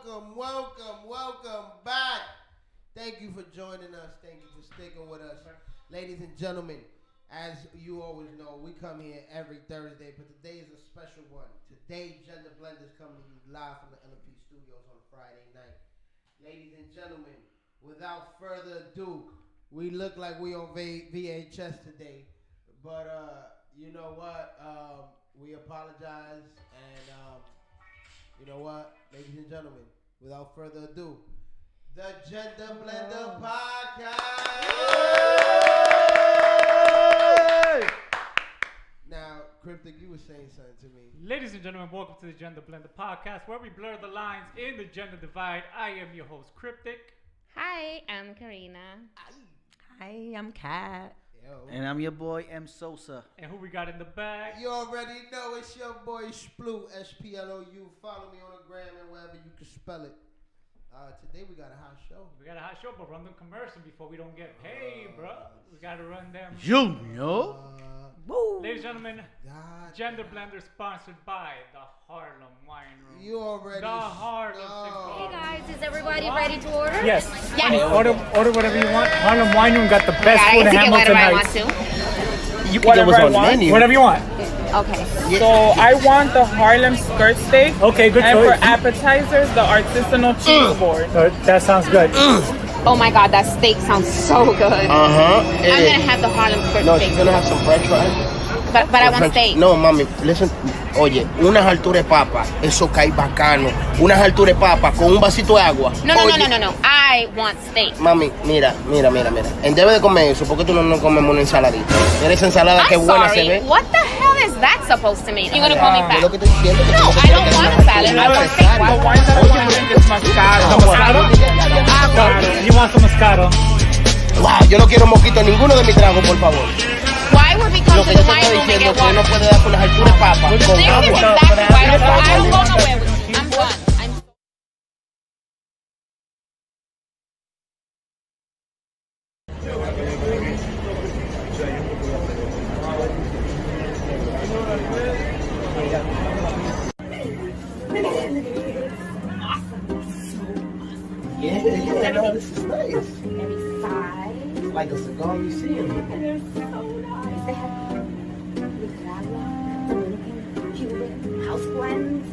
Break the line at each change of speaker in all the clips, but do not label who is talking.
welcome back. Thank you for joining us. Thank you for sticking with us. Ladies and gentlemen, as you always know, we come here every Thursday, but today is a special one. Today, Gender Blenders coming to you live from the LMP studios on Friday night. Ladies and gentlemen, without further ado, we look like we on VHS today, but you know what? We apologize, and you know what, ladies and gentlemen, without further ado, the Gender Blender Podcast. Now, Cryptic, you were saying something to me.
Ladies and gentlemen, welcome to the Gender Blender Podcast, where we blur the lines in the gender divide. I am your host, Cryptic.
Hi, I'm Karina.
Hi, I'm Kat.
Yo.
And I'm your boy, M. Sosa.
And who we got in the bag?
You already know it's your boy Splou, S-P-L-O-U. Follow me on the gram and wherever you can spell it. Today we got a hot show.
We got a hot show, but run the commercial before we don't get paid, bro. We got to run them.
Junior.
Woo!
Ladies and gentlemen,
God.
Gender Blender sponsored by the Harlem Wine Room.
You already
The Harlem
know.
Hey guys, is everybody ready to order?
Yes.
Yes.
Order whatever you want. Harlem Wine Room got the best
I
food
get
in
to get whatever I
Hamilton
want
Heights.
to.
You can get what's on the menu.
Whatever you want.
Okay.
So I want the Harlem skirt steak.
Okay, good
And
choice.
for appetizers, the artisanal cheese board.
That sounds good.
Oh my god, that steak sounds so good. I'm gonna have the Harlem skirt
No,
steak.
she's gonna have some french fries.
But I want steak.
No, mami, listen. Oye, unas alturas de papa, eso cae bacano. Unas alturas de papa con un vasito de agua.
No.
Oye,
No. I want steak.
Mami, mira. En debe de comer eso, ¿por qué tú no comemos una ensaladita? Mira esa ensalada que
I'm
buena se
sorry.
ve.
What the hell is that supposed to mean? You gonna call me
Es lo que
fat?
estoy diciendo. que
No,
tú
I don't want a salad. I want steak.
The wine that I want to drink is Moscato.
You want some Moscato?
Wow, yo no quiero mosquito en ninguno de mis tragos, por favor.
Why would we come
Lo
to
que yo
the
te
wine
estoy
room and
diciendo
get
es que
water?
no puede dar con las alturas de papa con
This is
agua.
exactly why I don't go nowhere with you. I'm done.
Yeah, no, this is nice.
Every side.
It's like a cigar museum.
They're so nice. They have Nicaragua, Dominican, Cuban, house blends.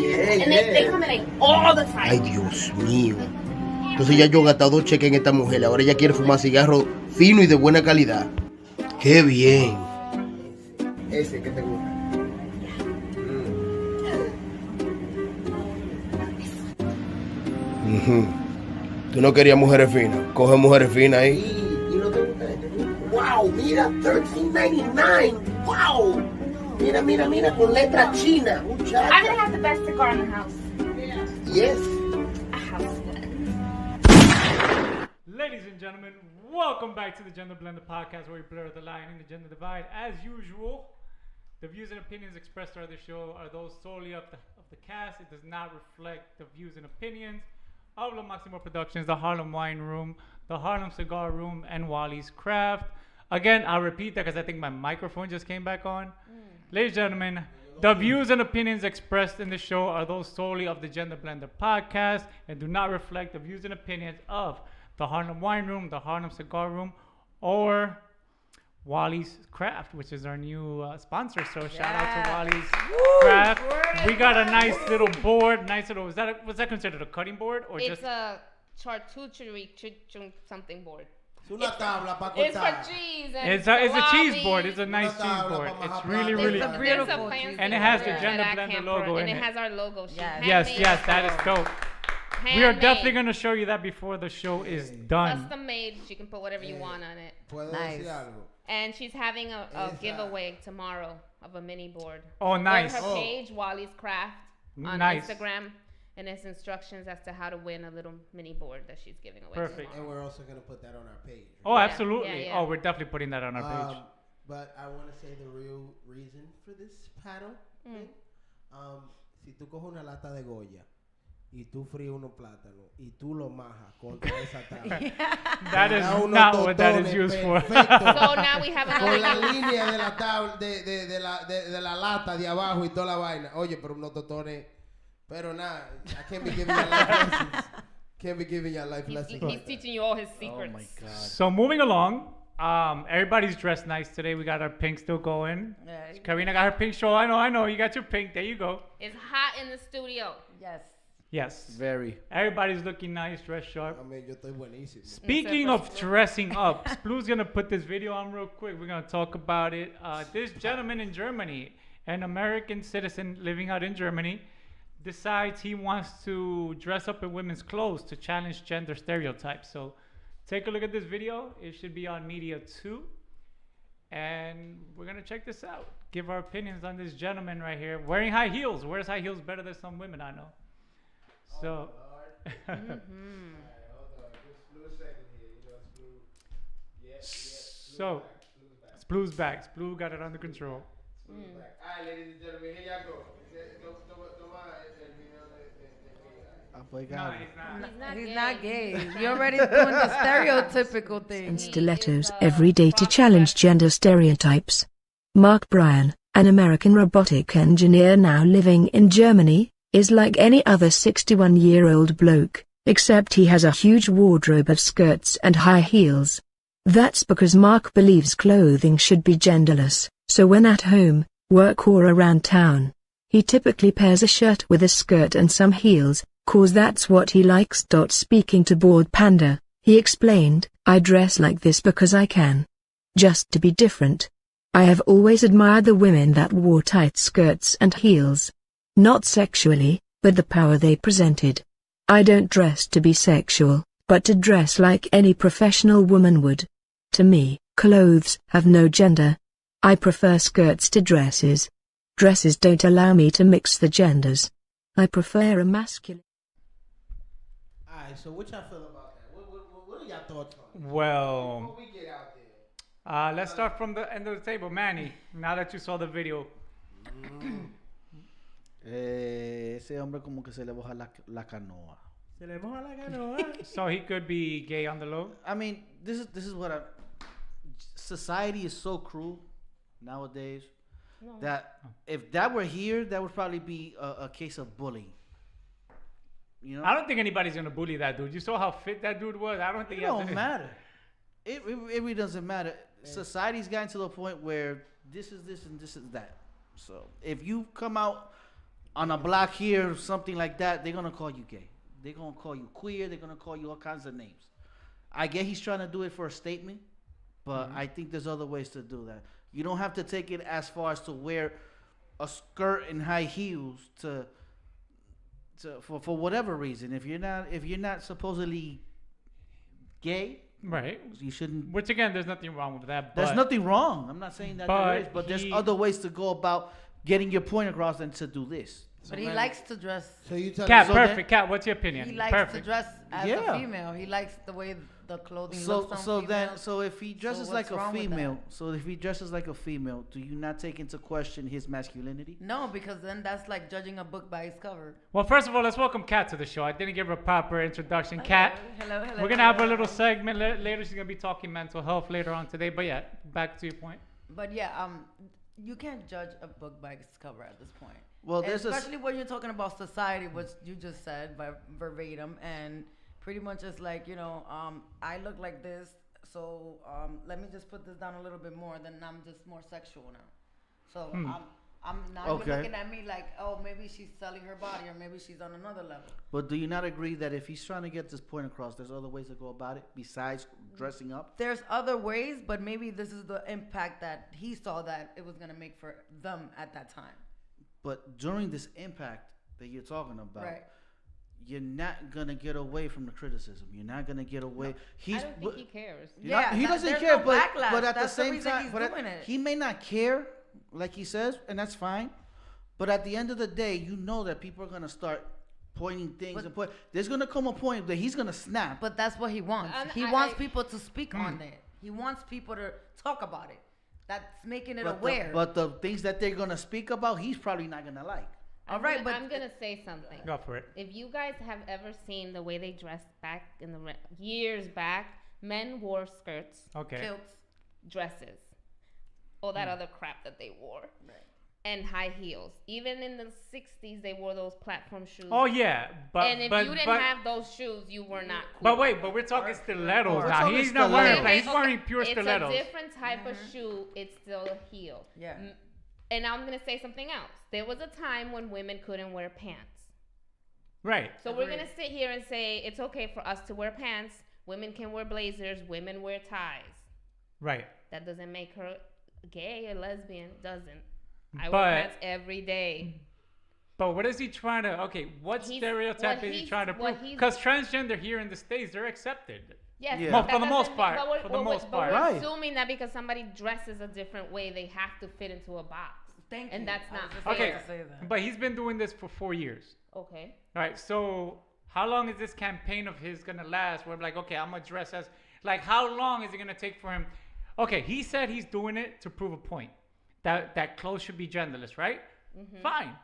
Yeah,
And they come in like all the time.
Ay, Dios mío. Entonces ya yo he gastado 2 cheques en esta mujer. Ahora ella quiere fumar cigarro fino y de buena calidad. ¡Qué bien! Ese que te gusta. Tú no querías mujeres finas. Coge mujeres finas ahí. ¿Y no te gusta este? ¡Wow! Mira, $13.99. ¡Wow! Mira, con letra china. Muchacha.
I'm gonna have the best cigar in the house.
Yes.
A house blend.
Ladies and gentlemen, welcome back to the Gender Blender Podcast, where we blur the line in the gender divide. As usual, the views and opinions expressed throughout the show are those solely of the cast. It does not reflect the views and opinions of La Maximo Productions, the Harlem Wine Room, the Harlem Cigar Room, and Wally's Craft. Again, I'll repeat that because I think my microphone just came back on. Ladies and gentlemen, the views and opinions expressed in the show are those solely of the Gender Blender Podcast and do not reflect the views and opinions of the Harlem Wine Room, the Harlem Cigar Room, or Wally's Craft, which is our new sponsor. So shout out to Wally's Craft. We got a nice little board. Was that considered a cutting board or
It's
just?
a charcuterie something board.
Es una tabla para
It's for
cortar.
cheese and
It's a cheese
salami.
board. It's a nice
Una
cheese
tabla
board.
pa'
It's
majar
really,
plato.
really.
There's a
beautiful
fancy
cheese
And it has the
board
Gender
that I
Blender
can't
logo
and
in
it
it.
has our logo. Sheet.
Yes.
Yes, that is dope. We are
Handmade.
definitely going to show you that before the show is done.
Custom made. You can put whatever you want on it.
¿Puedo
Nice.
decir algo?
And she's having a
Esa.
giveaway tomorrow of a mini board.
Oh, nice.
Go to her
Oh.
page, Wally's Craft, on
Nice.
Instagram, and it's instructions as to how to win a little mini board that she's giving away
Perfect.
tomorrow.
And we're also going to put that on our page.
Oh,
Yeah,
absolutely.
yeah.
Oh, we're definitely putting that on our page.
But I want to say the real reason for this paddle thing. Si tú coges una lata de Goya y tú fríes unos plátanos y tú lo majas contra esa tabla.
That is
te da unos
not what that is
totones
used for.
perfectos.
So now we have
Con la
another.
línea de la tabla, de la lata de abajo y toda la vaina. Oye, pero unos totones Pero nah, I can't be giving y'all life lessons. Can't be giving y'all life lessons.
He's teaching you all his secrets.
Oh my God.
So moving along, everybody's dressed nice today. We got our pink still going.
Yeah.
Karina got her pink show. I know. You got your pink. There you go.
It's hot in the studio.
Yes.
Yes.
Very.
Everybody's looking nice, dressed sharp.
I mean, yo estoy buenísimo.
Speaking of dressing up, Splu's gonna put this video on real quick. We're gonna talk about it. This gentleman in Germany, an American citizen living out in Germany, decides he wants to dress up in women's clothes to challenge gender stereotypes. So take a look at this video. It should be on Media 2. And we're gonna check this out. Give our opinions on this gentleman right here wearing high heels. Wears high heels better than some women I know. So so Splu's back. Splu got it under control.
Alright, ladies and gentlemen, here y'all go.
He's not gay. You're already doing the stereotypical thing.
And stilettos every day to challenge gender stereotypes. Mark Bryan, an American robotic engineer now living in Germany, is like any other 61-year-old bloke, except he has a huge wardrobe of skirts and high heels. That's because Mark believes clothing should be genderless, so when at home, work or around town, he typically pairs a shirt with a skirt and some heels, cause that's what he likes. Speaking to Bored Panda, he explained, "I dress like this because I can. Just to be different. I have always admired the women that wore tight skirts and heels. Not sexually, but the power they presented. I don't dress to be sexual, but to dress like any professional woman would. To me, clothes have no gender. I prefer skirts to dresses. Dresses don't allow me to mix the genders. I prefer a masculine."
Alright, so what y'all feel about that? What are y'all thoughts on it?
Well,
Before we get out there.
let's start from the end of the table. Manny, now that you saw the video.
Ese hombre como que se le moja la canoa.
Se le moja la canoa.
So he could be gay on the low.
I mean, this is what society is so cruel nowadays that if that were here, that would probably be a case of bullying. You know,
I don't think anybody's gonna bully that dude. You saw how fit that dude was. I don't think
it don't matter. It really doesn't matter. Society's gotten to the point where this is this and this is that. So if you come out on a block here or something like that, they're gonna call you gay. They're gonna call you queer. They're gonna call you all kinds of names. I get he's trying to do it for a statement, but I think there's other ways to do that. You don't have to take it as far as to wear a skirt and high heels for whatever reason. If you're not supposedly gay,
Right.
you shouldn't.
Which again, there's nothing wrong with that. But
There's nothing wrong. I'm not saying that there is, but there's
he-
other ways to go about getting your point across than to do this.
But he likes to dress.
So you tell
Cat,
me.
perfect. Cat, what's your opinion?
He likes
Perfect.
to dress as
Yeah.
a female. He likes the way the clothing
So
looks on
so then
females.
so if he dresses like
what's
a
wrong with
female,
that?
so if he dresses like a female, do you not take into question his masculinity?
No, because then that's like judging a book by its cover.
Well, first of all, let's welcome Kat to the show. I didn't give her a proper introduction. Kat,
Hello, hello.
we're gonna have a little segment later. She's gonna be talking mental health later on today. But yeah, back to your point.
But yeah, you can't judge a book by its cover at this point.
Well, there's
especially when you're talking about society, which you just said by verbatim, and pretty much it's like, I look like this, so let me just put this down a little bit more, then I'm just more sexual now. So I'm now you're looking at me like, oh, maybe she's selling her body, or maybe she's on another level.
But do you not agree that if he's trying to get this point across, there's other ways to go about it besides dressing up?
There's other ways, but maybe this is the impact that he saw that it was gonna make for them at that time.
But during this impact that you're talking about,
Right.
you're not gonna get away from the criticism. You're not gonna get away.
I don't think he cares.
He doesn't
there's
care,
no
but
backlash.
at the
That's the
same
reason
time,
he's
but
doing it.
he may not care, like he says, and that's fine. But at the end of the day, you know that people are gonna start pointing things There's gonna come a point that he's gonna snap.
But that's what he wants.
And
He wants people to speak on it. He wants people to talk about it. That's making it aware.
But the things that they're gonna speak about, he's probably not gonna like.
All right, but
I'm gonna say something.
Go for it.
If you guys have ever seen the way they dressed back in the years back, men wore skirts,
Okay.
kilts.
dresses, all that other crap that they wore.
Right.
and high heels. Even in the 60s, they wore those platform shoes.
Oh yeah, but
and if you didn't have those shoes, you were not cool.
But wait, but we're talking stilettos
We're
now.
talking
He's not wearing.
stilettos.
He's wearing pure
it's
stilettos.
It's a different type of shoe. It's still a heel.
Yeah.
And I'm gonna say something else. There was a time when women couldn't wear pants.
Right.
So we're gonna sit here and say it's okay for us to wear pants. Women can wear blazers. Women wear ties.
Right.
That doesn't make her gay or lesbian. Doesn't. I
But-
wear pants every day.
But what is he trying to? Okay, what stereotype is he trying to prove? Because transgender here in the States, they're accepted.
Yes,
Yeah.
but
For the
that
most
doesn't-
part,
but we're-
for the most
but
part.
we're
Right.
assuming that because somebody dresses a different way, they have to fit into a box.
Thank
and
you.
that's
I
not
was just
fair.
Okay,
about to say that.
but he's been doing this for 4 years.
Okay.
All right, so how long is this campaign of his gonna last? Where like, okay, I'm gonna dress as like, how long is it gonna take for him? Okay, he said he's doing it to prove a point that clothes should be genderless, right? Fine,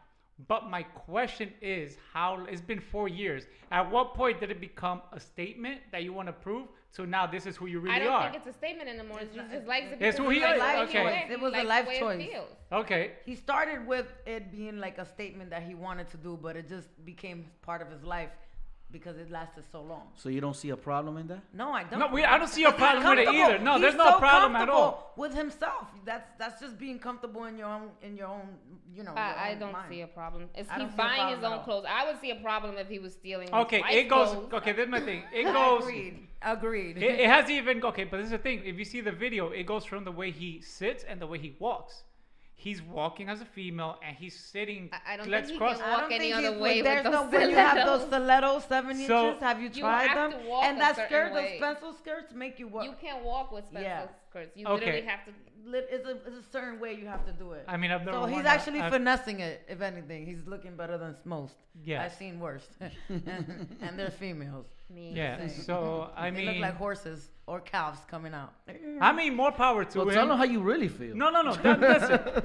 but my question is, how? It's been 4 years. At what point did it become a statement that you want to prove? So now this is who you really
I don't
are.
think it's a statement anymore. It's just like
It's who he is. Okay.
It was a life choice.
Okay.
He started with it being like a statement that he wanted to do, but it just became part of his life because it lasted so long.
So you don't see a problem in that?
No, I don't.
No, I don't see a
Because he's
problem with it
comfortable.
either. No,
He's
there's no
so
problem at all.
comfortable with himself. That's just being comfortable in your own, you know. your
I
own
don't
mind.
see a problem. Is
I
he
don't see a
buying
problem
his
at
own
all.
clothes? I would see a problem if he was stealing. his
Okay,
wife's
it goes.
clothes.
Okay, this is my thing. It goes.
Agreed.
It has even. Okay, but this is the thing. If you see the video, it goes from the way he sits and the way he walks. He's walking as a female and he's sitting.
I don't
legs
think he
crossed.
can walk any other way with
There's
those
no when you have those
stilettos.
stilettos 7
So-
inches. Have you
You
tried
have
them?
to walk
And
a
that
certain
skirt, those
way.
pencil skirts, make you walk.
You can't walk with pencil
Yeah.
skirts. You
Okay.
literally have to.
It's a certain way you have to do it.
I mean, I've never.
So
worn
he's
that.
actually finessing it. If anything, he's looking better than most.
Yeah.
I've seen worse, and they're females.
Yeah. So I
They
mean,
look like horses or calves coming out.
I mean, more power to
Well,
him.
tell them how you really feel.
No. Listen,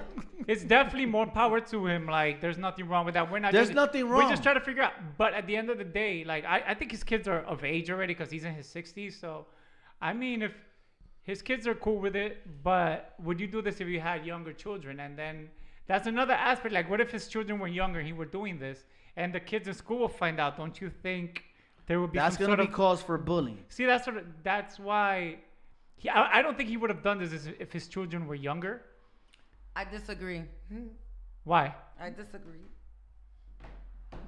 it's definitely more power to him. Like, there's nothing wrong with that. We're not.
There's
judging.
nothing
We're
wrong.
just trying to figure out. But at the end of the day, like, I think his kids are of age already because he's in his 60s. So, I mean, if his kids are cool with it, but would you do this if you had younger children? And then that's another aspect. Like, what if his children were younger and he were doing this, and the kids in school will find out? Don't you think there would be
That's
some
gonna
sort
be
of
cause for bullying.
See, that's why. I don't think he would have done this if his children were younger.
I disagree.
Why?
I disagree.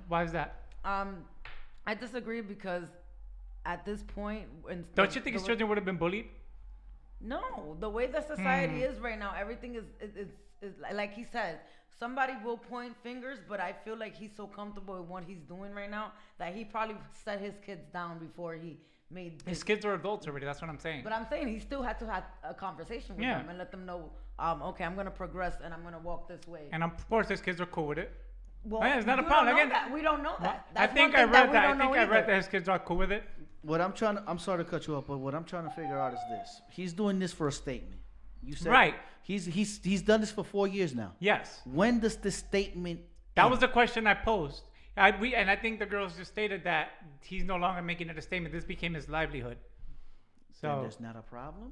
Why is that?
I disagree because at this point,
Don't you think his children would have been bullied?
No, the way that society is right now, everything is like he said. Somebody will point fingers, but I feel like he's so comfortable with what he's doing right now that he probably set his kids down before he made.
His kids are adults already. That's what I'm saying.
But I'm saying he still had to have a conversation with
Yeah.
them and let them know, okay, I'm gonna progress and I'm gonna walk this way.
And of course, his kids are cool with it.
Well,
Yeah, it's not a
you
problem.
don't know
Again,
that. We don't know that.
I
That's
think
one
I
thing
read
we
that. I
don't
think
know
I read
either.
that his kids are cool with it.
What I'm sorry to cut you off, but what I'm trying to figure out is this: he's doing this for a statement. You said
Right.
He's done this for 4 years now.
Yes.
When does this statement?
That
end?
was the question I posed. And I think the girls just stated that he's no longer making it a statement. This became his livelihood.
Then
So
there's not a problem.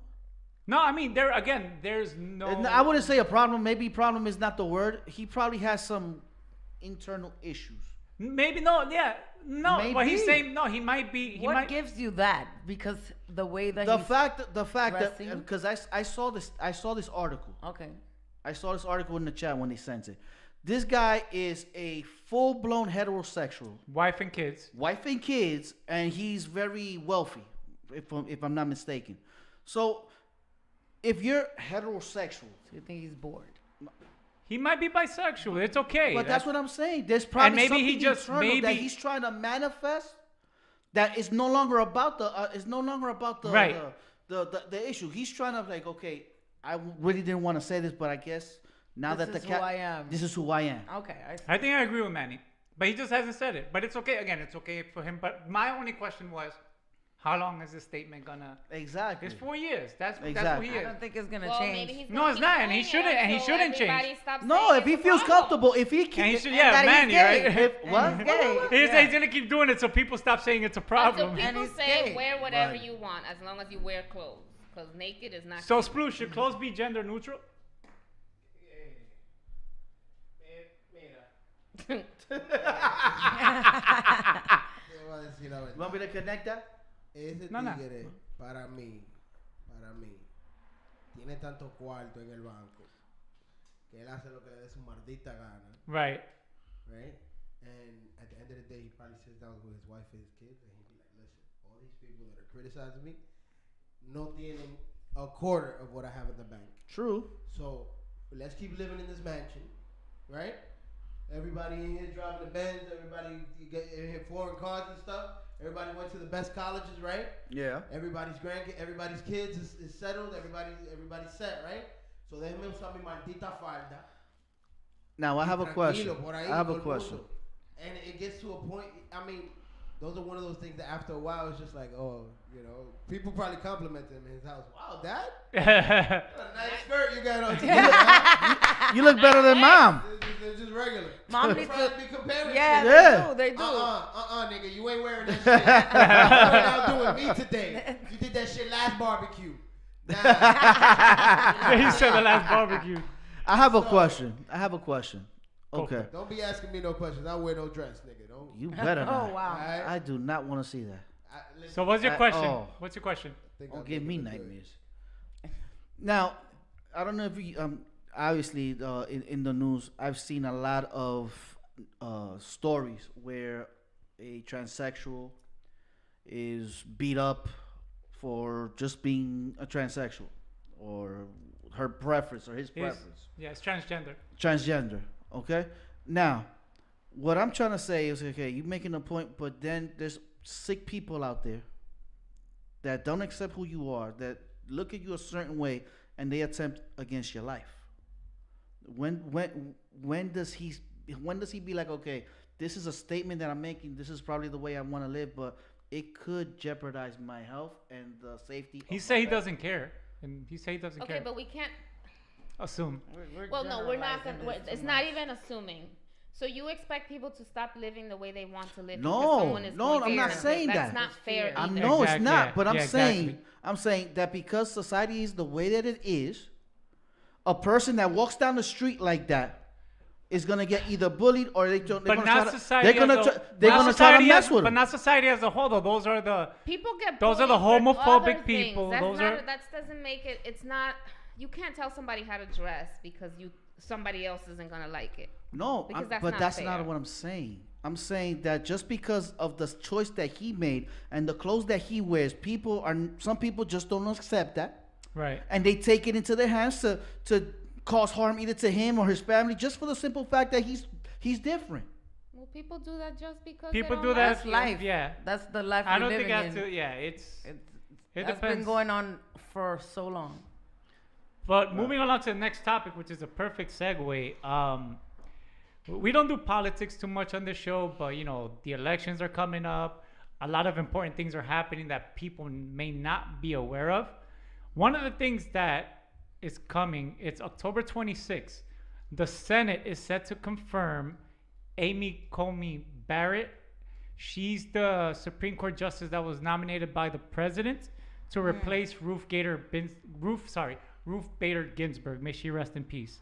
no, I mean there's no.
I wouldn't say a problem. Maybe problem is not the word. He probably has some internal issues.
Maybe no. Yeah. No. But he's
Maybe.
saying no. He might be. He
What
might.
gives you that? Because the way that
The
he's
fact that
dressing?
because I saw this article.
okay.
I saw this article in the chat when they sent it. This guy is a full-blown heterosexual,
Wife and kids.
wife and kids, and he's very wealthy, if I'm not mistaken. So, if you're heterosexual,
So you think he's bored?
He might be bisexual. It's okay.
but that's what I'm saying. There's probably
maybe
something
he just-
internal that
maybe-
he's trying to manifest. That is no longer about the.
Right.
the issue. He's trying to like, okay, I really didn't want to say this, but I guess now
This
that
is
the
who
cat,
I am.
this is who I am.
Okay.
I think I agree with Manny, but he just hasn't said it. But it's okay. Again, it's okay for him. But my only question was, how long is this statement gonna?
Exactly.
It's 4 years. That's who
Exactly.
he
I
is.
don't think it's gonna
Well,
change.
maybe he's
No,
gonna
it's
keep
not, and he
doing
shouldn't-
it
and he
until
shouldn't change.
everybody stops
No,
saying
if he
it's a
feels
problem.
comfortable, if he
And he
keeps
should,
and
yeah,
that he's
Manny,
gay.
right?
if, what?
He's gay.
He's
Yeah.
gonna keep doing it so people stop saying it's a
Until
problem.
And
people
he's
say
gay.
wear whatever
Right.
you want as long as you wear clothes. Because naked is not.
So,
cute.
Sploosh, should clothes be gender neutral?
Want me to connect that?
Ese
No, no.
tigre, para mí, tiene tanto cuarto en el banco que él hace lo que le dé su maldita gana,
Right.
right? And at the end of the day, he probably sits down with his wife and his kids, and he'd be like, "Listen, all these people that are criticizing me, no tienen a quarter of what I have in the bank.
True.
So let's keep living in this mansion, right? Everybody in here driving the Benz. Everybody get in here foreign cars and stuff. Everybody went to the best colleges, right?
Yeah.
Everybody's kids is settled. Everybody's set, right? So déjeme usar mi maldita falda.
Now I have a question.
Tranquilo, por ahí,
I have
todo
a
el
question.
mundo. And it gets to a point. I mean, those are one of those things that after a while it's just like, oh, you know, people probably compliment him in his house. Wow, Dad, what a nice skirt you got on today.
You look better than mom.
They're just regular.
Mom
They
needs
probably
to-
be comparing.
Yeah,
shit.
they do.
Nigga, you ain't wearing that shit. You went out doing me today. You did that shit last barbecue. Nah.
He said the last barbecue.
I have a question.
Go
Okay.
Don't be asking me no questions. I wear no dress, nigga. Don't.
You better not.
Oh wow.
Alright?
I do not want to see that.
Listen,
So what's your
At
question?
all.
What's your question?
think
Don't
I'm
give me
looking good.
nightmares. Now, I don't know if you obviously in the news I've seen a lot of stories where a transsexual is beat up for just being a transsexual or her preference or his preference.
Yeah, it's transgender.
Transgender. Okay. Now, what I'm trying to say is, okay, you're making a point, but then there's sick people out there that don't accept who you are, that look at you a certain way, and they attempt against your life. When does he be like, okay, this is a statement that I'm making. This is probably the way I want to live, but it could jeopardize my health and the safety.
He
of
said
my
he
family.
doesn't care, and he said he doesn't
Okay,
care.
but we can't.
Assume.
Well, no, we're not
generalizing
gonna.
this too
It's not
much.
even assuming. So you expect people to stop living the way they want to live?
No,
because someone is
no,
going
I'm
to
not
them.
saying
That's
that.
not fair.
I'm
either.
no, it's
Exactly,
not.
yeah.
But I'm
Yeah,
saying,
exactly.
I'm saying that because society is the way that it is, a person that walks down the street like that is gonna get either bullied or they're
But
gonna
not
try to,
society.
they're gonna
as
try,
a,
they're
not
gonna try to
society
mess
as-
with
But
them.
not society as a whole, though. Those are the.
People get
Those are the
bullied for
homophobic
other
people.
things.
Those are-
That doesn't make it. It's not. You can't tell somebody how to dress because somebody else isn't gonna like it.
No,
Because that's
but
not
that's
fair.
not what I'm saying. I'm saying that just because of the choice that he made and the clothes that he wears, some people just don't accept that.
Right.
And they take it into their hands to cause harm either to him or his family just for the simple fact that he's different.
Well, people do that just because
People
they
do
don't
that.
like
That's
you.
life.
Yeah.
That's the life
I
we're
don't think
living
that's
in.
it. Yeah, it
That's
depends.
been going on for so long.
But moving along to the next topic, which is a perfect segue. We don't do politics too much on this show, but you know the elections are coming up. A lot of important things are happening that people may not be aware of. One of the things that is coming, it's October 26th. The Senate is set to confirm Amy Coney Barrett. She's the Supreme Court justice that was nominated by the president to replace Ruth Bader Ginsburg. May she rest in peace.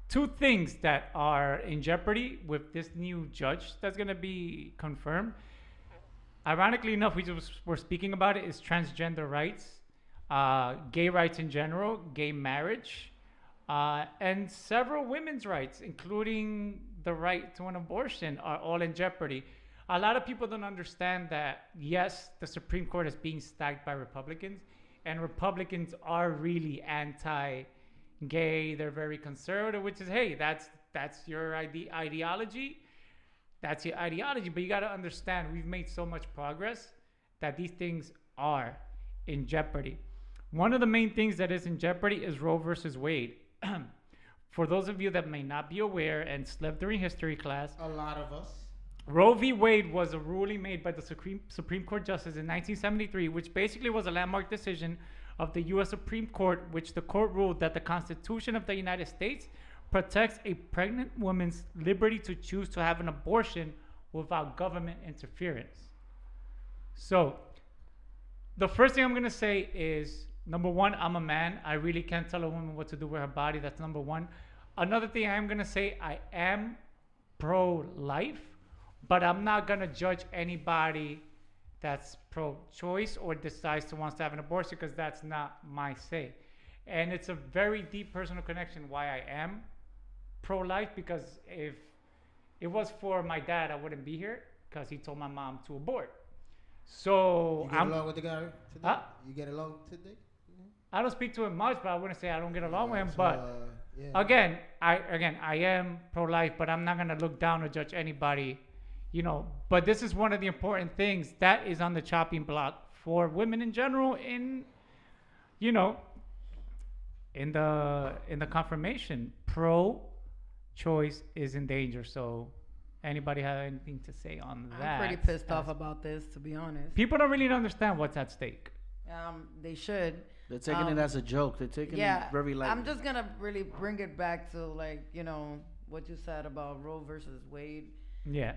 Two things that are in jeopardy with this new judge that's going to be confirmed. Ironically enough, we just were speaking about it, is transgender rights, gay rights in general, gay marriage, and several women's rights, including the right to an abortion, are all in jeopardy. A lot of people don't understand that, yes, the Supreme Court is being stacked by Republicans, and Republicans are really anti-gay. They're very conservative, which is, hey, that's your ideology. That's your ideology. But you got to understand, we've made so much progress that these things are in jeopardy. One of the main things that is in jeopardy is Roe versus Wade. For those of you that may not be aware and slept during history class,
A lot of us.
Roe v. Wade was a ruling made by the Supreme Court Justice in 1973, which basically was a landmark decision of the U.S. Supreme Court, which the court ruled that the Constitution of the United States protects a pregnant woman's liberty to choose to have an abortion without government interference. So, the first thing I'm going to say is, number one, I'm a man. I really can't tell a woman what to do with her body. That's number one. another thing I'm gonna say, I am pro-life, but I'm not gonna judge anybody that's pro-choice or decides to wants to have an abortion, because that's not my say. And it's a very deep personal connection why I am pro-life, because if it was for my dad, I wouldn't be here, because he told my mom to abort. So
You get along with the guy today?
Huh?
You get along today?
I don't speak to him much, but I wouldn't say I don't get along with him.
So,
But
yeah.
again, I am pro-life, but I'm not gonna look down or judge anybody, you know. But this is one of the important things that is on the chopping block for women in general. In, you know, in the confirmation, pro-choice is in danger. So, anybody have anything to say on that?
I'm pretty pissed off about this, to be honest.
People don't really understand what's at stake.
They should.
They're taking it as a joke. They're taking it very lightly.
I'm just gonna really bring it back to, like, you know, what you said about Roe versus Wade.
Yeah.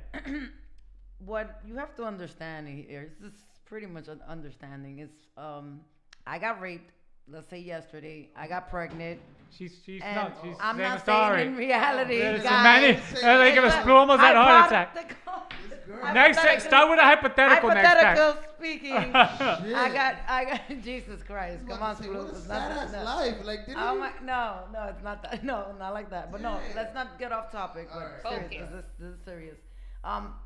What you have to understand here, this is pretty much an understanding. It's I got raped. Let's say yesterday, I got pregnant.
She's
And
not. She's
I'm
saying
not
sorry.
saying in reality,
There's
guys.
so many. Like it was almost had a heart attack. Next, start with a hypothetical.
Hypothetical
Next
speaking.
Shit.
I got Jesus Christ.
I'm
Come
about
on,
to say, what
Sploop.
a
It's not
sad-ass
that.
life. Like, did
Oh
you?
my, no, it's not that. No, not like that. But no,
Yeah.
let's not get off topic. But
Alright.
serious, 'cause this is serious.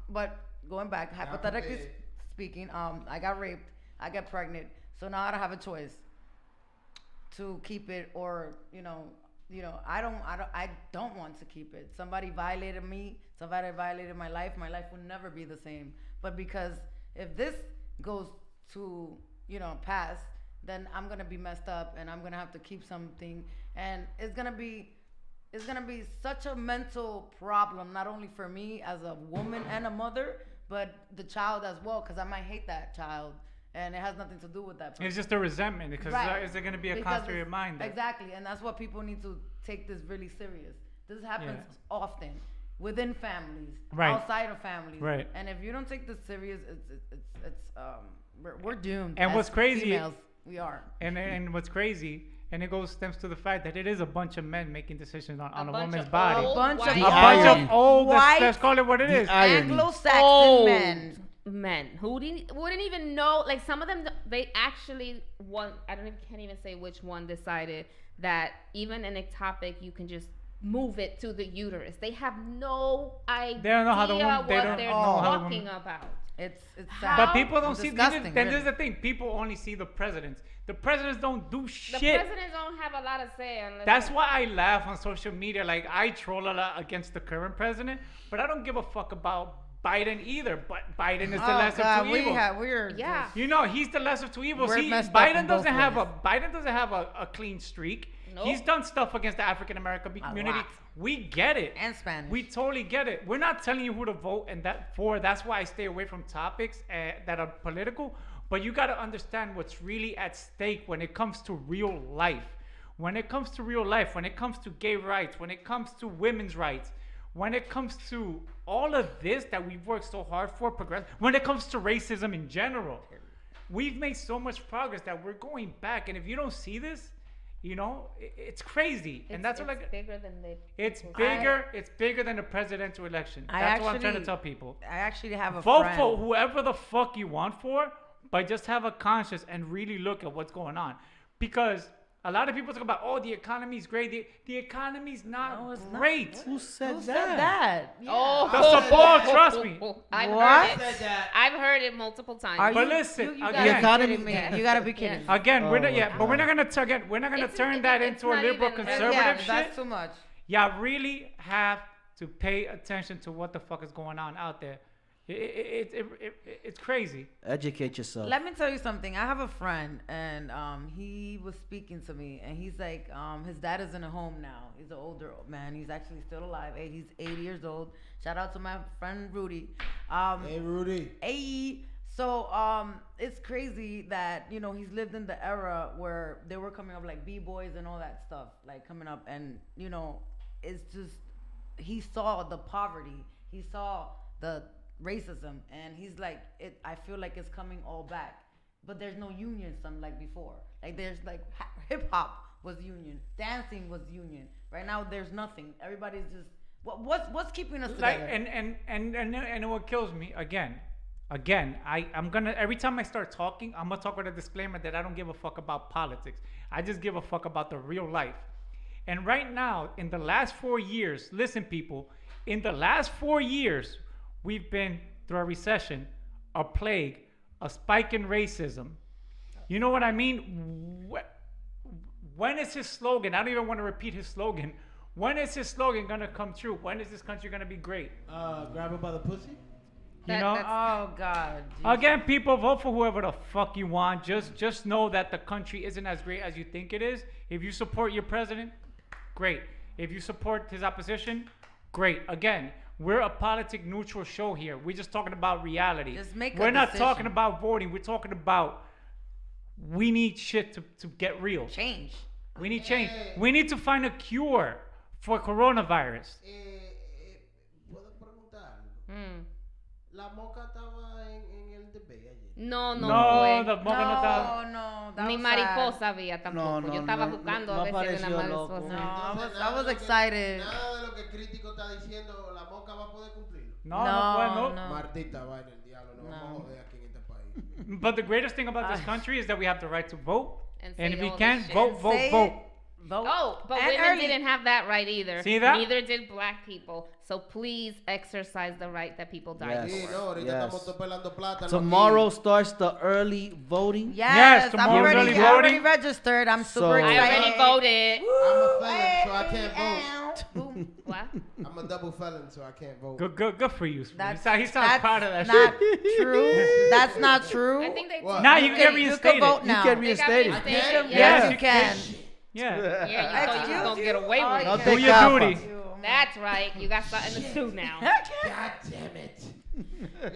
But going back, hypothetically
prepared.
speaking, I got raped. I get pregnant. So now I don't have a choice to keep it, or I don't want to keep it. Somebody violated me. Somebody violated my life. My life will never be the same. But because if this goes to pass, then I'm gonna be messed up, and I'm gonna have to keep something, and it's gonna be such a mental problem, not only for me as a woman and a mother, but the child as well, because I might hate that child, and it has nothing to do with that person.
It's just a resentment, because
Right.
is there going to be a
Because
constant
it's-
reminder?
Exactly, and that's what people need to take this really serious. This happens
Yeah.
often within families,
Right.
outside of families,
Right.
And if you don't take this serious, we're doomed.
And
as
what's crazy-
females, we are.
And what's crazy, and it stems to the fact that it is a bunch of men making decisions on a
bunch
woman's
of
body.
old
Bunch of
white
A
The
bunch
irony.
of old,
White
let's call it what it is.
irony.
Anglo-Saxon
Old
men.
who wouldn't even know. Like some of them, they actually can't even say which one decided that even an ectopic, you can just move it to the uterus. They have no idea
They don't know how the woman-
what
they don't
they're
know how the
talking
woman-
about.
It's
How?
sad.
But people don't
It's
see.
disgusting,
Then
really.
there's the thing. People only see the presidents. The presidents don't do
The
shit.
presidents don't have a lot of say. Unless
That's why I laugh on social media. Like I troll a lot against the current president, but I don't give a fuck about Biden either. But Biden is the
Oh
lesser
God,
of two evils.
we're
Yeah.
just-
You know, he's the lesser of two evils.
We're messed up
Biden
in both
doesn't have a clean streak.
Nope.
He's done stuff against the African American community.
lot.
We get it.
And Spanish.
We totally get it. We're not telling you who to vote and that's why I stay away from topics that are political. But you got to understand what's really at stake when it comes to real life. When it comes to real life, when it comes to gay rights, when it comes to women's rights, when it comes to all of this that we've worked so hard for, when it comes to racism in general, we've made so much progress that we're going back. And if you don't see this, it's crazy. And that's what
bigger than the.
it's
people.
bigger. It's bigger than the presidential election. That's what I'm trying to tell people.
I actually have a
Vote
friend.
for whoever the fuck you want for, but just have a conscience and really look at what's going on. Because a lot of people talk about, the economy's great. The economy's not
No, it's not.
great.
Who said
Who
that?
said that? Yeah.
Oh,
The support, trust me.
I've
What?
heard it. I've heard it multiple times.
Are
But
you,
listen,
you
again-
gotta
The
be
economy-
kidding me. You gotta be kidding me.
Again, we're not,
Oh,
yeah, but we're not
God.
gonna turn
It's-
that
it's
into a
not
liberal
even-
conservative
Yeah,
shit.
that's too much.
Y'all really have to pay attention to what the fuck is going on out there. It's crazy.
Educate yourself.
Let me tell you something. I have a friend, and he was speaking to me, and he's like, his dad is in a home now. He's an older man. He's actually still alive. He's 80 years old. Shout out to my friend Rudy.
Hey, Rudy.
Hey, so it's crazy that he's lived in the era where they were coming up like b-boys and all that stuff, like coming up, and it's just he saw the poverty, he saw the racism, and he's like, I feel like it's coming all back but there's no unions unlike before. Like there's like hip hop was union, dancing was union. Right now there's nothing. Everybody's just what's keeping us
Like
together?
and what kills me again, I'm gonna every time I start talking, I'm gonna talk with a disclaimer that I don't give a fuck about politics. I just give a fuck about the real life. And right now, in the last 4 years, listen, people, in the last 4 years, we've been through a recession, a plague, a spike in racism. You know what I mean? When is his slogan? I don't even want to repeat his slogan. When is his slogan gonna come true? When is this country gonna be great?
Grab her by the pussy.
You know?
Oh God. Jesus.
Again, people, vote for whoever the fuck you want. Just know that the country isn't as great as you think it is. If you support your president, great. If you support his opposition, great. Again, we're a politic neutral show here. We're just talking about reality.
Just make a
We're not
decision.
talking about voting. We're talking about we need shit to get real.
Change.
We need change. We need to find a cure for coronavirus.
¿Puedo preguntar?
Mm.
La Moca estaba en el debate ayer.
No, no,
No,
fue.
the Moca no estaba.
No, that
Ni
was
mariposa
sad.
había tampoco.
No,
Yo estaba
no,
buscando
no
a ver si había una
apareció, loco.
mariposa.
No, I was excited.
Nada de lo que el crítico está diciendo, la Moca va a poder cumplirlo.
No, no.
Maldita vaina el diablo, no vamos a joder aquí en este país.
But the greatest thing about this country is that we have the right to vote.
And
And
say
if you
all
can,
this shit.
vote, vote,
Say
vote.
Vote.
Oh, but
And
women
early.
didn't have that right either.
See that?
Neither did black people. So please exercise the right that people died
Yes.
Sí,
for.
no, ahorita
Yes.
estamos todos pelando plátano.
Tomorrow starts the early voting.
Yes, I'm
tomorrow's
already,
early
I already
voting.
registered. I'm
So-
super
I
I
excited.
already voted.
I'm a felon, so I can't vote.
What?
I'm a double felon, so I can't vote.
Good for you.
That's,
he sounds proud of that
not
shit.
true. That's not true.
I think they
What?
Now you can get
you
reinstated.
can vote
You
now.
can
They got
reinstate it.
reinstated.
Yes,
Yes, you can.
Yeah.
Yeah, you thought you was gonna get away
Oh,
with
yeah.
it.
No
Do
te
your
capa.
duty.
That's right. You got something to do now.
God damn it.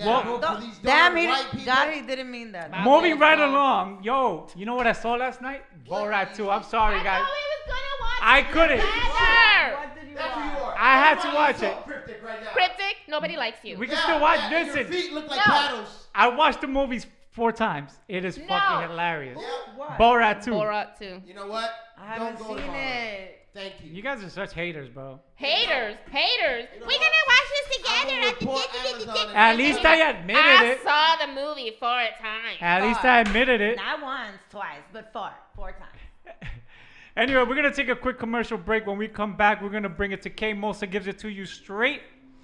Well,
Vote for these
Damn,
darn
he
white people.
God, he didn't mean that.
Wow.
Moving right
Well,
along. Yo, you know what I saw last night? Borat 2. I'm sorry,
I
guys.
thought we was gonna watch
I
it
couldn't.
together.
What did you
That's who you
want?
are.
I had to
Everybody
watch
so
it.
cryptic right now.
Cryptic, nobody likes you.
We can still watch.
and your
Listen,
feet look like
No.
paddles.
I watched the movies 4 times. It is
No.
fucking hilarious.
Yeah.
Borat 2.
Borat too.
You know what?
I haven't
Don't go
seen
tomorrow.
it.
Thank you.
You guys are such haters, bro.
Haters.
know
We're
what?
gonna watch this
I'm
together.
gonna report Amazon and
At least I admitted
I
it.
saw the movie 4 times.
At least I admitted it.
Not once, twice, but four times.
Anyway, we're gonna take a quick commercial break. When we come back, we're gonna bring it to K Mosa gives it to you straight.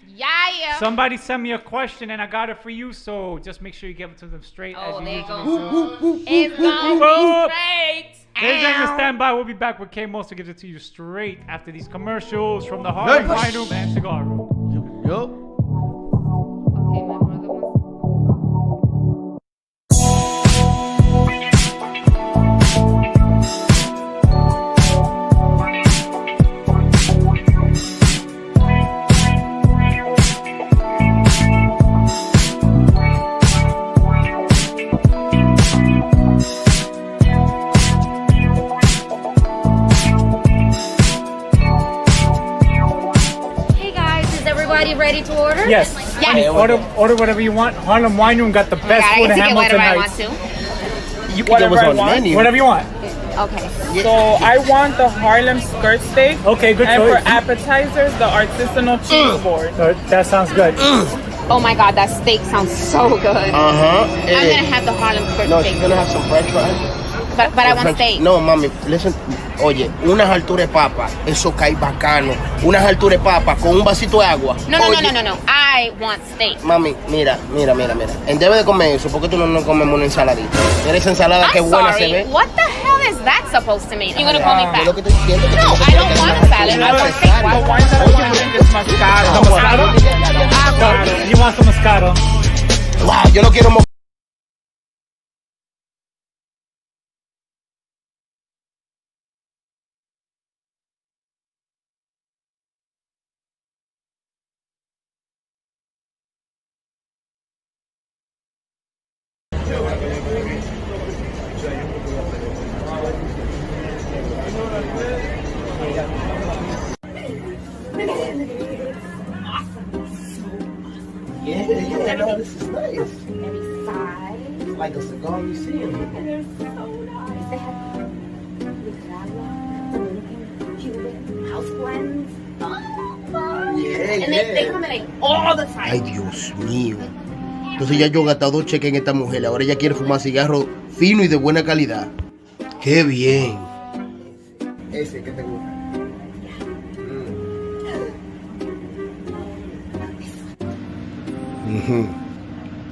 Yeah.
Somebody sent me a question and I got it for you, so just make sure you give it to them straight
Oh,
as you
there you
usually
go.
do.
It's gonna
Whoop.
be straight.
Ladies and gentlemen,
Ow.
stand by. We'll be back with K Mosa gives it to you straight after these commercials from the Harlem Wine Room and Cigar Room.
Yup.
Okay, my brother wants.
Hey guys, is everybody ready to order?
Yes.
Yes.
Order whatever you want. Harlem Wine Room got the best
I
food
get
in
to get
Hamilton
whatever I want
Heights.
to.
You can give
Whatever
us
I
on the
want.
menu.
Whatever you want.
Okay.
So I want the Harlem skirt steak.
Okay, good
And for
choice.
appetizers, the artisanal cheese board.
That sounds good.
Oh my god, that steak sounds so good.
Uh-huh.
I'm gonna have the Harlem skirt
No,
steak.
she's gonna have some french fries.
But I want steak.
No, mami, listen. Oye, unas alturas de papa, eso cae bacano. Unas alturas de papa con un vasito de agua.
No, no,
Oye,
no, no, no, no. I want steak.
Mami, mira. En vez de comer eso, ¿por qué tú no comemos una ensaladita? Mira esa ensalada que
I'm
buena se
sorry.
ve.
What the hell is that supposed to mean? You gonna call me
Es lo que
fat?
estoy diciendo. que
No,
tú
I
tienes
don't
que
want
hacer
a salad. I want steak. Why
The
would
wine that I want to drink is Moscato.
You want some Moscato?
Wow, yo no quiero Yeah, no, this is nice.
Maybe 5.
like a cigar museum.
And they're so nice. They have Nicaragua, Dominican, Cuban, house blends. Oh,
Yeah,
and they come in like all the time.
Ay, Dios mío. Entonces ya yo he gastado 2 cheques en esta mujer. Ahora ella quiere fumar cigarro fino y de buena calidad. ¡Qué bien! Ese que te gusta.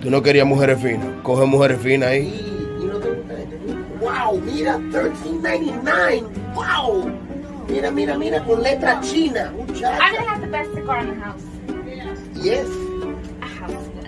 Tú no querías mujeres finas. Coge mujeres finas ahí. ¿Y no te gusta este? ¡Wow! Mira, $13.99. ¡Wow! Mira, mira, mira, con letra china. Muchacha.
I'm gonna have the best cigar in the house.
Yes.
A house blend.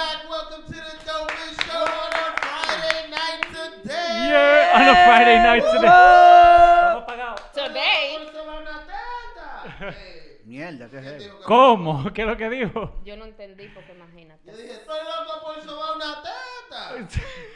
Back in 2 minutes.
on a Friday night today. Estamos pagados.
Today.
Mierda, qué
¿Quién
heavy.
dijo que
¿Cómo? ¿Qué es lo que dijo?
Yo no entendí porque imagínate.
Yo dije, estoy loco por sobar una teta.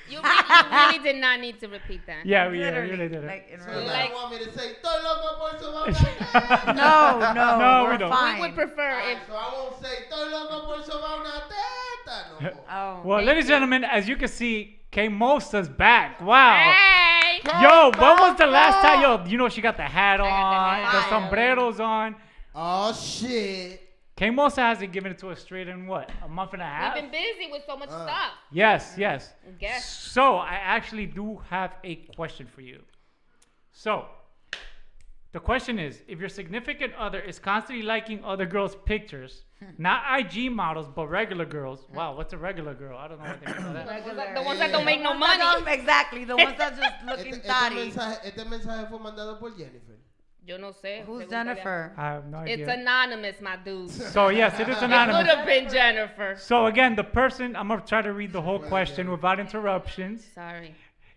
You really did not need to repeat that.
Yeah, we
Literally,
really did it.
like in
So
real
you
life.
don't want me to say, estoy loco por sobar una teta.
No, no,
No, we
we're
don't.
fine.
We would prefer if.
So I won't say, estoy loco por sobar una teta. No more.
Oh.
Well, ladies and gentlemen, as you can see, K Mosa's back. Wow.
Hey!
Yo, when was the last time? Yo, you know she got the hat
got the
on,
hat
the
on.
sombreros on.
Oh, shit.
K Mosa hasn't given it to us straight in what? A month and a half?
We've been busy with so much stuff.
Yes, yes.
Guess.
So I actually do have a question for you. So the question is, if your significant other is constantly liking other girls' pictures, not IG models, but regular girls. Wow, what's a regular girl? I don't know what they mean by that.
The ones that don't make no money.
Exactly, the ones that just looking thotty.
Este mensaje fue mandado por Jennifer.
Yo no sé.
Who's
Pregúntale.
Jennifer?
I have no
It's
idea.
anonymous, my dude.
So yes, it is
It could
anonymous.
have been Jennifer.
So again, the person, I'm gonna try to read the whole question without interruptions.
Sorry.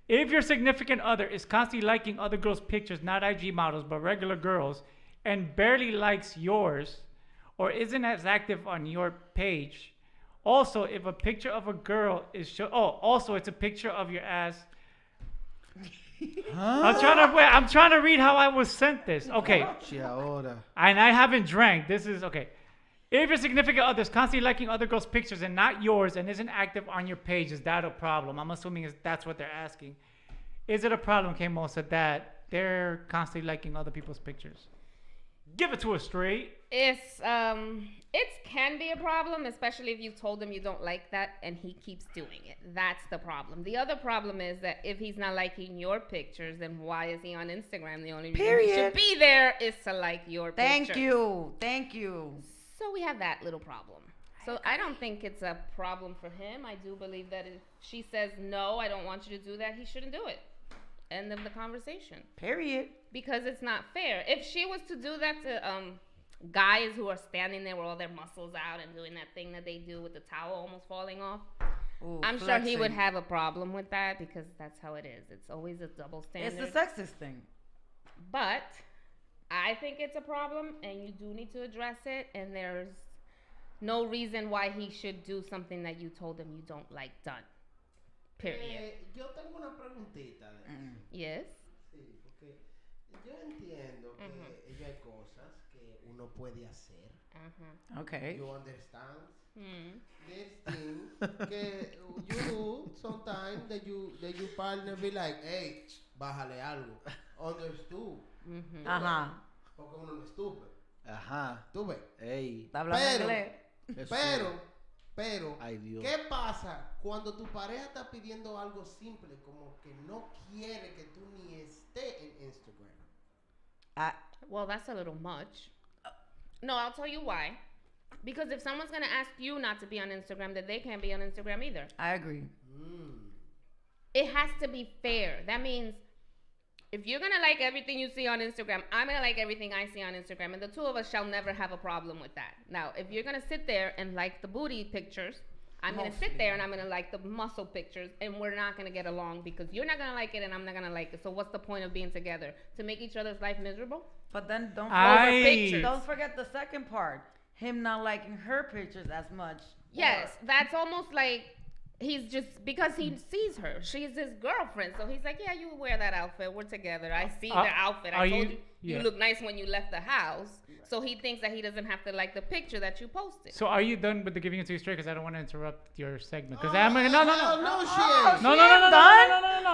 If your significant other is constantly liking other girls' pictures, not IG models, but regular girls, and barely likes yours, or isn't as active on your page, also if a picture of a girl is also it's a picture of your ass. I'm trying to read how I was sent this. Okay.
Che, ahora.
And I haven't drank. This is okay. If your significant other is constantly liking other girls' pictures and not yours and isn't active on your page, is that a problem? I'm assuming that's what they're asking. Is it a problem, K-Mosa, that they're constantly liking other people's pictures? Give it to us straight.
It can be a problem, especially if you told him you don't like that and he keeps doing it. That's the problem. The other problem is that if he's not liking your pictures, then why is he on Instagram? The only reason he should be there is to like your pictures.
Thank you.
So we have that little problem. So I don't think it's a problem for him. I do believe that if she says, no, I don't want you to do that, he shouldn't do it. End of the conversation.
Period.
Because it's not fair. If she was to do that to guys who are standing there with all their muscles out and doing that thing that they do with the towel almost falling off,
Ooh,
I'm sure he would have a problem with that because that's how it is. It's always a double standard.
It's the sexist thing.
But I think it's a problem and you do need to address it, and there's no reason why he should do something that you told him you don't like done. Period.
Yo tengo una preguntita.
Yes.
Sí, porque yo entiendo que hay cosas que uno puede hacer.
Okay.
You understand? This thing que you do sometimes that you partner be like, hey, bájale algo. Understood.
Ajá.
Porque uno no es estúpido.
Ajá.
Tú ves.
Ey.
Está hablando inglés.
Pero,
Ay, Dios.
¿qué pasa cuando tu pareja está pidiendo algo simple como que no quiere que tú ni estés en Instagram?
Well, that's a little much. No, I'll tell you why. Because if someone's going to ask you not to be on Instagram, then they can't be on Instagram either.
I agree.
It has to be fair. That means if you're going to like everything you see on Instagram, I'm going to like everything I see on Instagram. And the two of us shall never have a problem with that. Now, if you're going to sit there and like the booty pictures, I'm going to sit there and I'm going to like the muscle pictures, and we're not going to get along because you're not going to like it and I'm not going to like it. So what's the point of being together? To make each other's life miserable?
But then don't forget the second part. Him not liking her pictures as much.
Yes, that's almost like he's just, because he sees her. She's his girlfriend. So he's like, yeah, you wear that outfit. We're together. I see the outfit. I told you look nice when you left the house. So he thinks that he doesn't have to like the picture that you posted.
So are you done with the giving it to you straight? Because I don't want to interrupt your segment. Because
No,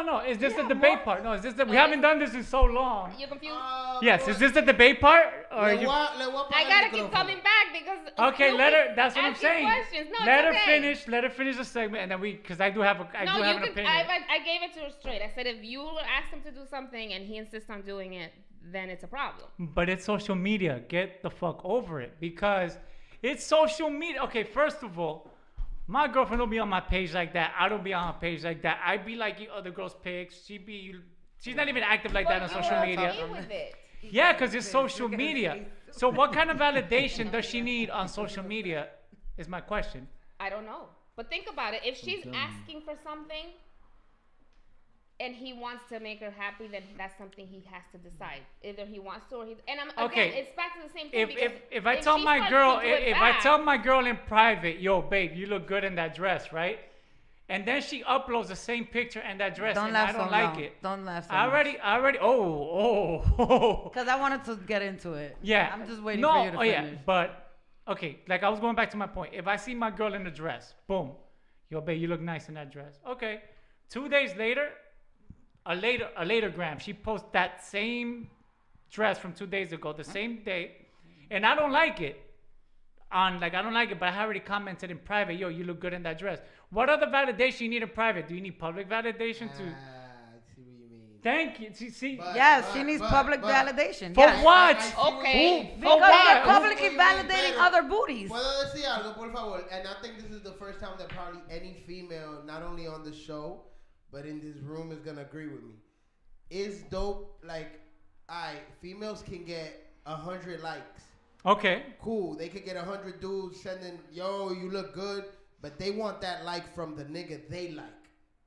No. Is this the debate part? No, is this we haven't done this in so long.
You confused?
Yes, is this the debate part? Or
I
gotta keep coming back because.
Okay, let her. That's what I'm
asking
saying.
questions. No,
let
it's
her
okay.
finish. Let her finish the segment, and then because I do have an opinion.
I gave it to her straight. I said if you ask him to do something and he insists on doing it, then it's a problem.
But it's social media. Get the fuck over it because it's social media. Okay, first of all, my girlfriend don't be on my page like that. I don't be on her page like that. I be liking other girls' pics. She's not even active like that on social media.
With it.
Yeah, because it's social media. So what kind of validation does she need on social media is my question.
I don't know. But think about it. If she's asking for something, and he wants to make her happy, then that's something he has to decide. Either he wants to or he. And
Okay.
again, it's back to the same thing.
If I tell my girl, if I tell my girl in private, yo, babe, you look good in that dress, right? And then she uploads the same picture and that dress,
Don't
and
laugh
I don't
so
like
long.
it.
Don't laugh so
I already. Oh.
Because I wanted to get into it.
Yeah.
I'm just waiting
no,
for you to
oh,
finish.
yeah, but okay, like I was going back to my point. If I see my girl in a dress, boom, yo, babe, you look nice in that dress. Okay. 2 days later, a later gram, she posts that same dress from 2 days ago, the same day, and I don't like it. I don't like it, but I already commented in private, yo, you look good in that dress. What other validation you need in private? Do you need public validation to?
I see what you mean.
Thank you. See,
Yes, she needs public validation.
for
yes.
what?
Okay.
For
Because
what?
you're publicly validating other booties.
Puedo decir algo, por favor? And I think this is the first time that probably any female, not only on the show, but in this room, is gonna agree with me. It's dope. Like, females can get 100 likes.
Okay.
Cool. They could get 100 dudes sending, yo, you look good. But they want that like from the nigga they like.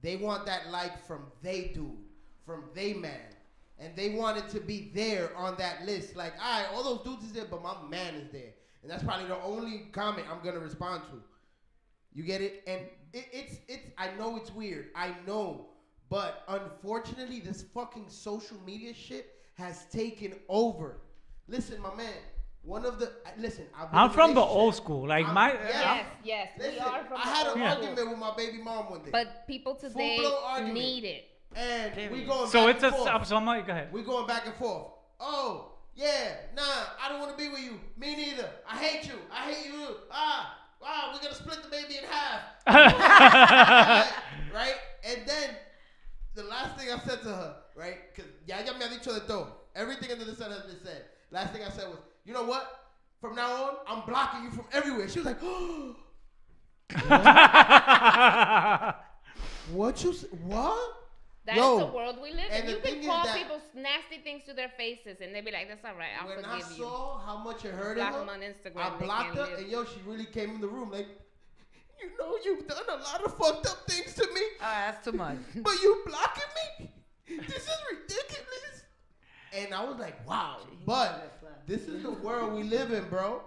They want that like from they dude, from they man. And they want it to be there on that list. Like, all right, all those dudes is there, but my man is there. And that's probably the only comment I'm going to respond to. You get it? And it's I know it's weird. I know. But unfortunately, this fucking social media shit has taken over. Listen, my man. I'm
from the old school. Like
Yes.
Listen,
We are from
I
the
had
old
an
school.
argument with my baby mom one day.
But people today
Full-blown argument.
need it.
And we going
So
back
it's
and
a
forth.
so go ahead.
We going back and forth. Oh, yeah, nah, I don't want to be with you. Me neither. I hate you. We're going to split the baby in half. Right? And then the last thing I said to her, right? Because ya me ha dicho de todo. Everything under the sun has been said. Last thing I said was, you know what? From now on, I'm blocking you from everywhere. She was like, oh. What?
That's
Yo,
the world we live in.
and
You
the
can
thing is
call
that
people nasty things to their faces, and they be like, "That's all right. I'll
when I
forgive you."
saw how much it hurted
Block
her,
them on Instagram.
I
They
blocked
can't
her,
live.
and yo, she really came in the room like, you know, you've done a lot of fucked up things to me,
That's too much.
but you blocking me? This is ridiculous. And I was like, wow. But this is the world we live in, bro.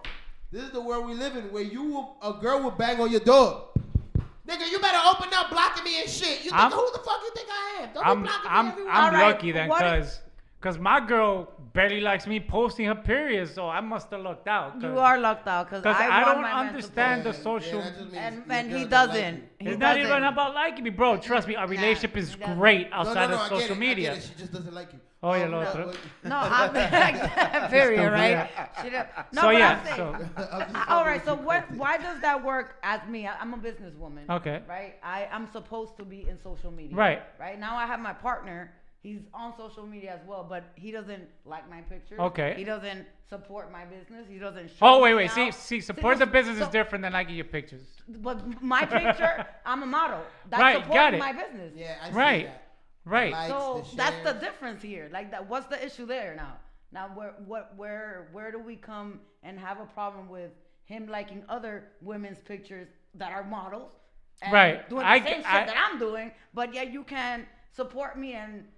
This is the world we live in, where a girl will bang on your door. Nigga, you better open up blocking me and shit. You think who the fuck you think I am? Don't be blocking me everywhere.
I'm lucky then, cause my girl barely likes me posting her periods, so I must have lucked out.
You are lucked out because
I
want
don't
my man to
understand the
post.
social.
that just means
And
your
he
girl don't like
doesn't.
you.
He
It's not
doesn't.
even about liking me, bro. Trust me, our relationship is great outside of
I get
social
it,
media.
I get it. She just doesn't like you.
Oh, yeah,
no,
otro.
but-
No, I'm period, right? No,
So,
but
yeah,
I'm saying,
so-
I'm just
all
fucking
right.
with
So
you,
what?
Christy.
Why does that work as me? I'm a businesswoman.
Okay.
Right. I'm supposed to be in social media.
Right.
Right now I have my partner. He's on social media as well, but he doesn't like my pictures.
Okay.
He doesn't support my business. He doesn't. Show
Oh,
me
wait.
out.
See, support the business is
so-
different than liking your pictures.
But my picture, I'm a model. That's
Right,
supporting
got it.
my business.
Yeah, I see
Right.
that.
Right.
Likes,
So
the
that's the
shares.
difference here. Like that, what's the issue there now? Now where do we come and have a problem with him liking other women's pictures that are models, and
Right.
doing
I
the same
g-
shit
I-
that I'm doing, but yet you can support me and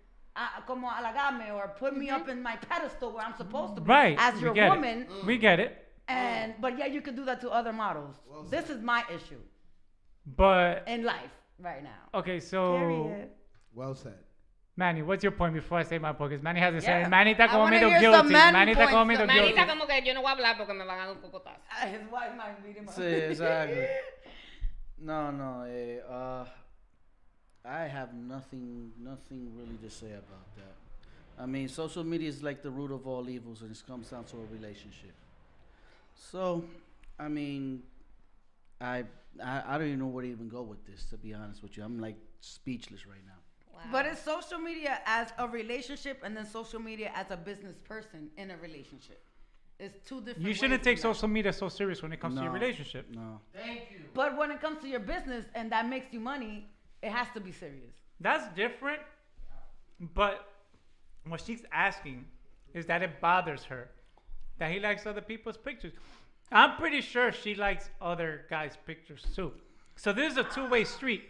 como halagarme or put me up in my pedestal where I'm supposed to be
Right.
as
we
your
get
woman,
It. We get it.
and but yet you can do that to other models.
Well
This is my issue
But
in life right now.
okay, so
Period.
Well said.
Manny, what's your point before I say my point? Because Manny hasn't said
Yeah.
it. Manny está
I
como
wanna
medio
hear some
guilty.
man
Manny está como
points.
medio
Manny
guilty.
está como que yo no voy a hablar porque me van a dar un cocotazo.
His wife might beat him up.
Sí, exactly. No. I have nothing really to say about that. I mean, social media is like the root of all evils, and it comes down to a relationship. So, I mean, I don't even know where to even go with this. To be honest with you, I'm like speechless right now.
But it's social media as a relationship and then social media as a business person in a relationship. It's two different
You shouldn't
ways
take
to life.
social media so serious when it comes to your
No.
relationship.
No.
Thank you.
But when it comes to your business and that makes you money, it has to be serious.
That's different. But what she's asking is that it bothers her that he likes other people's pictures. I'm pretty sure she likes other guys' pictures too. So this is a two-way street.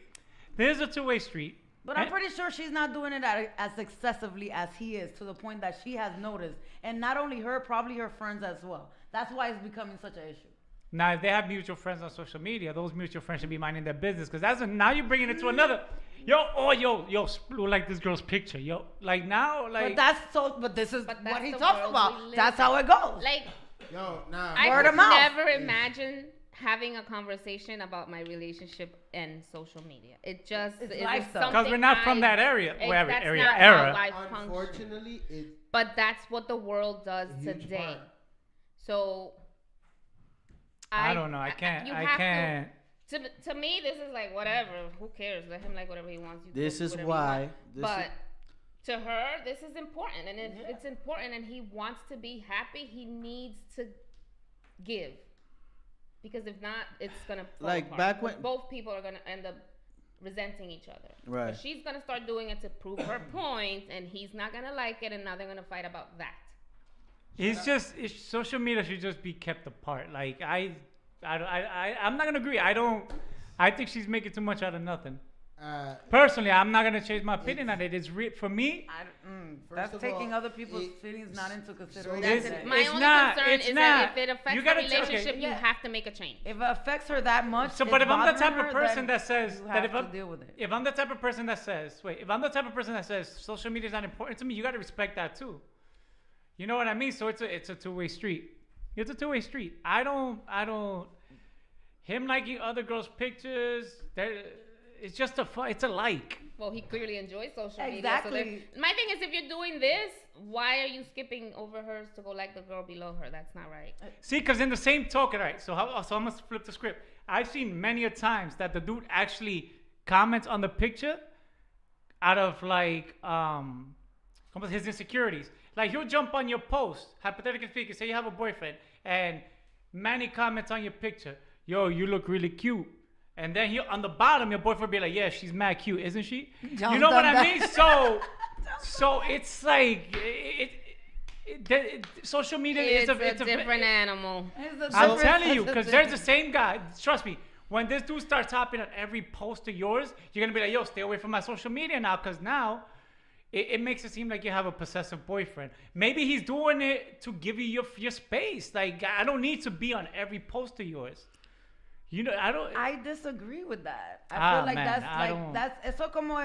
But I'm pretty sure she's not doing it as excessively as he is, to the point that she has noticed. And not only her, probably her friends as well. That's why it's becoming such an issue.
Now, if they have mutual friends on social media, those mutual friends should be minding their business, because now you're bringing it to another. Yo, like this girl's picture, yo, like now, like.
But this is
But
what
that's
he
the
talks
world
about.
we live
That's
in.
how it goes.
Like,
Yo, nah.
I
Word
could
of mouth.
never imagine having a conversation about my relationship and social media. It just
It's
is
lifestyle.
Because we're not from that area. Wherever
that's
area,
not
era.
how I function.
Unfortunately, it's
But that's what the world does
a huge
today.
part.
So
I don't know. I can't.
you
I
have
can't.
To me, this is like whatever. Who cares? Let him like whatever he wants. You
This
do
is
whatever you
why.
want.
This
But
is,
to her, this is important, and if it's important, and he wants to be happy, he needs to give. Because if not, it's gonna fall
Like,
apart.
back when-
both people are gonna end up resenting each other.
Right.
But she's gonna start doing it to prove her point, and he's not gonna like it, and now they're gonna fight about that.
Social media should just be kept apart. Like I'm not gonna agree. I think she's making too much out of nothing. Personally, I'm not gonna change my opinion on it. It's for me.
That's
of
taking
all,
other people's feelings not into consideration.
That's
It's-
it. My
it's
only
not-
concern
it's
is
not.
that if it affects
You
the
gotta
relationship, you
yeah.
have to make a change.
If it affects her that much,
So,
it's
but if I'm the
bothering
type of
her,
person
then
that says
you
that
have
if
to
I'm
deal with it.
if I'm the type of person that says if I'm the type of person that says social media is not important to me, you got to respect that too. You know what I mean? So it's a two-way street. It's a two-way street. I don't. Him liking other girls' pictures, it's just it's a like.
Well, he clearly enjoys social media.
Exactly.
So my thing is, if you're doing this, why are you skipping over hers to go like the girl below her? That's not right.
See, because in the same token, right? So I'm gonna flip the script. I've seen many a times that the dude actually comments on the picture out of like his insecurities. Like he'll jump on your post, hypothetically speaking, say you have a boyfriend, and Manny comments on your picture, yo, you look really cute. And then on the bottom, your boyfriend will be like, yeah, she's mad cute, isn't she? You know what I mean? So it's like social media
It's
is
a different animal.
I'm telling you, because there's the same guy. Trust me. When this dude starts hopping on every post of yours, you're gonna be like, yo, stay away from my social media now, because now it makes it seem like you have a possessive boyfriend. Maybe he's doing it to give you your space. Like, I don't need to be on every post of yours. You know,
I disagree with that. I
Ah,
feel like
man, I don't-
that's eso como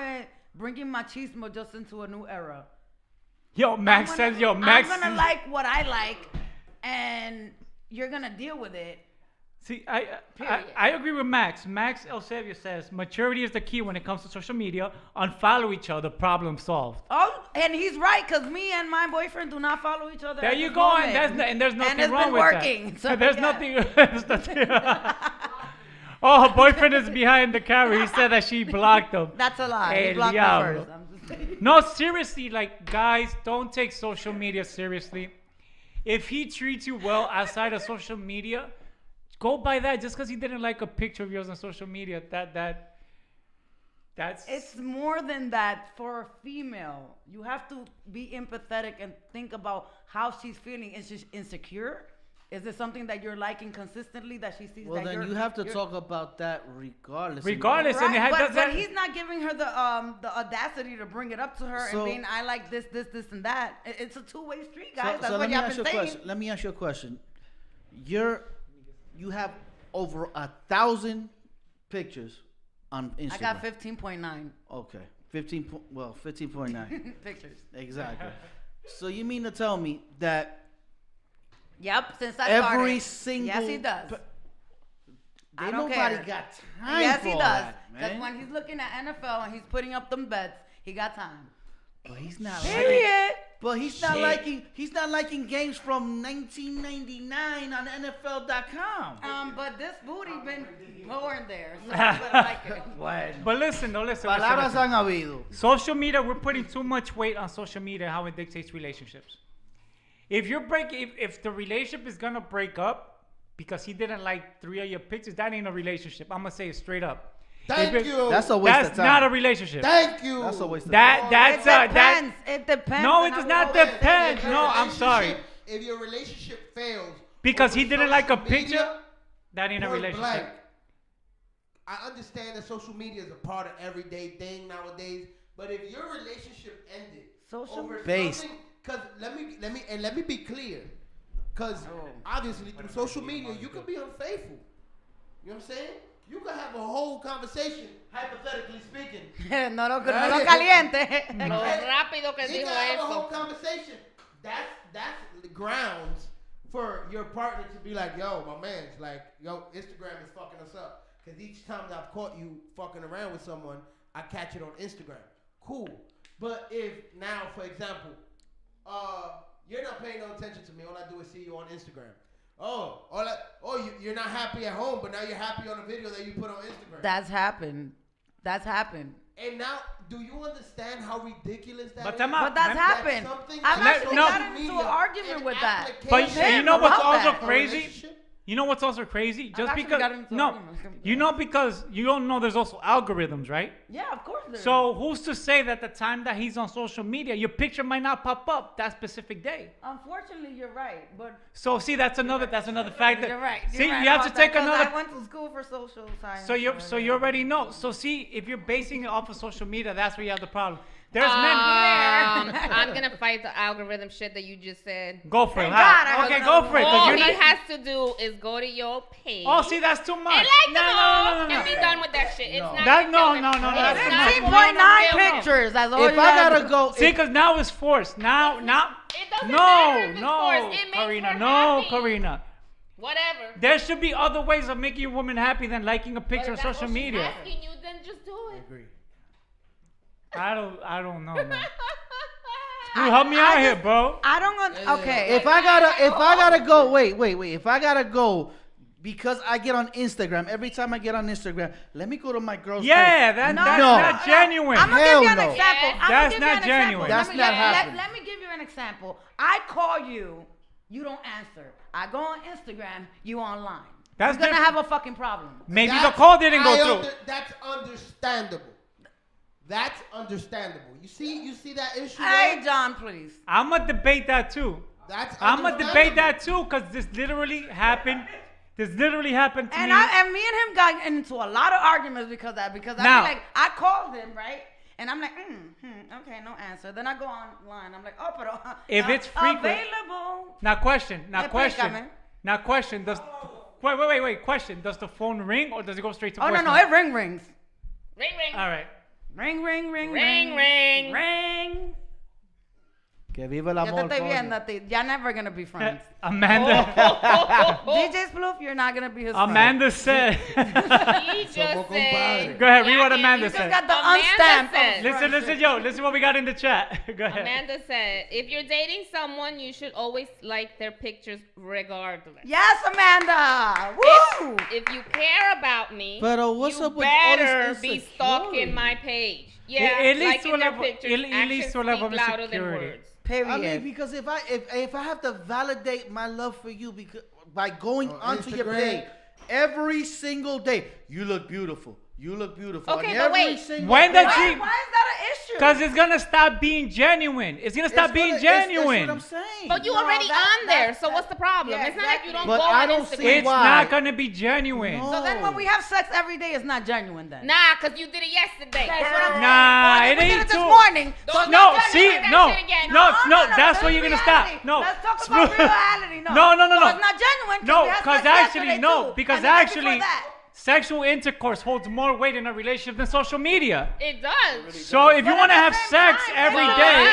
bringing machismo just into a new era.
Yo, Max
I'm
says,
gonna-
Max.
I'm gonna like what I like, and you're gonna deal with it.
See, I agree with Max. Max Elsevia says maturity is the key when it comes to social media. Unfollow each other, problem solved.
Oh, and he's right, because me and my boyfriend do not follow each other.
There
at
you
this
go,
moment.
and there's nothing
And it's
wrong
been
with
working.
that.
So,
There's
yeah.
nothing. There's nothing. Oh, her boyfriend is behind the camera. He said that she blocked him.
That's a lie. He
El
blocked me
diablo.
first. I'm just saying.
No, seriously, like guys, don't take social media seriously. If he treats you well outside of social media, go by that. Just because he didn't like a picture of yours on social media, that's.
It's more than that for a female. You have to be empathetic and think about how she's feeling. Is she insecure? Is it something that you're liking consistently that she sees?
well,
that
then you have to talk about that regardless.
Regardless, and it
Right,
has,
but he's not giving her the audacity to bring it up to her
So-
and being, I like this, and that. It's a two-way street,
So,
guys. That's
so
what
let me
y'all
ask you
been
a
saying.
question. Let me ask you a question. You have over 1,000 pictures on Instagram.
I got 15.9
Okay, 15.9
pictures.
exactly. So you mean to tell me that
Yep, since I
every
started.
single
Yes, he does. I
Ain't
don't
nobody
care.
got time
Yes,
for
he does.
that,
Because
man.
when he's looking at NFL and he's putting up them bets, he got time.
But he's not.
Period.
But he's not liking. He's not liking games from 1999 on NFL.com.
But this booty been going there, so I better like it.
Bueno.
But listen,
Palabras han habido.
Social media, we're putting too much weight on social media, how it dictates relationships. If the relationship is gonna break up because he didn't like 3 of your pictures, that ain't a relationship. I'm gonna say it straight up.
Thank you.
That's a waste of
That's
time.
not a relationship.
Thank you.
That's a waste of
That that's
It
that.
depends. It depends.
No,
on
it does
how
not
we-
depend. No, I'm sorry.
If your relationship fails
Because he
over
didn't like a
social media,
picture, that ain't a
point
relationship.
blank, I understand that social media is a part of everyday thing nowadays. But if your relationship ended over
based,
something, because let me be clear, because obviously through social media you could be unfaithful. You know what I'm saying? You could have a whole conversation, hypothetically speaking.
no lo caliente.
Lo rápido que
You
dijo
can have a whole
eso.
conversation. That's the grounds for your partner to be like, yo, my man's like, yo, Instagram is fucking us up. Because each time that I've caught you fucking around with someone, I catch it on Instagram. Cool. But if now, for example, you're not paying no attention to me, all I do is see you on Instagram. You're not happy at home, but now you're happy on a video that you put on Instagram.
That's happened.
And now, do you understand how ridiculous that
But
is?
time out.
But that's happened. I've actually gotten into an argument with that.
But you know what's also
that.
crazy? You know what's also crazy? Just
actually
because
gotten into arguments.
because you don't know there's also algorithms, right?
Yeah, of course there is.
So who's to say that the time that he's on social media, your picture might not pop up that specific day?
Unfortunately, you're right, but
So see, that's another factor.
you're right.
See,
You're right
you have to
about that,
take
'cause
another.
I went to school for social science.
So you already know. So see, if you're basing it off of social media, that's where you have the problem. There's
I'm gonna fight the algorithm shit that you just said.
Go for it.
Thank God I
Okay,
was
go for it. 'cause
All
you're
he
not-
has to do is go to your page.
Oh, see, that's too much.
and like them all,
no.
and be done with that shit. It's not
That-
gonna
no,
kill him.
no, no, that's
It's
too
not
much.
gonna
3.9
kill him.
pictures. That's all
if
you
I
have
gotta
to-
go,
See, because now it's forced. Now.
It doesn't matter
No,
if it's forced. It makes
Karina.
her
No,
happy.
Karina.
Whatever.
There should be other ways of making a woman happy than liking a
But
picture on
if that's
social
what she's
media.
asking you, then just do it.
I don't know, man. You help me out here, bro.
I don't. Okay.
if I gotta go, wait. If I gotta go, because I get on Instagram, every time I get on Instagram, let me go to my girl's
Yeah,
page.
that's
No.
not genuine.
I'm gonna
Hell
give you an
no.
example.
Yes.
I'm
That's
gonna give
not
you an
genuine.
Example.
That's not happening.
Let me give you an example. I call you, you don't answer. I go on Instagram, you online.
That's
You're gonna
different.
have a fucking problem.
Maybe the
That's-
call didn't go through.
That's understandable. That's understandable. You see that issue
Hey,
there?
John, please.
I'm gonna debate that too.
That's
I'm gonna debate
understandable.
that too, cause this literally happened. This literally happened to
And
me.
me and him got into a lot of arguments because of that. Because
Now-
I be like, I called him, right? And I'm like, okay, no answer. Then I go online. I'm like, oh, pero
If it's frequent-
available.
Now question.
Explícame.
Now question. Does wait. Question. Does the phone ring or does it go straight to
Oh no,
voicemail?
it rings.
Ring, ring.
All right.
Ring.
Ring.
Que viva el
Ya te
amor.
estoy
coño.
viendo a ti. You're never gonna be friends.
Amanda.
DJ Sploof, you're not gonna be his friend.
Amanda said.
He just said.
compadre.
Go ahead. Read what
Yeah,
Amanda
you
Just
said.
got the
Amanda
unstamp.
said-
Listen, yo. Listen what we got in the chat. Go ahead.
Amanda said, if you're dating someone, you should always like their pictures regardless.
Yes, Amanda. Woo!
If you care about me,
Pero what's
you
up with all
better
this
be stalking
insecurity?
my page. Yeah,
It leads to
liking
a
their
level-
pictures.
it leads
Actions
to a level of
speak louder than
insecurity.
words.
Period.
I mean, because if I have to validate my love for you by going
On
onto your
Instagram.
page every single day, you look beautiful. You look beautiful.
Okay,
And
but
every
wait.
single
When
day-
does
Why
she-
is that an issue?
Because it's gonna stop being genuine. It's gonna stop being genuine.
That's what I'm saying.
But you
No,
already
that-
on there,
that-
so what's the problem?
yeah,
It's not like you don't
But
go
I
on
don't
Instagram.
see
It's
why?
not gonna be genuine.
No.
So then when we have sex every day, it's not genuine then.
Nah, because you did it yesterday.
That's what I'm
Nah,
saying.
it
we did
ain't
it this
too-
morning. So it's
No,
not
see,
genuine.
that
no,
shit again.
no, that's
this
where
is
you're gonna
reality.
stop. No,
Let's talk about reality. No,
No.
So it's not genuine.
No,
we had
because
sex
actually,
yesterday
no,
too,
because
and the day before
actually,
that.
sexual intercourse holds more weight in a relationship than social media.
It does.
So if you
But
want to
at
have
the same
sex
time,
every
but-
day,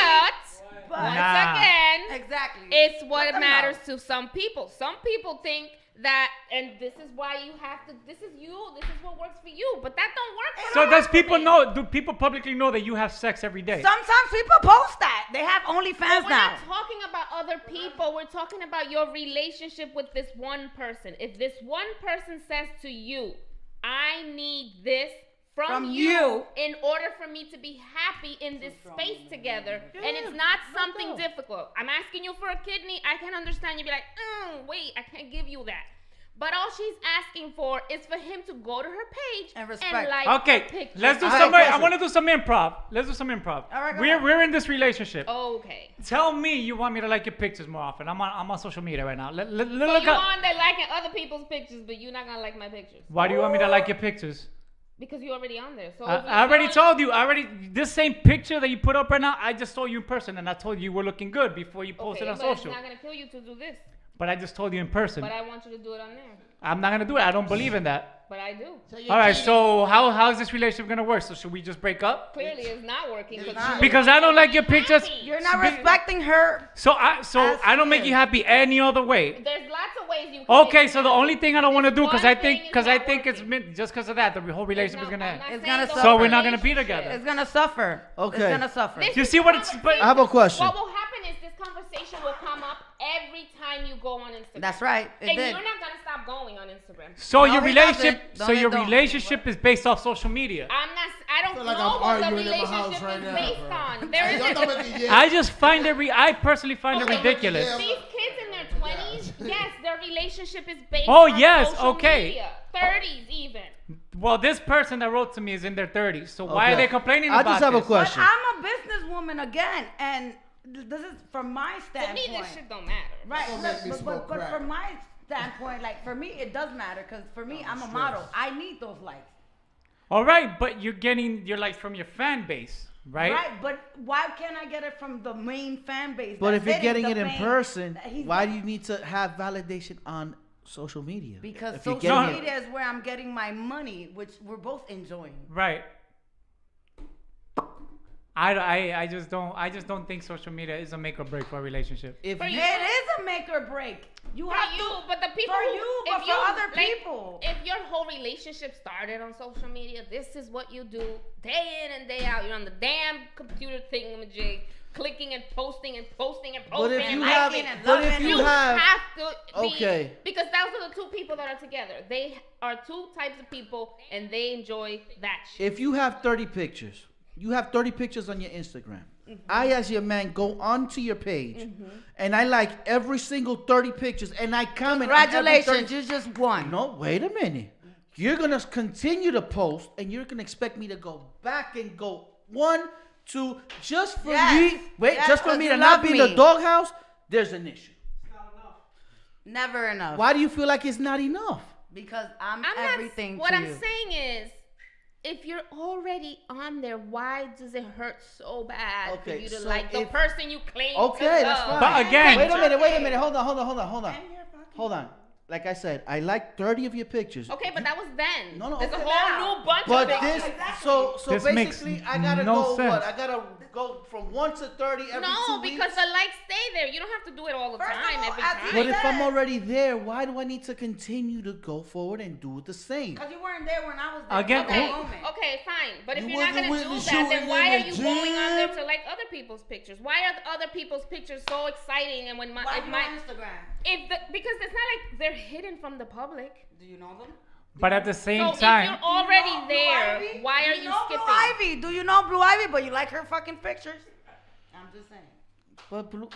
But
But-
once
Nah.
again,
Exactly.
it's what
Let them
matters
know.
to some people. Some people think that, and this is why you have to. This is you. This is what works for you. But that don't work. For
so
the
does
rest of
people
me.
know? Do people publicly know that you have sex every day?
Sometimes people post that. They have
But
OnlyFans
we're
now.
not talking about other people. We're talking about your relationship with this one person. If this one person says to you, I need this from you in order for me to be happy in this space together, and it's not something difficult. I'm asking you for a kidney. I can understand you be like, wait, I can't give you that. But all she's asking for is for him to go to her page
And respect.
like her
Okay,
picture.
let's do
I have
some.
a
I
question.
want to do some improv. Let's do some improv.
All right, go
we're
ahead.
we're in this relationship.
Okay.
Tell me you want me to like your pictures more often. I'm on social media right now.
So
Look
you
up.
on there liking other people's pictures, but you're not gonna like my pictures.
Why do you want me to like your pictures?
Because you're already on there. So
I already told you. This same picture that you put up right now, I just saw you in person, and I told you you were looking good before you posted on
but
social.
it's not gonna kill you to do this.
But I just told you in person.
But I want you to do it on there.
I'm not gonna do it. I don't believe in that.
But I do.
All right. So how is this relationship gonna work? So should we just break up?
Clearly, it's not working.
Because I don't like your pictures.
You're not respecting her.
So I don't make you happy any other way.
There's lots of ways you can.
Okay, so the only thing I don't want to do, because
one
I think
thing is not
it's just because of that, the whole relationship is gonna end.
It's gonna suffer.
So we're not gonna be together.
It's gonna suffer.
Okay.
It's gonna suffer.
You see what it's? But
I have a question.
What will happen is this conversation will come up every time you go on Instagram.
That's right. It
And
did.
you're not gonna stop going on Instagram.
So
No,
your
he
relationship,
doesn't.
so
No,
your
they don't.
relationship is based off social media.
I don't
feel like
know
I'm
what the
arguing in my house
relationship
right
is
now,
based
bro.
on. There
Hey,
is
y'all don't make it yet.
I just find it. I personally find it
Okay.
ridiculous.
Yeah.
these kids in their 20s. Yes, their relationship is based
Oh,
on
yes,
social
okay.
media. 30s even.
Well, this person that wrote to me is in their 30s. So why are
Okay.
they complaining
I
about
just have a
this?
question.
But I'm a businesswoman again, and this is from my
To me,
standpoint.
this shit don't matter.
Right,
Don't
look,
make me
but,
smoke
but
crack.
from my standpoint, like for me, it does matter because for me, I'm a model. I need those likes.
All right, but you're getting your likes from your fan base, right?
Right, but why can't I get it from the main fan base?
But
that's
if you're
hitting
getting
the
it in
main-
person,
that he's-
why do you need to have validation on social media?
Because
If you're
social
getting it-
media is where I'm getting my money, which we're both enjoying.
Right. I just don't think social media is a make or break for a relationship.
If
For
you,
you-
It is a make or break. You
For
have
you,
to.
but the people
for
who-
you,
if
but
you,
for other
like,
people.
If your whole relationship started on social media, this is what you do day in and day out. You're on the damn computer thingamajig, clicking and posting and posting and posting.
but if
and
you
liking
have,
and
but if
you
you have,
to be,
okay.
because those are the two people that are together. They are two types of people, and they enjoy that shit.
if you have 30 pictures, you have 30 pictures on your Instagram.
Mm-hmm.
I, as your man, go onto your page, and I like every single 30 pictures, and I comment. on every
Congratulations,
30
you just won.
No, wait a minute. You're gonna continue to post, and you're gonna expect me to go back and go 1, 2, just for
Yes.
me. Wait,
Yes,
just for
'cause
me
you
to not
love
be in the
me.
doghouse. There's an issue.
Never enough.
Why do you feel like it's not enough?
Because I'm
I'm
everything
not, what
to
I'm
you.
saying is, if you're already on there, why does it hurt so bad for
Okay,
you to
so
like the
if-
person you claim
Okay,
to
that's
love?
fine.
But again-
wait a minute. Hold on. Like I said, I like 30 of your pictures.
Okay, but that was then.
No, no,
There's
okay.
a whole new bunch
But
of
this,
pictures.
so
This makes
basically, I gotta
no
go
sense.
what? I gotta go from 1 to 30 every 2
No,
weeks.
because the likes stay there. You don't have to do it all the
First of
time,
all,
every
as
time.
you
But if I'm
said-
already there, why do I need to continue to go forward and do the same?
Because you weren't there when I was there.
Again,
at that
Okay,
moment.
okay, fine. But if
You
you're not
wasn't
gonna
with
do
the
that,
shooting
then why
in
are
the
you going on there
gym?
to like other people's pictures? Why are the other people's pictures so exciting? And when my,
Why
if
you
my,
on Instagram?
because it's not like they're hidden from the public.
Do you know them?
But at the same
So if
time,
you're already
Do you know
there,
Blue Ivy?
why
Do
are you
know
skipping?
Blue Ivy? Do you know Blue Ivy? But you like her fucking pictures? I'm just saying.
But blue,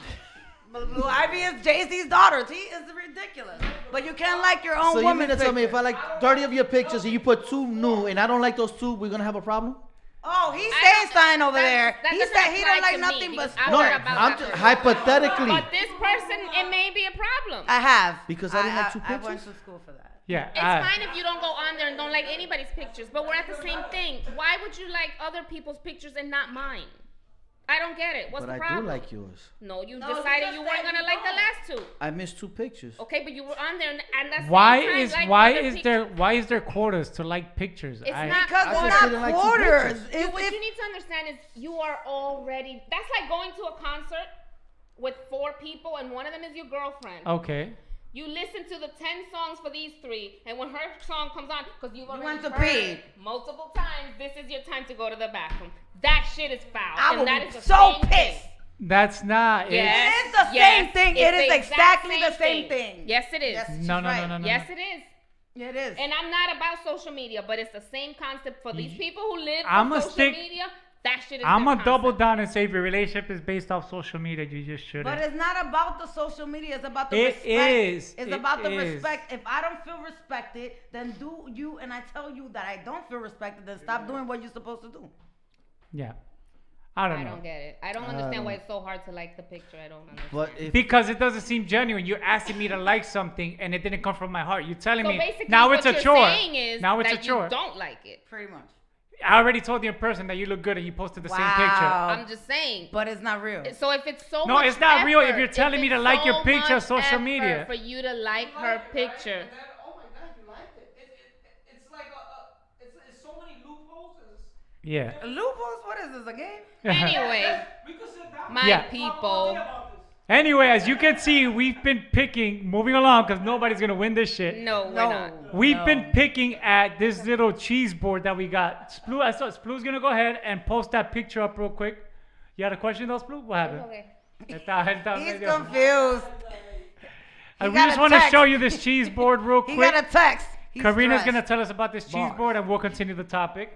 But Blue Ivy is Jay-Z's daughter. He is ridiculous. But you can't like your own
so you
woman's
mean to tell me if
picture.
I like 30 of your pictures and you put 2 new and I don't like those 2, we're gonna have a problem?
Oh, he's
I
saying
don't-
something over
that-
there.
that
He
doesn't
said he
apply
don't like
to me
nothing but
because I
No,
heard about
I'm
that
just
person.
hypothetically.
But this person, it may be a problem.
I have.
Because I didn't like 2
I went
pictures?
to school for that.
yeah.
It's fine if you don't go on there and don't like anybody's pictures, but we're at the same thing. Why would you like other people's pictures and not mine? I don't get it. What's
But
the
I
problem?
do like yours.
No, you
No, you
decided
just
you
said
weren't gonna
you
like the
don't.
last two.
I missed 2 pictures.
Okay, but you were on there, and that's
Why is there quotas to like pictures?
It's not
Because
I
it's
just didn't
not
like two
quarters.
pictures.
It's,
What you need to understand is you are already. That's like going to a concert with 4 people, and one of them is your girlfriend.
Okay.
You listen to the 10 songs for these 3, and when her song comes on, because you've already
want to
heard
pee.
it multiple times, this is your time to go to the bathroom. That shit is foul.
I
and
will
that
be
is the
so
same
pissed.
thing.
That's not.
Yes,
It is the
yes,
same thing.
it's
It is
the exact
exactly the same thing.
Yes, it is.
Yes,
No,
she's
no, no,
right.
no, no.
Yes, it is.
It is.
And I'm not about social media, but it's the same concept for these people who live
I'ma
on social
stick-
media. That shit is
I'm
their
gonna double
concept.
down and say if your relationship is based off social media, you just shouldn't.
But it's not about the social media. It's about the
It
respect.
is.
It's
It
about the
is.
respect. If I don't feel respected, then do you and I tell you that I don't feel respected, then stop doing what you're supposed to do.
Yeah. I
I
don't know.
don't get it. I don't understand why it's so hard to like the picture. I don't understand.
But if
Because it doesn't seem genuine. You're asking me to like something and it didn't come from my heart. You're telling
So
me
basically,
now
what
it's a
you're
chore.
saying is
Now it's a
that
chore.
you don't like it.
Pretty much.
I already told you in person that you look good and you posted the same picture.
Wow.
I'm just saying.
But it's not real.
So if it's so
No,
much
it's not real if
effort,
you're telling me to
it's
like your
so
picture on
much
social
effort
media.
for you to like her picture.
Oh my God, you liked it.
It's like it's so many loopholes.
Yeah.
Loopholes? What is this, a game?
Anyway,
We could sit down.
my
Yeah.
people.
about this.
Anyway, as you can see, we've been picking, moving along because nobody's going to win this shit.
No, we're not.
We've been picking at this little cheese board that we got. Splu, I saw Splu's going to go ahead and post that picture up real quick. You had a question though, Splu? What happened?
Okay.
He's confused.
We
got
just
a
want to
text.
show you this cheese board real
He
quick.
got a text. He's
Karina's going to
stressed.
tell us about this cheese board and we'll continue the topic.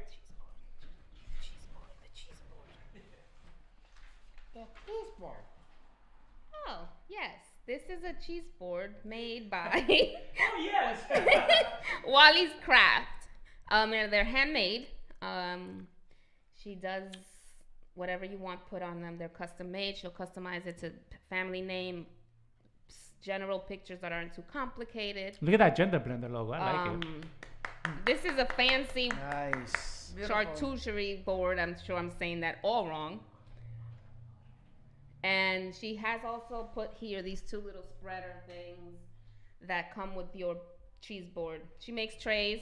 Oh, yes. This is a cheese board made by
Yes.
Wally's Craft. And they're handmade. She does whatever you want put on them. They're custom made. She'll customize it to family name, general pictures that aren't too complicated.
Look at that gender blender logo. I like it.
This is a fancy
nice.
charcuterie board. I'm sure I'm saying that all wrong. And she has also put here these two little spreader things that come with your cheese board. She makes trays,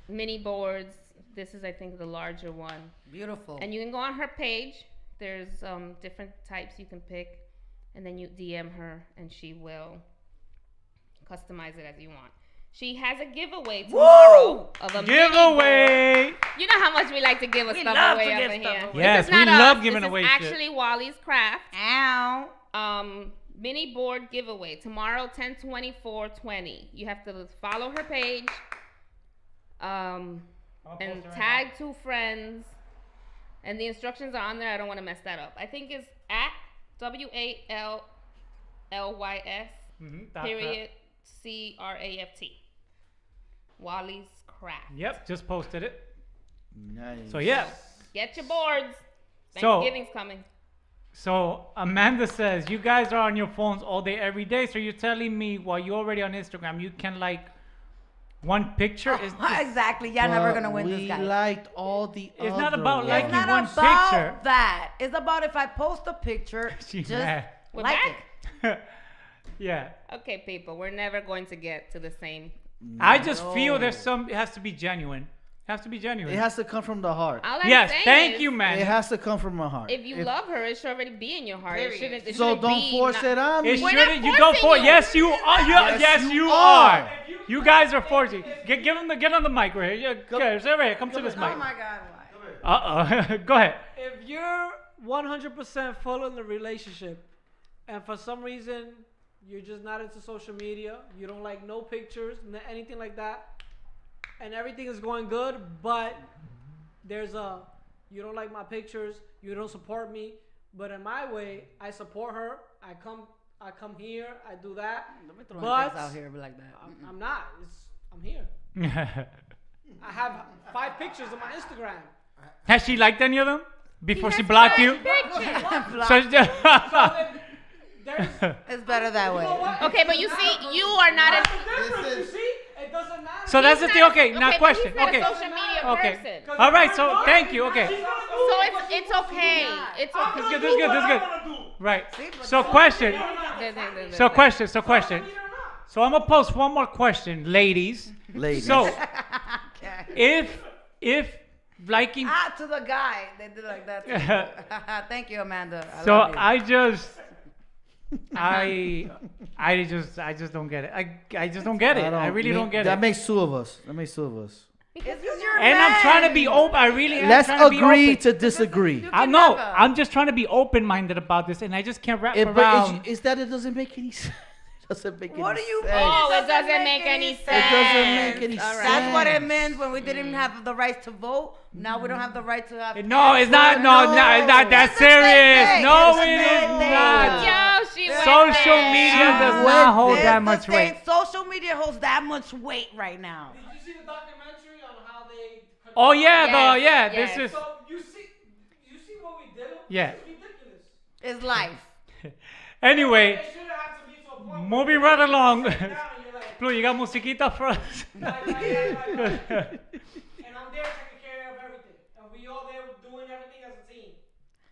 mini boards. This is, I think, the larger one.
Beautiful.
And you can go on her page. There's different types you can pick. And then you DM her, and she will customize it as you want. She has a giveaway tomorrow of a mini
Giveaway!
board. You know how much we like to give us stuff
love
away
to
up
give
in
stuff
here.
away.
Yes,
This is not
we love
us.
giving
This
away
is
shit.
actually Wally's Craft.
Ow.
Mini board giveaway tomorrow, 10/24/20. You have to follow her page, and tag 2 friends, and the instructions are on there. I don't want to mess that up. I think it's at WALLYS period CRAFT. Wally's Craft.
Yep, just posted it.
Nice.
So yeah.
Get your boards.
So-
Thanksgiving's coming.
So Amanda says you guys are on your phones all day, every day. So you're telling me while you're already on Instagram, you can like one picture? Is
Exactly. You're never gonna win this guy.
We liked all the
It's not
other
about
ones.
liking
It's not
one
about
picture.
that. It's about if I post a picture,
She's
just
mad.
We're
like
back?
it.
Yeah.
Okay, people, we're never going to get to the same.
I just feel there's some. It has to be genuine. It has to be genuine.
It has to come from the heart.
All I'm
Yes,
saying
thank
is,
you, man.
It has to come from my heart.
If you love her, it should already be in your heart. It
Period.
shouldn't. It
So
shouldn't
don't
be
force
not-
it on
It
me.
We're
shouldn't.
not
You don't
forcing
force.
you.
Yes, you are.
Yes,
Yes,
you
you
are.
are. You guys are forcing. Get on the mic right here. Okay, stay right here. Come to this mic.
Oh my God, why?
Go ahead.
If you're 100% full in the relationship, and for some reason you're just not into social media, you don't like no pictures, anything like that, and everything is going good, but you don't like my pictures, you don't support me, but in my way, I support her. I come here, I do that.
Don't be throwing
But
things out here like that.
I'm not. I'm here. I have 5 pictures on my Instagram.
Has she liked any of them before she blocked you? So
It's better that way.
Okay, but you see, you are not a.
You see, it doesn't matter.
So that's the
He's
thing.
not-
Okay, now
but
question.
he's not
Okay.
a social media
Okay.
person.
All right. So thank you. Okay.
So it's okay. It's okay.
This is good. Right. So question. So question. So I'm gonna post one more question, ladies.
Ladies.
So
Okay.
if liking.
To the guy, they did like that. Too. Thank you, Amanda. I
So
love you.
I just don't get it. I just don't get it. I really don't get
That
it.
makes 2 of us.
It's just your
And I'm
man.
trying to be open. I really am
Let's
trying to be
agree
open.
to disagree.
I know. I'm just trying to be open-minded about this, and I just can't wrap
But
around.
is that it doesn't make any sense. It doesn't make
What
any
do you
sense.
Oh, it doesn't make any sense.
It doesn't make any
All right.
That's what it
sense.
meant when we didn't even have the right to vote. Now we don't have the right to have.
No, it's not. No, it's not that
It's the same
serious.
thing.
No,
It's the
it
same
is
thing.
not.
Yo, she went
Social
there.
media does
Went
not hold
there.
that
It's
much
the same-
weight.
Social media holds that much weight right now.
Did you see the documentary on how they?
Oh yeah,
Yes,
this
yes.
is.
So you see,
Yeah.
It's life.
Anyway,
It shouldn't have to be so blunt.
moving right along.
Sit down and you're like,
Blue, you got musiquita for us?
and I'm there taking care of everything. And we all there doing everything as a team.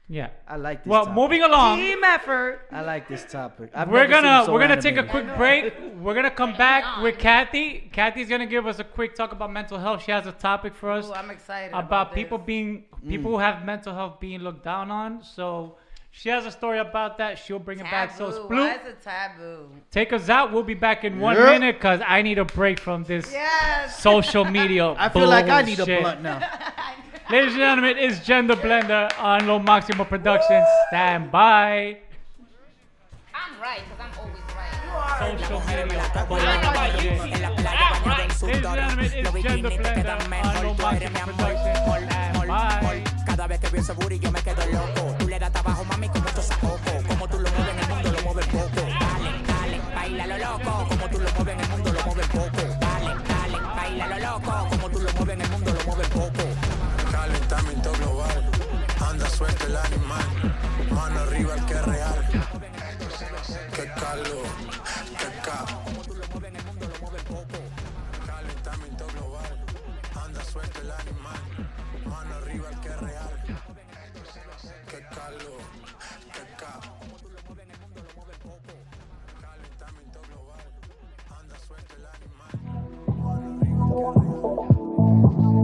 Yeah.
I like this.
Well,
topic.
moving along.
Team effort.
I like this topic. I've
We're
never seen so
gonna take a
animated.
quick break. We're gonna come back with Kathy. Kathy's gonna give us a quick talk about mental health. She has a topic for us
Ooh, I'm excited
about
this.
people who have mental health being looked down on. So she has a story about that. She'll bring it back. So
Taboo.
Sploot,
Why is it taboo?
take us out. We'll be back in 1
Yep.
minute because I need a break from this
Yes.
social media.
I feel like I need a
bullshit.
blunt now.
Ladies and gentlemen, it's Gender Blender on Lo Maximo Productions. Stand by.
I'm right, because I'm always right.
Social media. bullshit. Ladies and gentlemen, it's Gender Blender on Lo Maximo Productions. Stand by.
Cada vez que veo ese booty yo me quedo loco. Tú le das trabajo, mami, con mucho sacoco. Como tú lo mueves en el mundo, lo mueves poco. Dale, dale, baila lo loco. Como tú lo mueves en el mundo, lo mueves poco. Dale, dale, baila lo loco. Como tú lo mueves en el mundo, lo mueves poco.
Calentamiento global, anda suelto el animal, mano arriba el que es real. Que calor, que
Como tú lo mueves en el mundo, lo mueves poco.
calentamiento global, anda suelto el animal, mano arriba el que es real. Que calor, que
Como tú lo mueves en el mundo, lo mueves poco.
calentamiento global, anda suelto el animal, mano arriba el que es real.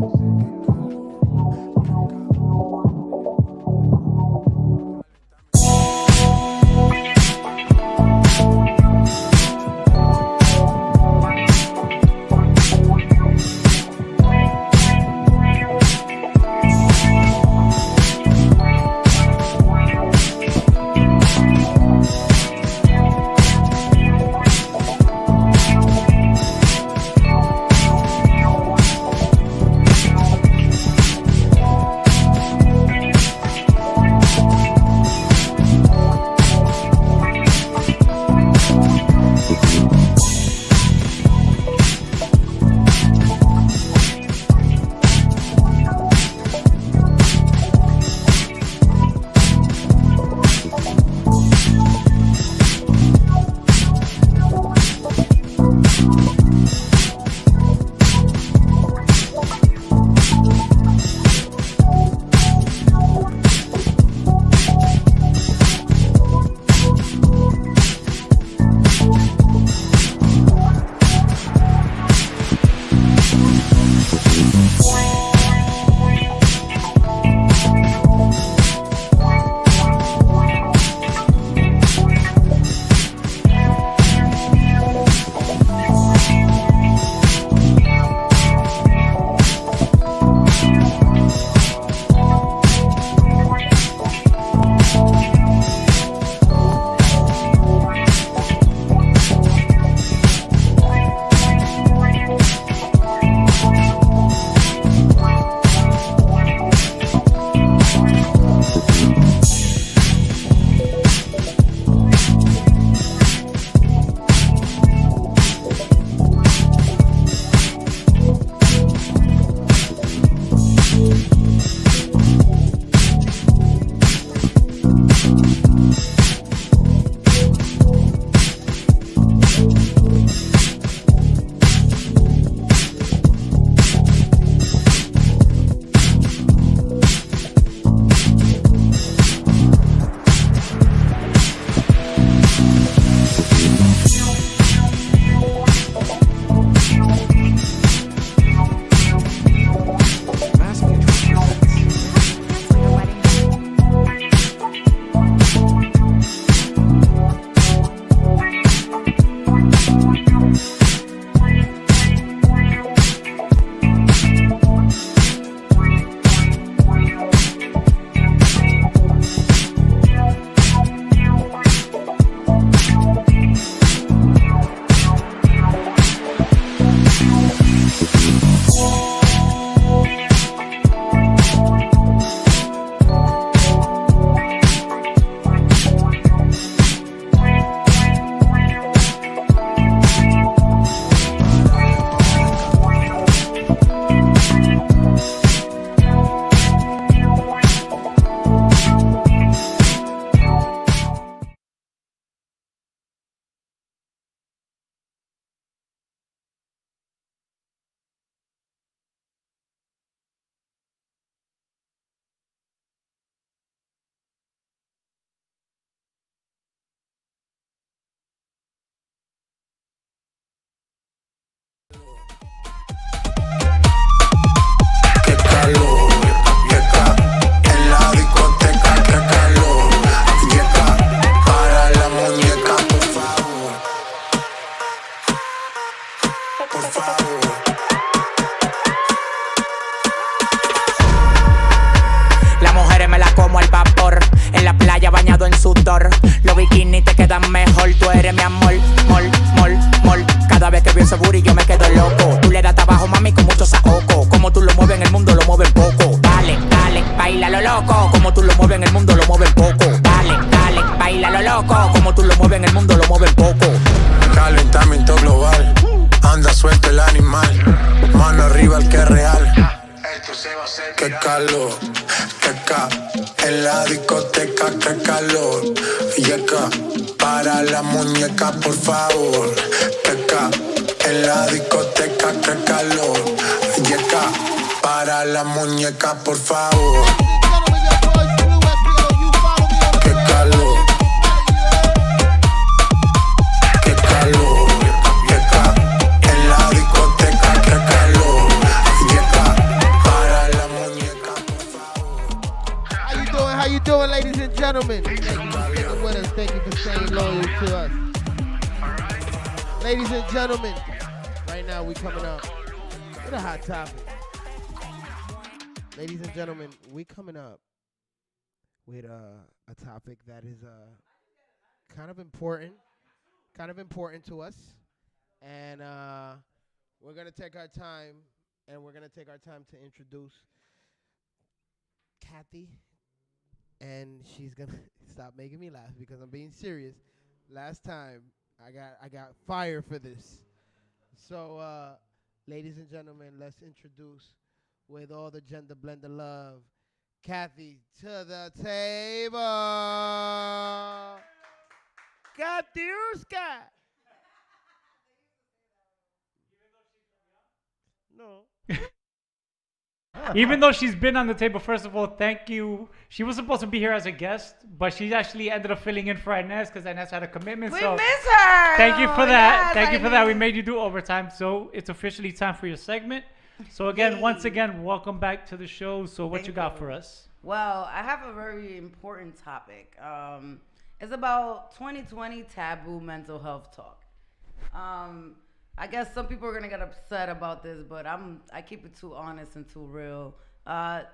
eres mi amor, mol, mol, mol. Cada vez que veo ese booty yo me quedo loco. Tú le das trabajo, mami, con mucho saoco. Como tú lo mueves en el mundo, lo mueves poco. Dale, dale, baila lo loco. Como tú lo mueves en el mundo, lo mueves poco. Dale, dale, baila lo loco. Como tú lo mueves en el mundo, lo mueves poco.
Calentamiento global, anda suelto el animal. Mano arriba el que es real. Esto se va a hacer. Qué calor, qué ca. En la discoteca, qué calor. Yeca, para la muñeca, por favor. Qué ca. En la discoteca, qué calor. Yeca, para la muñeca, por favor. Qué calor. Qué calor. Yeca, en la discoteca, qué calor. Yeca, para la muñeca, por favor.
How you doing, ladies and gentlemen? Thank you for sticking with us. Thank you for staying loyal to us. Ladies and gentlemen, right now we coming up with a hot topic. Ladies and gentlemen, we coming up with a topic that is kind of important to us, and we're gonna take our time, to introduce Kathy, and she's gonna stop making me laugh because I'm being serious. Last time I got fire for this. So, ladies and gentlemen, let's introduce, with all the gender blender love, Kathy to the table. Katiuska. No.
Even though she's been on the table, first of all, thank you. She was supposed to be here as a guest, but she actually ended up filling in for Inez because Inez had a commitment.
We
so
miss her.
thank you for that.
Yes,
Thank you for that. We made you do overtime, so it's officially time for your segment. So again, once again, welcome back to the show. So what you got for us?
Well, I have a very important topic. It's about 2020 taboo mental health talk. I guess some people are gonna get upset about this, but I keep it too honest and too real.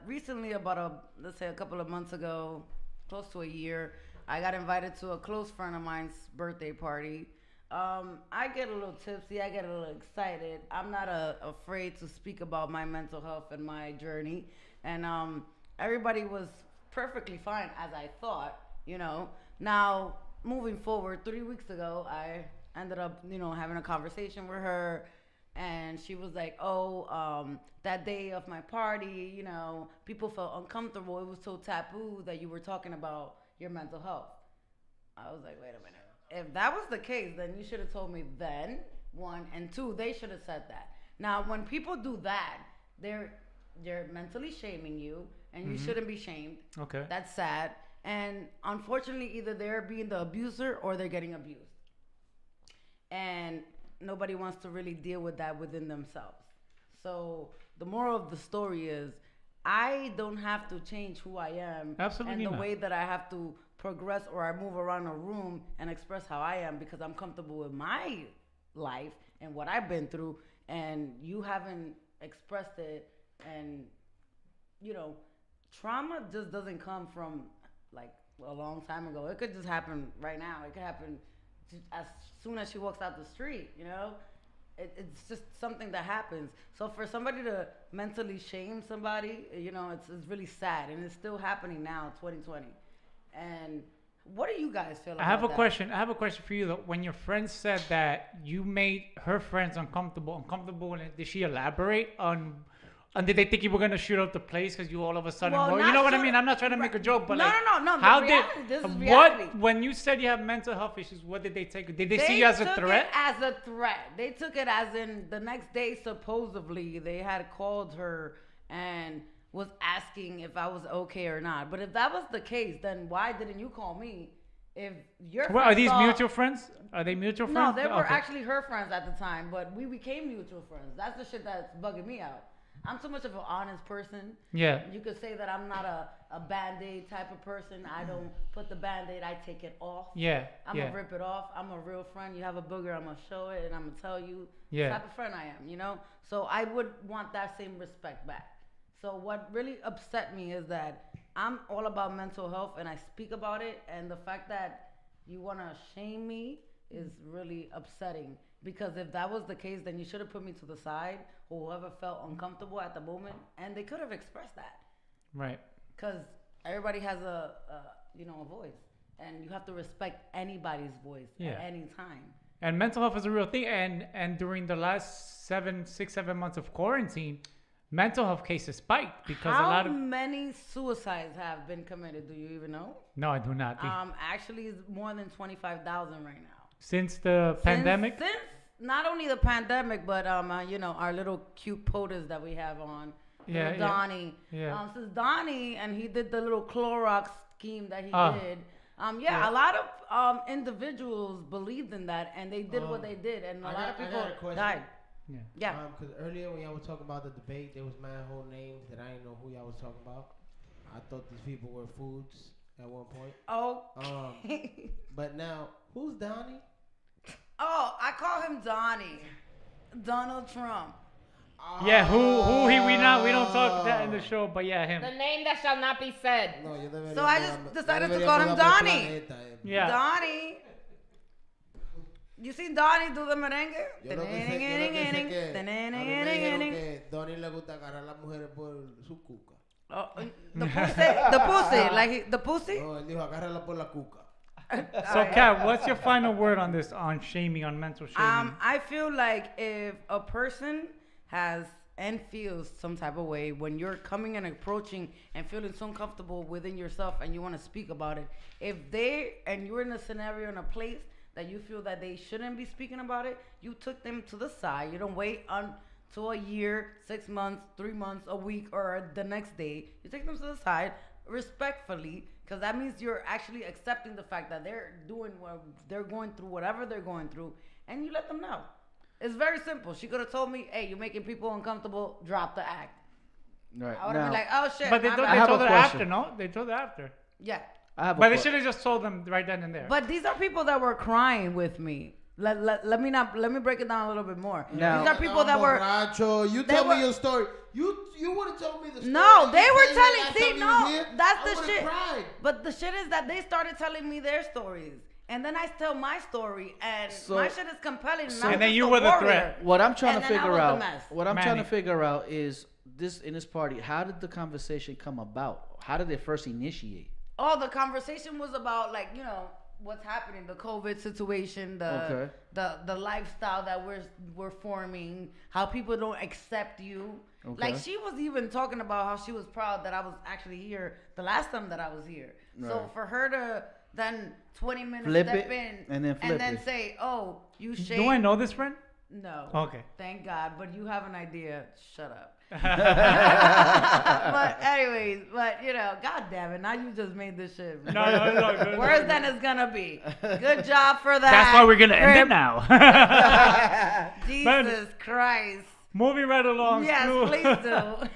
Recently, let's say a couple of months ago, close to a year, I got invited to a close friend of mine's birthday party. I get a little tipsy, I get a little excited. I'm not afraid to speak about my mental health and my journey. And everybody was perfectly fine, as I thought, you know. Now, moving forward, 3 weeks ago, I ended up, having a conversation with her, and she was like, that day of my party, people felt uncomfortable. It was so taboo that you were talking about your mental health. I was like, wait a minute. If that was the case, then you should have told me then, one, and two, they should have said that. Now, when people do that, they're mentally shaming you, and you shouldn't be shamed.
Okay.
That's sad. And unfortunately, either they're being the abuser or they're getting abused. And nobody wants to really deal with that within themselves. So the moral of the story is, I don't have to change who I am.
Absolutely
and the
not.
way that I have to progress or I move around a room and express how I am, because I'm comfortable with my life and what I've been through, and you haven't expressed it. And trauma just doesn't come from like a long time ago. It could just happen right now. It could happen as soon as she walks out the street, it's just something that happens. So for somebody to mentally shame somebody, it's really sad, and it's still happening now, 2020. And what do you guys feel about
I have a
that?
question. I have a question for you though. When your friend said that you made her friends uncomfortable, did she elaborate on? And did they think you were gonna shoot up the place because you all of a sudden?
Well,
you know what I mean? I'm not trying to make a joke, but
no.
how
This is reality.
When you said you have mental health issues, what did they take? Did they see
They
you as a
took
threat?
it as a threat. They took it as in the next day, supposedly, they had called her and was asking if I was okay or not. But if that was the case, then why didn't you call me? If your
Well, are these
saw,
mutual friends? Are they mutual
No,
friends?
they were
Okay.
actually her friends at the time, but we became mutual friends. That's the shit that's bugging me out. I'm so much of an honest person.
Yeah.
You could say that I'm not a Band-Aid type of person. I don't put the Band-Aid, I take it off.
Yeah.
I'm going to rip it off. I'm a real friend. You have a booger, I'm going to show it, and I'm going to tell you the type of friend I am, So I would want that same respect back. So what really upset me is that I'm all about mental health, and I speak about it, and the fact that you want to shame me is really upsetting. Because if that was the case, then you should have put me to the side, or whoever felt uncomfortable at the moment, and they could have expressed that.
Right.
Because everybody has a voice, and you have to respect anybody's voice at any time.
And mental health is a real thing. And during the last 7 months of quarantine, mental health cases spiked because a lot of
How many suicides have been committed? Do you even know?
No, I do not.
Actually, it's more than 25,000 right now.
Since the pandemic.
Since not only the pandemic, but our little cute POTUS that we have on.
Yeah,
Donnie.
Yeah.
Since Donnie and he did the little Clorox scheme that he did. A lot of individuals believed in that, and they did what they did, and a lot of people died. Yeah.
Because earlier when y'all was talking about the debate, there was mad whole names that I didn't know who y'all was talking about. I thought these people were foods at one point.
Oh.
But now, who's Donnie?
Oh, I call him Donnie. Donald Trump.
Yeah, who we don't talk that in the show, but yeah, him.
The name that shall not be said.
So I just decided to call him Donnie.
Yeah.
Donnie. You see Donnie do the merengue?
Yo lo que sé que Donnie le gusta agarrar a las mujeres por su cuca.
The pussy, the pussy?
No, él dijo agárrala por la cuca.
So, Kat, what's your final word on this, on shaming, on mental shaming?
I feel like if a person has and feels some type of way when you're coming and approaching and feeling so uncomfortable within yourself and you want to speak about it, and you're in a scenario, in a place that you feel that they shouldn't be speaking about it, you took them to the side. You don't wait until a year, 6 months, 3 months, a week, or the next day. You take them to the side respectfully, because that means you're actually accepting the fact that they're going through whatever they're going through, and you let them know. It's very simple. She could have told me, "Hey, you're making people uncomfortable. Drop the act."
Right.
I would have been like, "Oh shit."
But they told her after, no? They told her after.
Yeah.
But they should have just told them right then and there.
But these are people that were crying with me. Let me break it down a little bit more.
No.
These are people that were.
You tell me your story. You would have told me the story.
No, they were telling. See, no, that's the shit.
Cried.
But the shit is that they started telling me their stories. And then I tell my story, and my shit is compelling.
And then you were the threat.
What I'm trying to figure out is this in this party. How did the conversation come about? How did it first initiate?
Oh, the conversation was about what's happening, the COVID situation, the lifestyle that we're forming, how people don't accept you.
Okay.
Like she was even talking about how she was proud that I was actually here the last time that I was here. Right. So for her to then 20 minutes step in
and then
say, "Oh, you shaved."
Do I know this friend?
No.
Okay.
Thank God, but you have an idea. Shut up. But anyways, God damn it, now you just made this shit.
No, good.
Worse than it's gonna be. Good job for that.
That's why we're gonna end it now.
Jesus Christ.
Moving right along.
Yes, please do.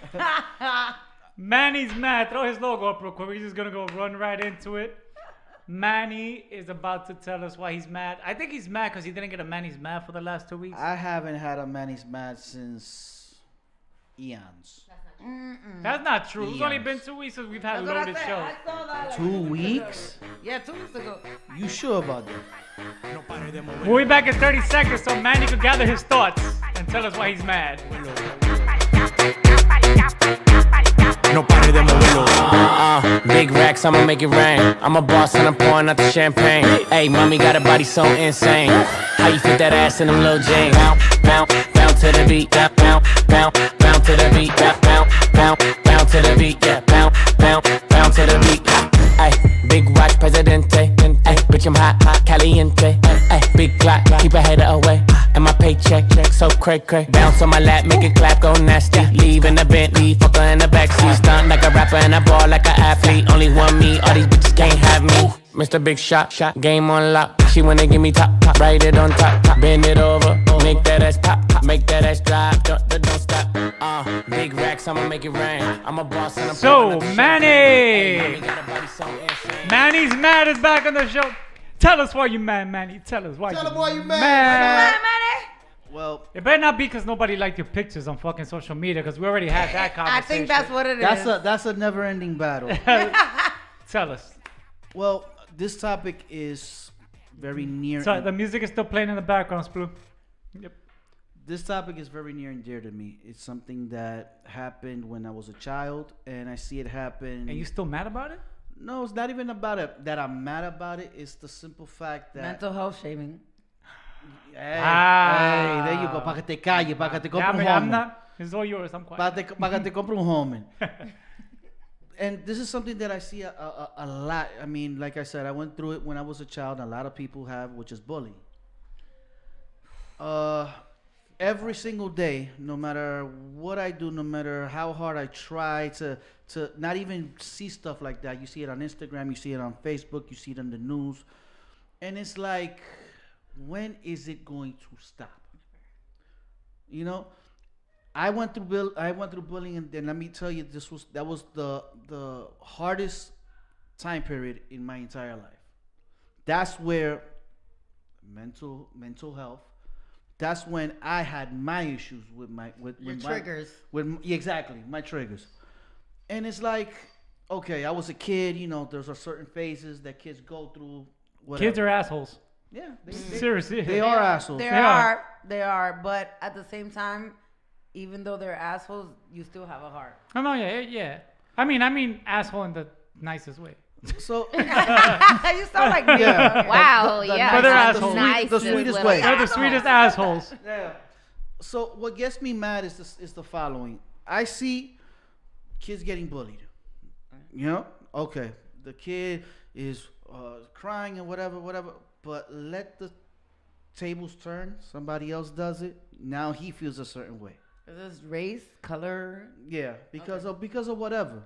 Manny's mad. Throw his logo up real quick. We're just gonna go run right into it. Manny is about to tell us why he's mad. I think he's mad because he didn't get a Manny's mad for the last 2 weeks.
I haven't had a Manny's mad since eons.
That's not true. It's only been 2 weeks since we've had loaded shows.
I saw that
2 weeks?
Yeah, 2 weeks ago.
You sure about that?
We'll be back in 30 seconds so Manny can gather his thoughts and tell us why he's mad.
No pare de moverlo. Big racks, I'ma make it rain. I'm a boss and I'm pouring out the champagne. Hey, mommy got a body so insane. How you fit that ass in them little jeans? Bounce, bounce to the beat. Bounce, bounce to the beat. Bounce to the beat. Yeah, bounce to the beat. Ay, big watch, Presidente. Ay, bitch, I'm hot, caliente. Ay, big clock, keep a hater away. And my paycheck, so cray. Bounce on my lap, make it clap, go nasty. Leave in the Bentley, fuck her in the backseat. Stunt like a rapper and I ball like an athlete. Only one me, all these bitches can't have me. Mr. Big Shot, game on lock. She wanna give me top, write it on top. Bend it over, make that ass pop, make that ass drop. Don't stop. Big racks, I'ma make it rain. I'm a boss and I'm
So, Manny! Manny's mad is back on the show. Tell us why you mad, Manny. Tell us why you mad.
Well,
it better not be because nobody liked your pictures on fucking social media because we already had that conversation.
I think that's what it is.
That's a never-ending battle.
Tell us.
Well, this topic is very near.
So the music is still playing in the background, Splu. Yep.
This topic is very near and dear to me. It's something that happened when I was a child, and I see it happen.
And you still mad about it?
No, it's not even about it that I'm mad about it. It's the simple fact that
Mental health shaming.
Hey, there you go. Para que te calle, para que te compre un
I'm
Homan.
not. It's all yours. I'm quiet.
Para que te compre un Homan. And this is something that I see a lot. I mean, like I said, I went through it when I was a child. A lot of people have, which is bullying. Every single day, no matter what I do, no matter how hard I try to not even see stuff like that. You see it on Instagram, you see it on Facebook, you see it on the news. And it's like, when is it going to stop? You know? I went through bullying, and let me tell you, that was the hardest time period in my entire life. That's where mental health. That's when I had my issues with
triggers.
Exactly, my triggers. And it's like, okay, I was a kid. You know, there's a certain phases that kids go through. Whatever.
Kids are assholes.
Yeah,
seriously,
they are assholes.
They are. But at the same time, even though they're assholes, you still have a heart.
Oh no, yeah. I mean, asshole in the nicest way.
So
you sound like me.
Yeah.
Wow, yeah.
But they're assholes.
The sweetest way.
They're the sweetest assholes.
Yeah. So what gets me mad is the following. I see kids getting bullied. You know? Okay. The kid is crying and whatever. But let the tables turn. Somebody else does it. Now he feels a certain way.
Is this race, color?
Yeah, because of whatever.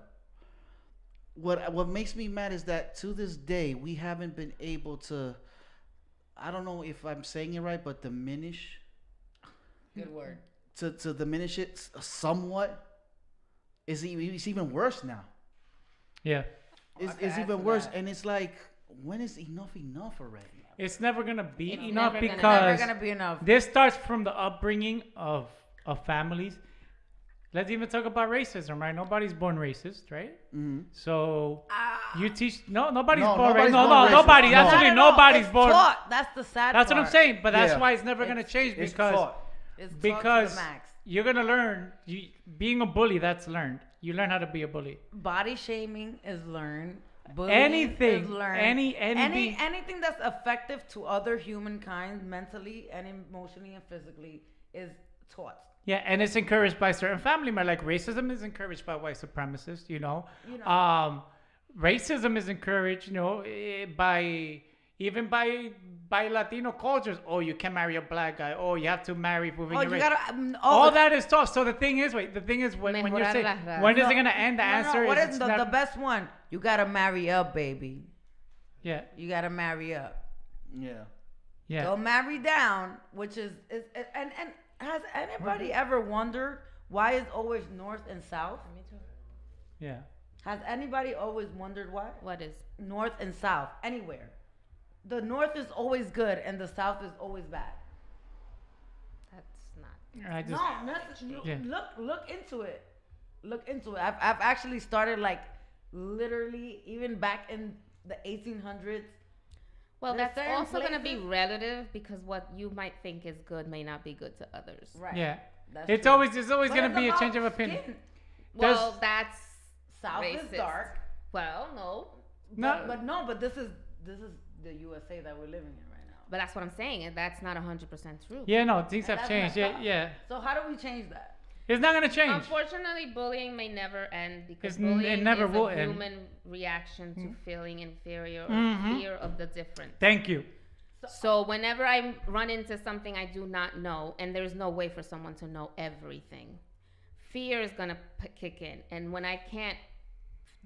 What makes me mad is that to this day we haven't been able to, I don't know if I'm saying it right, but diminish.
Good word.
To diminish it somewhat. It's even worse now.
Yeah.
It's even worse, and it's like, when is enough already?
It's never gonna be
It's
enough
never gonna-
because
Never gonna be enough.
this starts from the upbringing of families. Let's even talk about racism, right? Nobody's born racist, right?
Mm-hmm.
So you teach nobody's
No,
born
nobody's
racist.
born
No,
racist.
nobody.
No.
Absolutely
Not at all.
nobody's
It's
born.
taught. That's the sad
That's
part.
what I'm saying. But that's
Yeah.
why it's never gonna change
It's
because
taught.
It's taught to
because
the max.
you're gonna learn. Being a bully, that's learned. You learn how to be a bully.
Body shaming is learned. Bullying
Anything,
is learned. Anything that's effective to other humankind mentally and emotionally and physically is taught.
Yeah, and it's encouraged by certain family members. Like racism is encouraged by white supremacists, you know. Racism is encouraged, by Latino cultures. Oh, you can't marry a black guy. Oh, you have to marry within your race. All that is taught. So the thing is, when you're saying, when is it gonna end? The answer
what
is
is
it's
the
not-
best one? You gotta marry up, baby.
Yeah,
You gotta marry up.
Yeah.
yeah.
Don't marry down, which is and has anybody ever wondered why is always north and south?
Me too.
Yeah.
Has anybody always wondered why?
What is?
North and south, anywhere. The north is always good and the south is always bad.
That's not.
I just yeah.
Look into it. Look into it. I've actually started like literally even back in the 1800s.
Well,
There's
that's
certain
also going to be
places-
relative because what you might think is good may not be good to others.
Right.
Yeah.
That's
It's
true.
always
But
gonna
it's
be a
about
change of opinion.
skin.
Well, that's
South
racist.
is dark.
Well, no.
No.
But this is the USA that we're living in right now.
But that's what I'm saying, and that's not 100% true.
Yeah, no, things
And
have
that's
changed.
messed
Yeah,
up.
yeah.
So how do we change that?
It's not gonna change.
Unfortunately, bullying may never end because
It
bullying
never
is
will
a
end.
human reaction to feeling inferior or
Mhm.
fear of the different.
Thank you.
So whenever I run into something I do not know, and there's no way for someone to know everything, fear is gonna kick in. And when I can't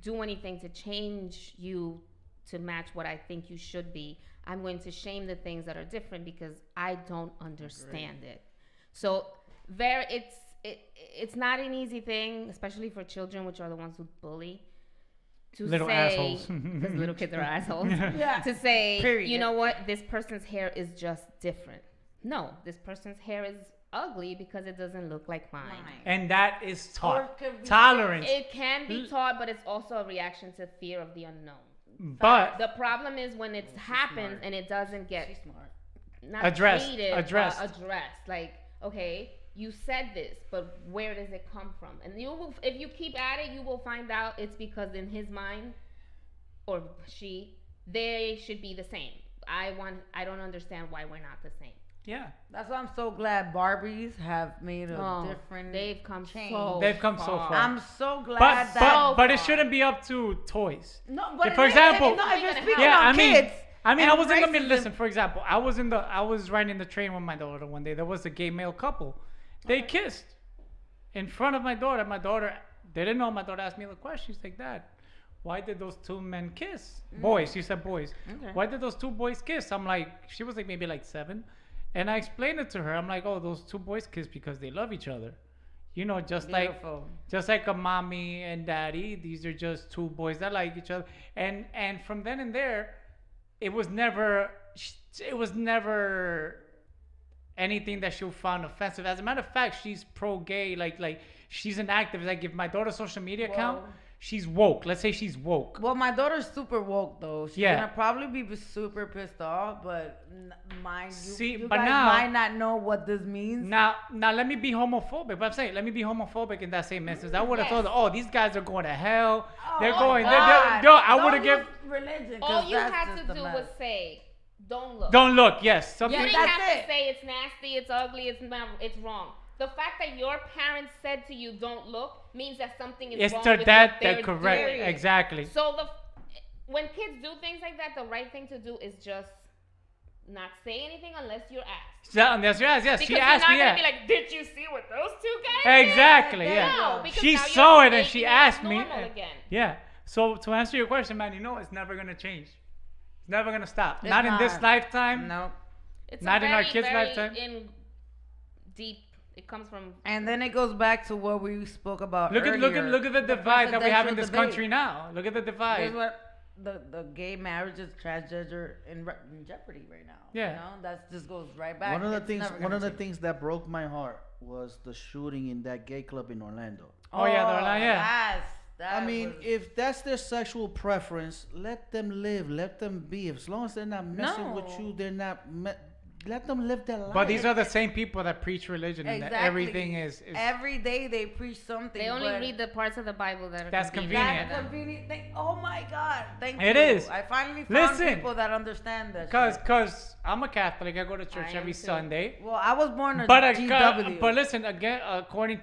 do anything to change you to match what I think you should be, I'm going to shame the things that are different because I don't understand it. So it's not an easy thing, especially for children, which are the ones who bully. To
Little
say,
assholes.
because little kids are assholes.
Yeah.
To say,
Period.
you know what, this person's hair is just different. No, this person's hair is ugly because it doesn't look like mine.
And that is
Or
taught.
could be-
Tolerance.
It can be taught, but it's also a reaction to fear of the unknown.
But
The problem is when it happens and it doesn't get not
Addressed,
treated,
addressed.
addressed. Like, okay, you said this, but where does it come from? And you will, if you keep at it, you will find out it's because in his mind, or she, they should be the same. I don't understand why we're not the same.
yeah,
That's why I'm so glad Barbies have made a
Oh,
different.
they've come
change.
so
they've come so far.
I'm so glad that.
but it shouldn't be up to toys.
No, but
For example,
if you're speaking
yeah,
on
I mean,
kids.
I
and
wasn't gonna be
racism-
listen. For example, I was riding the train with my daughter one day. There was a gay male couple. They kissed in front of my daughter. My daughter didn't know. My daughter asked me the question. She's like, "Dad, why did those two men kiss? Boys." She said, "Boys.
Okay.
Why did those two boys kiss?" I'm like, she was like maybe like 7, and I explained it to her. I'm like, "Oh, those two boys kiss because they love each other." You know, just
Beautiful.
like a mommy and daddy. These are just two boys that like each other. And from then and there, it was never anything that she found offensive. As a matter of fact, she's pro-gay. Like she's an activist. Like if my daughter's social media account, she's woke. Let's say she's woke.
Well, my daughter's super woke though. She's
Yeah.
gonna probably be super pissed off, but mind you,
See,
you
but
guys
now-
might not know what this means.
Now let me be homophobic. But I'm saying, let me be homophobic in that same instance. I would have thought, oh, these guys are going to hell. They're going.
God.
Yo, I would have
Don't
given.
use religion. 'cause
All you
that's
had
just
to
a
do
mess.
was say, "Don't look."
Don't look. Yes. Something.
You didn't
That's
have
it.
to say it's nasty, it's ugly, it's wrong. The fact that your parents said to you, "Don't look," means that something is
It's
wrong
to
with
that.
what they're
They're correct.
doing.
Exactly.
So when kids do things like that, the right thing to do is just not say anything unless you're asked.
That's yes.
Because
She
you're
asked
not
me.
gonna
Yeah.
be like, "Did you see what those two guys did?"
Exactly.
No,
Yeah.
because
She
now you're
saw it and
making
she
it
asked me.
normal again.
Yeah. So to answer your question, man, you know it's never gonna change. It's never gonna stop.
It's
Not in this
not.
lifetime.
No.
It's
Not
a
in our
very,
kids'
very
lifetime.
deep. It comes from.
And then it goes back to what we spoke about
Look at
earlier.
the divide that we have in
presidential
this
debate.
country now. Look at the divide.
Here's what the gay marriage is transgender in jeopardy right now.
Yeah.
You know, that just goes right back.
One of the
It's
things,
never
one
gonna
of the
change.
things that broke my heart was the shooting in that gay club in Orlando.
Oh, yeah, the Orlando, yeah.
That
I mean,
was-
if that's their sexual preference, let them live, let them be. As long as they're not messing with
No.
you, they're not. Let them live their life.
But these are the same people that preach religion and that
Exactly.
everything is
every day they preach something.
They only
but
read the parts of the Bible that are
That's
convenient.
That's convenient. Oh my God! Thank you.
It is.
I finally found
Listen.
people that understand that.
Cause I'm a Catholic. I go to church
I am
every
too.
Sunday.
Well, I was born a
But
GW.
but listen again. According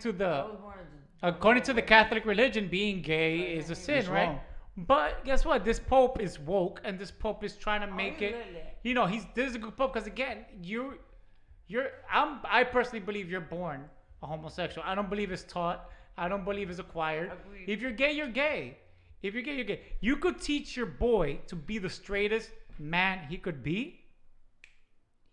to the Catholic religion, being gay is a sin,
It's
right?
wrong.
But guess what? This Pope is woke, and this Pope is trying to make
he's
it.
really-
You know, this is a good Pope because again, I personally believe you're born a homosexual. I don't believe it's taught. I don't believe it's acquired.
Agreed.
If you're gay, you're gay. If you're gay, you're gay. You could teach your boy to be the straightest man he could be.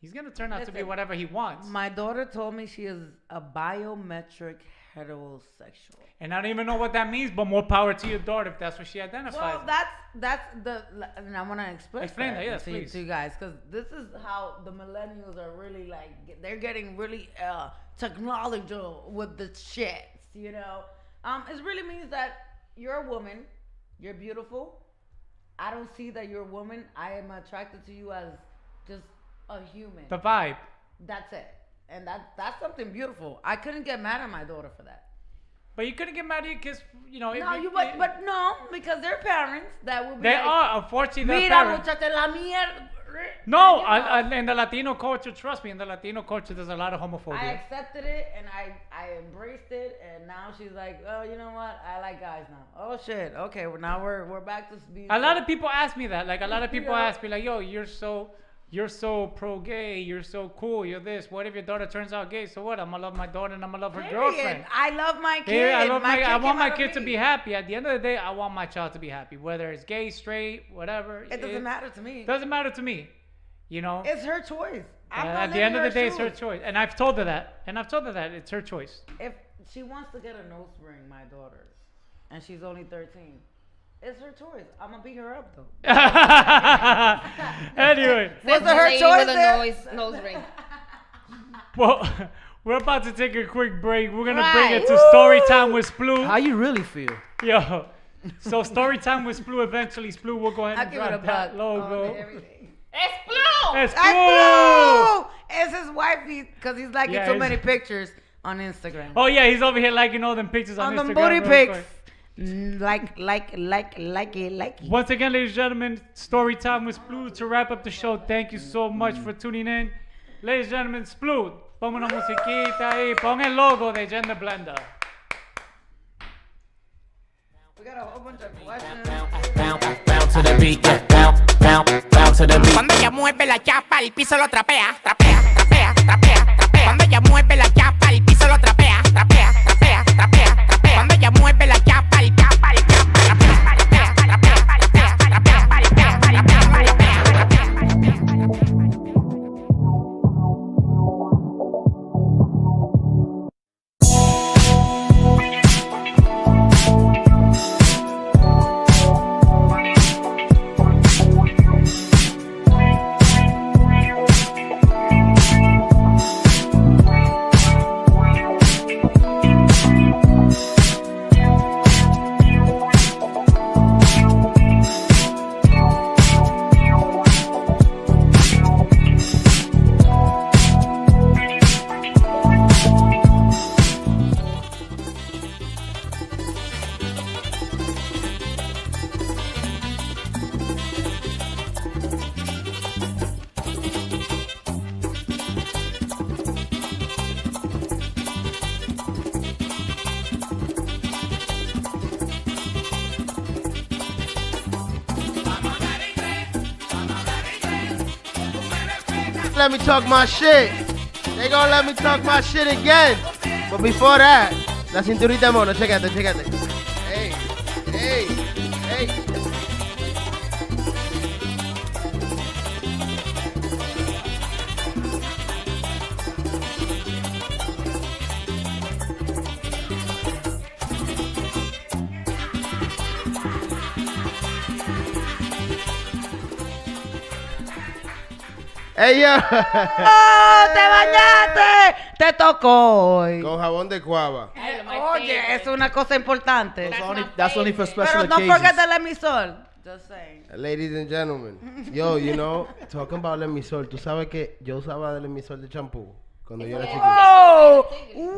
He's gonna turn out to be
Listen,
whatever he wants.
My daughter told me she is a biometric heterosexual.
And I don't even know what that means, but more power to your daughter if that's what she identifies.
Well, that's the, and I want to
Explain that, yes,
to,
please.
to you guys, because this is how the millennials are really like, they're getting really technological with the shit, you know. It really means that you're a woman, you're beautiful. I don't see that you're a woman. I am attracted to you as just a human.
The vibe.
That's it. And that's something beautiful. I couldn't get mad at my daughter for that.
But you couldn't get mad at your kids, you know.
No, but no, because their parents that would be
They
like,
are, unfortunately, their
Mira,
parents.
muchacha, la mierda.
No,
You know,
in the Latino culture, trust me, in the Latino culture, there's a lot of
I
homophobia.
accepted it and I embraced it, and now she's like, oh, you know what? I like guys now. Oh shit. Okay, well, now we're back to being.
A lot of people ask me that. Like, a lot of people
Yeah.
ask me, like, yo, you're so pro-gay, you're so cool, you're this. What if your daughter turns out gay? So what? I'm gonna love my daughter and I'm gonna love her
Period.
girlfriend.
I love my kid.
Yeah, I want
came
my
out of
kid to
me.
be happy. At the end of the day, I want my child to be happy, whether it's gay, straight, whatever.
It doesn't matter to me.
Doesn't matter to me. You know.
It's her choice. I'm not
At the end of
living
the day, it's her
shoes.
choice, and I've told her that. It's her choice.
If she wants to get a nose ring, my daughter, and she's only 13, it's her choice. I'm gonna beat her up though.
Anyway,
Was it
The
her
lady
choice?
with a
then?
nose ring.
well, we're about to take a quick break. We're gonna
Right.
bring it to story time with Sploo.
How you really feel?
Yo, So story time with Splu eventually. Splu will go ahead
I'll
and
give it a
drop that
buck.
logo.
It's blue.
It's
Blue!
Splu!
It's his wifey because he's liking
Yeah,
too
he's-
many pictures on Instagram.
Oh yeah, he's over here liking all them pictures on
on
Instagram.
them booty
real
pics.
quick.
Like it.
Once again, ladies and gentlemen, story time with Splu to wrap up the show. Thank you so much for tuning in. Ladies and gentlemen, Splu, ponme una musiquita ahí, pon el logo de Gender Blender.
We got a whole bunch of questions.
Bounce to the beat, yeah. Bounce to the beat. Cuando ella mueve la chapa, el piso lo trapea, trapea, trapea, trapea, trapea. Cuando ella mueve la chapa, el piso lo trapea, trapea, trapea, trapea, trapea. Cuando ella mueve la chapa, el chapa, el chapa, trapea, trapea, trapea, trapea, trapea, trapea, trapea, trapea.
Let me talk my shit. They gonna let me talk my shit again. But before that, la cinturita de mono, chécate, chécate. Hey, hey, hey. Ey, yo.
¡Oh, te bañaste! Te tocó hoy.
Con jabón de cuava.
Oye, es una cosa importante.
That's only for special
Pero don't
occasions.
forget the emisor. Just saying.
Ladies and gentlemen, yo, you know, talking about el emisor, tú sabes que yo usaba el emisor de champú cuando yo era chiquito.
Oh,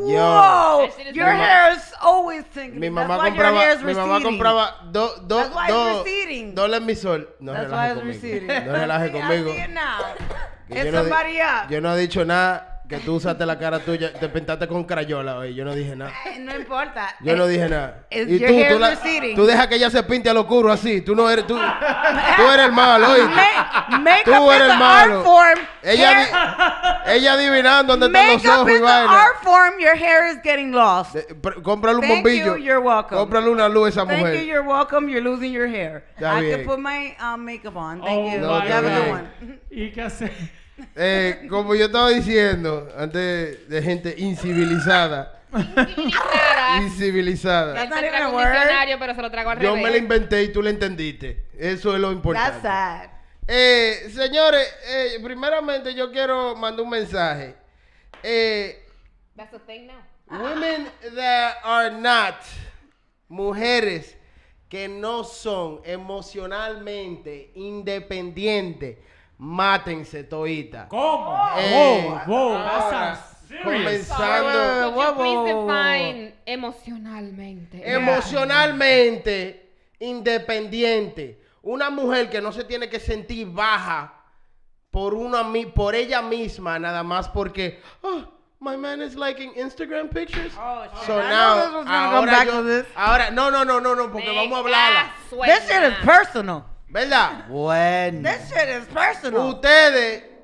Yo.
whoa!
That shit is
Your
Mi ma-
hair is always tingling.
Mi
That's
mamá
why your hair is
compraba
receding.
dos
That's why it's receding.
emisor. No
That's
relaje
why it's
conmigo.
receding.
No relaje
I
conmigo.
see it now.
Que
It's
yo no di-
somebody up.
Yo no he dicho nada. Que tú usaste la cara tuya, te pintaste con crayola hoy. Yo no dije nada.
No importa.
Yo no dije nada.
It's
Y
your
tú,
hair
tú,
receding.
tú dejas que ella se pinte al oscuro así. Tú no eres tú. Tú eres el malo, ¿oíste?
Makeup
Tú
is
eres el
an
malo.
art form.
Ella adivinando dónde están los
Makeup
ojos y
is an
vaina.
art form. Your hair is getting lost.
Cómprale un
Thank
bombillo.
you. You're welcome.
Cómprale una luz a esa
Thank
mujer.
you. You're welcome. You're losing your hair.
Está
I
bien.
can put my makeup on. Thank
Oh
you.
No,
my
está
You have a good
bien.
one.
¿Y qué hacer?
Como yo estaba diciendo, antes de gente incivilizada. Incivilizada.
That's not
Se
even
trago
a
un
word.
diccionario, pero se lo trago al
Yo
revés.
me la inventé y tú la entendiste. Eso es lo importante.
That's sad.
Señores, primeramente yo quiero mandar un mensaje.
That's the thing now.
Women that are not, mujeres que no son emocionalmente independientes, mátense todita.
¿Cómo? Whoa, that sounds serious.
Comenzando
Could you please define emocionalmente?
emocionalmente independiente. Una mujer que no se tiene que sentir baja por ella misma, nada más porque my man is liking Instagram pictures.
Oh, shit.
So
I
now,
know this was gonna come back to this.
ahora, no, porque
Me
vamos a hablarla.
This shit is personal.
¿Verdad?
Bueno.
This shit is personal.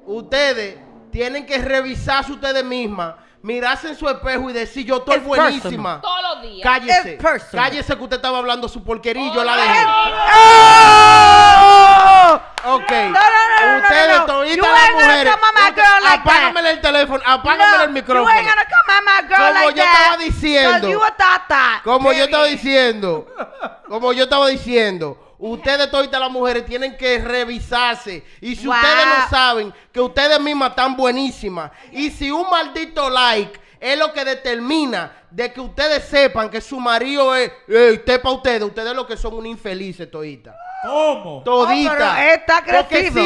Ustedes tienen que revisarse ustedes mismas, mirarse en su espejo y decir, yo estoy
It's
buenísima.
Todos los días.
Cállese.
It's personal.
Cállese que usted estaba hablando su porquería y yo
Oh,
la
no.
dejé.
Oh!
Ok.
No.
Ustedes
You
toditas
ain't
las
gonna
mujeres.
come at my girl like that.
Apágamele el teléfono, apágamele el
You
micrófono.
ain't gonna come at my girl
Como
like
yo
that.
estaba diciendo.
'Cause you a tata.
Como yo estaba
Period.
diciendo, ustedes toditas las mujeres tienen que revisarse. Y si
Wow.
ustedes no saben que ustedes mismas están buenísimas, y si un maldito like es lo que determina de que ustedes sepan que su marido es, usted para ustedes lo que son un infelices todita.
¿Cómo?
Todita.
pero está
Porque
crecido.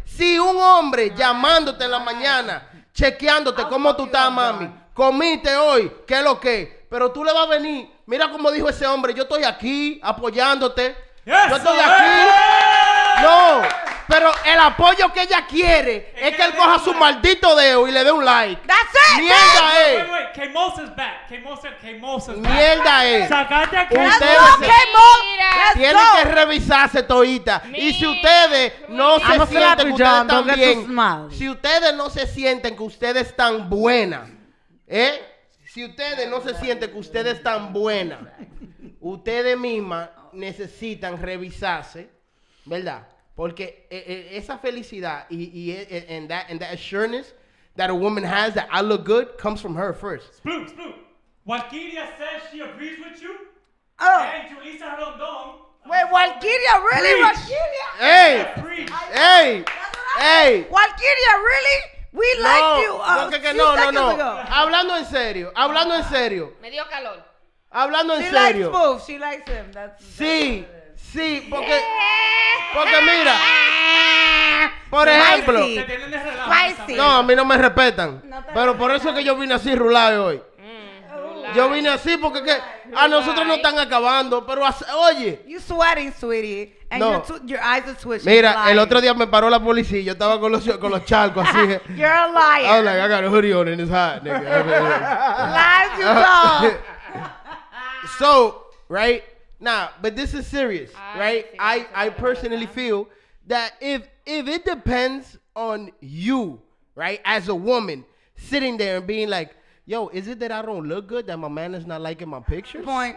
si un hombre llamándote en la mañana, chequeándote cómo tú estás, mami, comiste hoy, ¿qué es lo que? Pero tú le vas a venir, mira como dijo ese hombre, yo estoy aquí apoyándote, yo estoy aquí. No, pero el apoyo que ella quiere es que él coja su maldito dedo y le dé un like.
That's it.
Mierda es.
Wait. K-Mosa's back. K-Mosa's back.
Mierda es.
Sacate a
Ustedes
K-Mosa.
tienen que revisarse todita. Y si ustedes no se
I'ma slap
sienten
you,
que ustedes
John.
están
Don't get too
bien,
smiley.
si ustedes no se sienten que ustedes están buenas, si ustedes no se sienten que ustedes están buenas, ustedes mismas necesitan revisarse, ¿verdad? Porque esa felicidad and that assurance that a woman has that I look good comes from her first.
Sploop. Walkiria says she agrees with you.
Oh.
And Julissa Rondon.
Wait, Walkiria, really?
Preach.
Walkiria?
Hey.
Walkiria, really? We liked you
porque que
few
no.
seconds ago.
Hablando en serio.
Me dio calor.
Hablando en
She likes
serio.
Smooth. She likes him.
Sí, porque mira, por ejemplo,
Te tienen de relajo.
Spicy.
no, a mí no me respetan, pero por eso es que yo vine así rulado hoy. Yo vine así porque que a nosotros nos están acabando, pero oye.
You sweating, sweetie. And
No.
your eyes are twitching.
Mira,
You're
el
lying.
otro día me paró la policía y yo estaba con los charcos así.
You're a liar.
I was like, I got a hoodie on and it's hot, nigga.
Lies you told.
So, right now, but this is serious, right? I personally feel that if it depends on you, right, as a woman, sitting there and being like, yo, is it that I don't look good, that my man is not liking my pictures?
Point.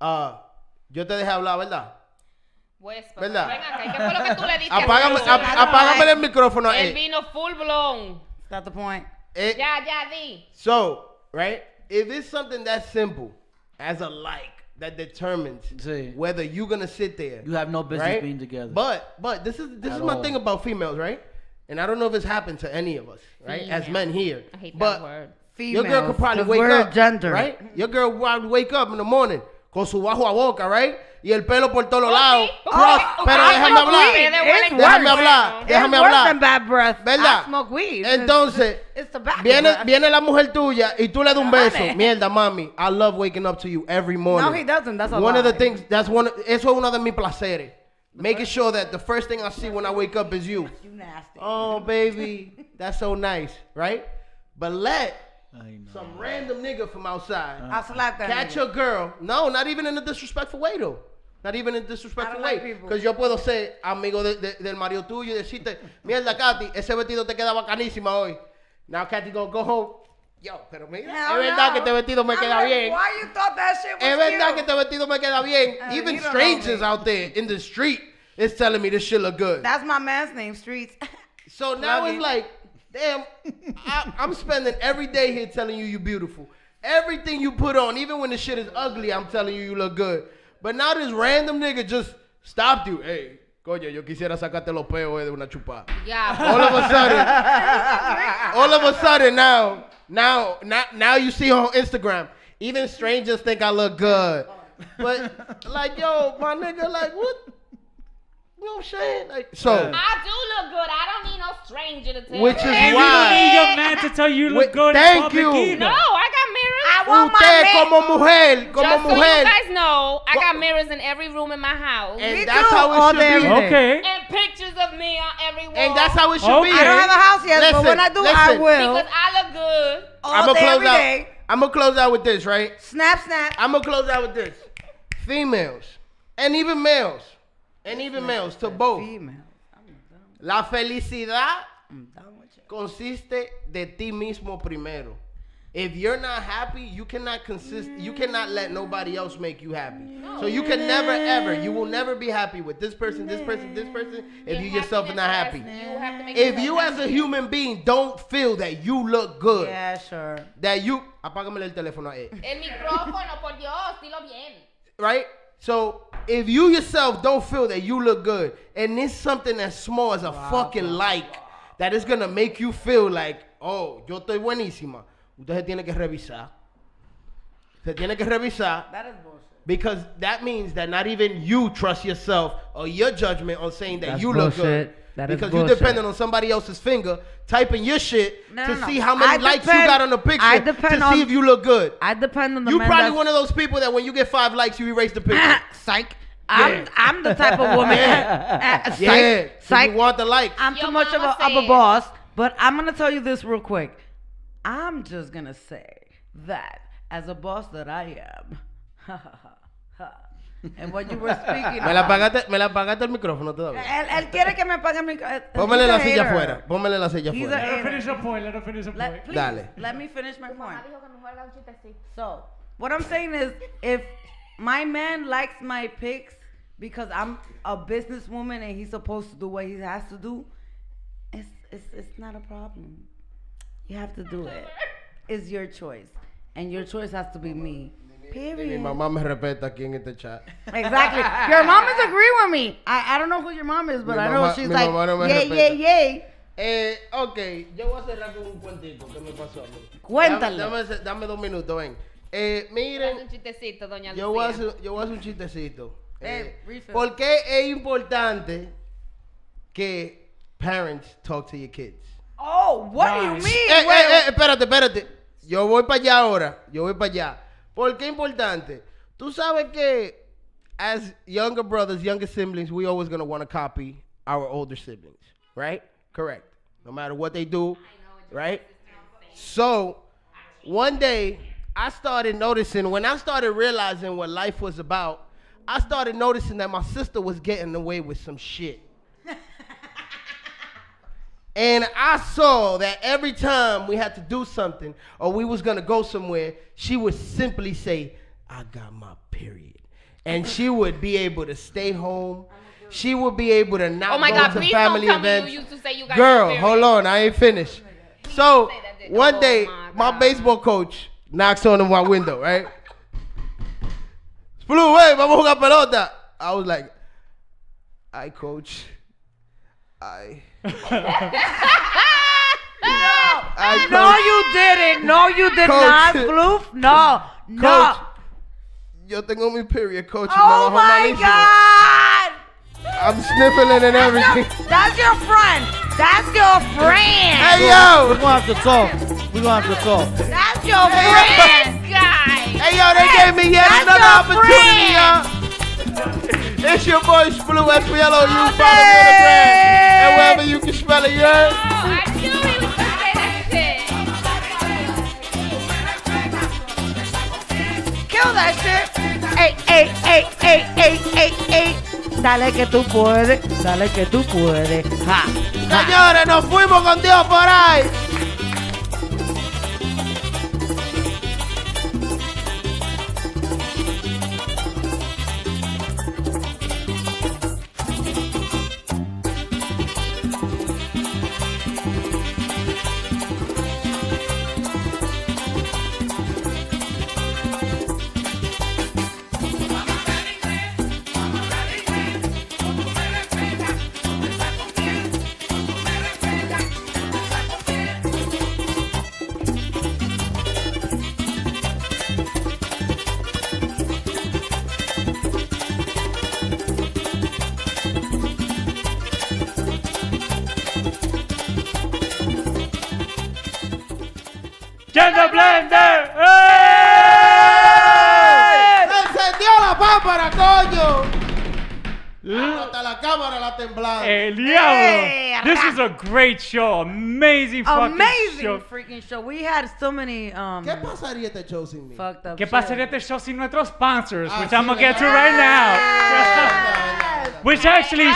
Yo te dejé hablar, ¿verdad?
Pues,
¿Verdad?
ven acá, ¿y qué fue lo que tú le diste?
Apágame el micrófono.
El vino full blown.
That's the point.
Ya, di.
So, right, if it's something that simple as a like that determines whether you're gonna sit there,
You have no business
right?
being together.
But this is my
all.
thing about females, right? And I don't know if it's happened to any of us, right? As men here,
I hate
but
that word.
your girl could probably
'cause
wake
we're
up,
gender.
right? Your girl will probably wake up in the morning con su bajo a boca, right? Y el pelo por todos lados. Pero déjame hablar. Déjame hablar. Déjame
It's worse
hablar.
than bad breath.
¿Verdad?
I smoke weed.
Entonces,
it's tobacco breath.
viene la mujer tuya y tú le das un beso.
Honey.
Mierda, mami, I love waking up to you every morning.
No, he doesn't. That's a
One of the
lie.
things, eso es uno de mis placeres. Making sure that the first thing I see when I wake up is you.
You nasty.
Oh, baby, that's so nice, right? But let some random nigga from outside
I'll slap that
catch
nigga.
your girl. No, not even in a disrespectful way, though. Not even in a disrespectful
I don't like
way.
people.
Because yo puedo ser amigo del marido tuyo y decirte, mierda, Katy, ese vestido te queda bacanísima hoy. Now, Katy gonna go home. Yo, pero mira,
Hell
es verdad
no.
que este vestido me
I'm
queda
like,
bien.
Why you thought that shit was
Es verdad
cute?
que este vestido me queda bien. Even
you don't know
strangers
me.
out there in the street is telling me this shit look good.
That's my man's name, Streets.
So now
Love
it's
you.
like, damn, I'm spending every day here telling you you're beautiful. Everything you put on, even when the shit is ugly, I'm telling you you look good. But now this random nigga just stopped you. Hey, coño, yo quisiera sacarte los peos de una chupada.
Ya.
All of a sudden now you see on Instagram, even strangers think I look good. But like, yo, my nigga, like, what? You know what I'm saying? Like, so.
I do look good. I don't need no stranger to tell
Which
me.
is
And you
why.
don't need your man to tell you look good in
Thank
public
you.
either.
No, I got mirrors.
I want my
Usted
man.
como mujer,
Just so you guys know, I got mirrors in every room in my house.
And
Me
that's
too,
how
all
it should
day,
be.
every day.
Okay.
And pictures of me on every wall.
And that's how it should
Okay.
be.
I don't have a house yet, but
Listen,
when I do, I
listen.
will.
Because I look good.
All day, every day.
I'm gonna close out with this, right?
Snap, snap.
I'm gonna close out with this. Females and even males to both.
Female.
La felicidad
I'm done with you.
consiste de ti mismo primero. If you're not happy, you cannot let nobody else make you happy. So you can never ever, you will never be happy with this person, if you yourself are not happy.
You have to make
If
yourself
you as a human being don't feel that you look good,
Yeah, sure.
that you, apágame el teléfono ahí.
El micrófono, por Dios, dilo bien.
Right? So if you yourself don't feel that you look good, and it's something as small as a fucking like, that is gonna make you feel like, oh, yo estoy buenísima. usted se tiene que revisar. Se tiene que revisar.
That is bullshit.
Because that means that not even you trust yourself or your judgment on saying that
That's
you look good.
bullshit. That is
Because you're
bullshit.
depending on somebody else's finger, typing your shit
No,
to
no, no.
see how many
I
likes you
depend-
got on the picture
I
to
depend
see
on-
if you look good.
I depend on the
You
man
probably
that's-
one of those people that when you get 5 likes, you erase the picture.
Psych. I'm the type of woman. Psych.
Yeah, 'cause
Psych.
you want the likes.
I'm
Your
too much of
mama
a
said-
boss, but I'm gonna tell you this real quick. I'm just gonna say that as a boss that I am, and what you were speaking
Me la
about.
apagaste el micrófono todavía.
Él quiere que me pague el micrófono.
Póngale la silla afuera. Póngale la silla
He's a
afuera.
Let her
hater.
finish her point. Let her finish her point.
Please,
Dale.
let me finish my point.
Mamá dijo que mejor haga un chistecito.
So, what I'm saying is, if my man likes my pics because I'm a businesswoman and he's supposed to do what he has to do, it's not a problem. You have to do it. It's your choice, and your choice has to be me.
Mi
Period.
mamá me respeta aquí en este chat.
Exactly. Your mom is agreeing with me. I don't know who your mom is, but
Mi
I know
mamá-
she's
mi
like,
mamá no me
yay,
respeta.
yay, yay.
Ok, yo voy a cerrar con un cuentito que me pasó a mí.
Cuéntale.
Dame 2 minutos, ven.
Haz
Miren,
un chistecito, doña
yo voy a
Lucía.
hacer un chistecito.
Refill.
¿Por qué es importante que parents talk to your kids?
Oh, what do you mean?
Espérate. Yo voy para allá ahora. ¿Por qué es importante? Tú sabes que as younger brothers, younger siblings, we always going to want to copy our older siblings, right? Correct. No matter what they do, right? So, one day, I started noticing, when I started realizing what life was about, I started noticing that my sister was getting away with some shit. And I saw that every time we had to do something or we was gonna go somewhere, she would simply say, I got my period. And she would be able to stay home. She would be able to not
Oh my
go
God,
to
please
family
don't tell me
events.
you used to say you got
Girl,
your
hold
period.
on, I ain't finished. So
say that, did-
one
oh
day,
my
my baseball coach knocks on my window, right? Splu, hey, vamos a jugar pelota. I was like, I coach.
No, you didn't. No, you did
Coach.
not, Floof. No, no.
Coach, yo tengo mi period, coach. y me
Oh
bajó
my
malísimo.
God.
I'm sniffling and everything.
That's your friend. That's your friend.
Hey, yo.
We're gonna have to talk. We're gonna have to talk.
That's your friend, guy.
Hey, yo, they gave me yet
That's
another
your
opportunity,
friend.
y'all. It's your boy, Splu, SPLOU. Follow me on the gram. And wherever you can spell it, you heard?
I knew he was gonna say that shit.
Kill that shit. Ey, ey, ey, ey, ey, ey, ey. Dale que tú puedes. Dale que tú puedes. Ja.
Señores, nos fuimos con Dios por ahí.
Gender Blender. ¡Eh!
¡Se encendió la pámpara, coño! Hasta la cámara la temblada.
El diablo. This is a great show. Amazing fucking
Amazing
show.
freaking show. We had so many
¿Qué pasaría este show sin mí?
fucked up
¿Qué
shit.
pasaría este show sin nuestros sponsors? Which
sí,
I'm gonna get to
¿verdad?
right now. Which actually is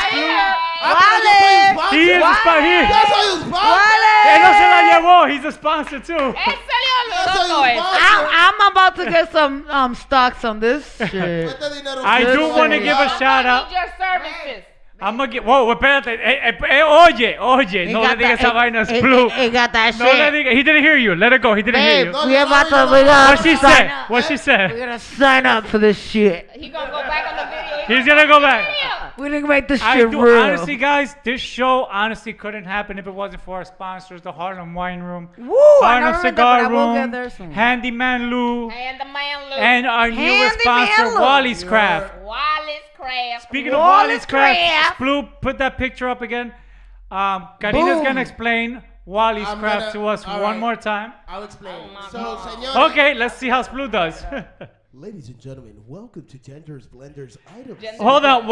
He is a sponsor.
Yo soy un sponsor.
Él no se la llevó. He's a sponsor too.
Él salió
Yo soy
loco
un
ese.
sponsor.
I'm about to get some stocks on this shit.
Este dinero
I
fue
do
de
want to give a
verdad.
shout
I
out.
need your services.
I'm gonna get. Whoa, espérate. Oye, no le digas esa vaina a Splu.
He got that
No le
shit.
digas. He didn't hear you. Let it go. He didn't hear you.
No,
We
yo
about
no,
to,
yo
we
no.
gotta
What she
sign
said?
up.
What she
We're
said?
gonna sign up for this shit.
He gonna go back on the video.
He's gonna go back.
We didn't make this
I
shit
do,
real.
honestly, guys, this show honestly couldn't happen if it wasn't for our sponsors, the Harlem Wine Room,
Woo, I
Harlem
never heard that,
Cigar
but I will get
Room,
there soon.
Handyman Lou,
And the man Luke.
and our newest
Handyman
sponsor,
Lou.
Wally's Craft.
Wallace Craft.
Speaking of
Wallace
Wally's Craft,
Craft.
Blue, put that picture up again. Karina's
Boom.
gonna explain Wally's
I'm
Craft
gonna-
to us
all
one
right.
more time.
I'll explain.
Oh,
So,
my
señores.
Okay, let's see how Blue does.
Ladies and gentlemen, welcome to Genders Blenders Items.
Hold on,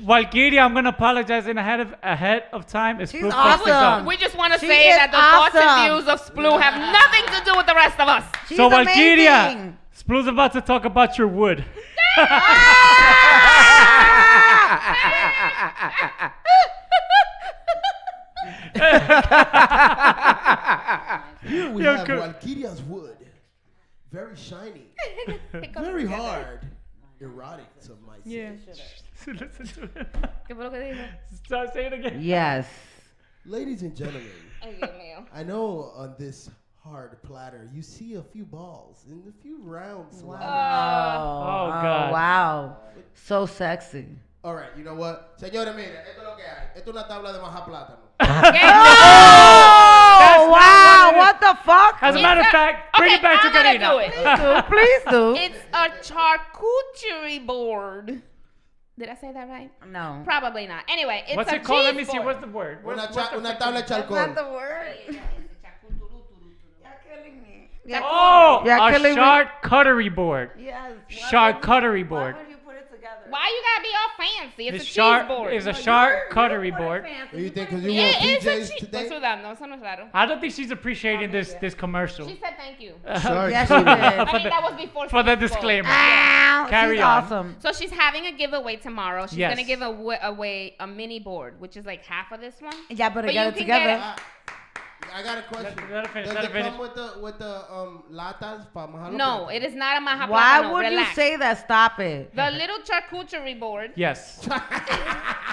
Valkyria, I'm gonna apologize in ahead of time. It's
She's
Blue fucked this up.
awesome.
We just want to
She
say
is
that the thoughts and
awesome.
views of Splu have nothing to do with the rest of us.
She's
So Valkyria,
amazing.
Splu's about to talk about your wood.
Here we
Yeah,
have
good.
Valkyria's wood. Very shiny. Very hard. Erotic, some might say.
Yeah. Listen to it.
¿Qué fue lo que dijo?
Start saying it again.
Yes.
Ladies and gentlemen,
Ay, Dios mío.
I know on this hard platter you see a few balls and a few rounds.
Wow.
Oh, God.
Wow. So sexy.
All right, you know what? Señores, mira, esto es lo que hay. Esto es una tabla de maja plátano.
Oh,
That's
wow.
not
What the fuck?
As a matter of fact, bring it back to
I'm gonna
Karina.
do it.
Please do.
It's a charcuterie board. Did I say that right?
No.
Probably not. Anyway, it's
What's
a
it called? Let me
cheese
see.
board.
What's the word?
Una tabla de
That's
charcoal.
not the word.
Oh,
You're
a
killing me.
charcuterie board.
Yes.
Charcuterie board.
Why would you put it together?
Why you gotta be all fancy? It's
This
a cheese board.
is a charcuterie board.
What do you think? Because you
Yeah,
wore
it's a
PJs
cheese.
today?
Estoy sudando, eso no es raro.
I don't think she's appreciating this commercial.
She said thank you.
Sorry.
Yes, she did.
I
For
mean,
the-
that was before.
for the
Super Bowl.
disclaimer.
Ow,
Carry
she's
on.
awesome.
So she's having a giveaway tomorrow. She's
Yes.
gonna give away a mini board, which is like half of this one.
Yeah, but
But
get
you
it
can get
together.
I got a question.
Let her finish,
Does
let
it
her
come with the latas para majarlo?
No, it is not a maja
Why
plátano.
would
Relax.
you say that? Stop it.
The little charcuterie board.
Yes.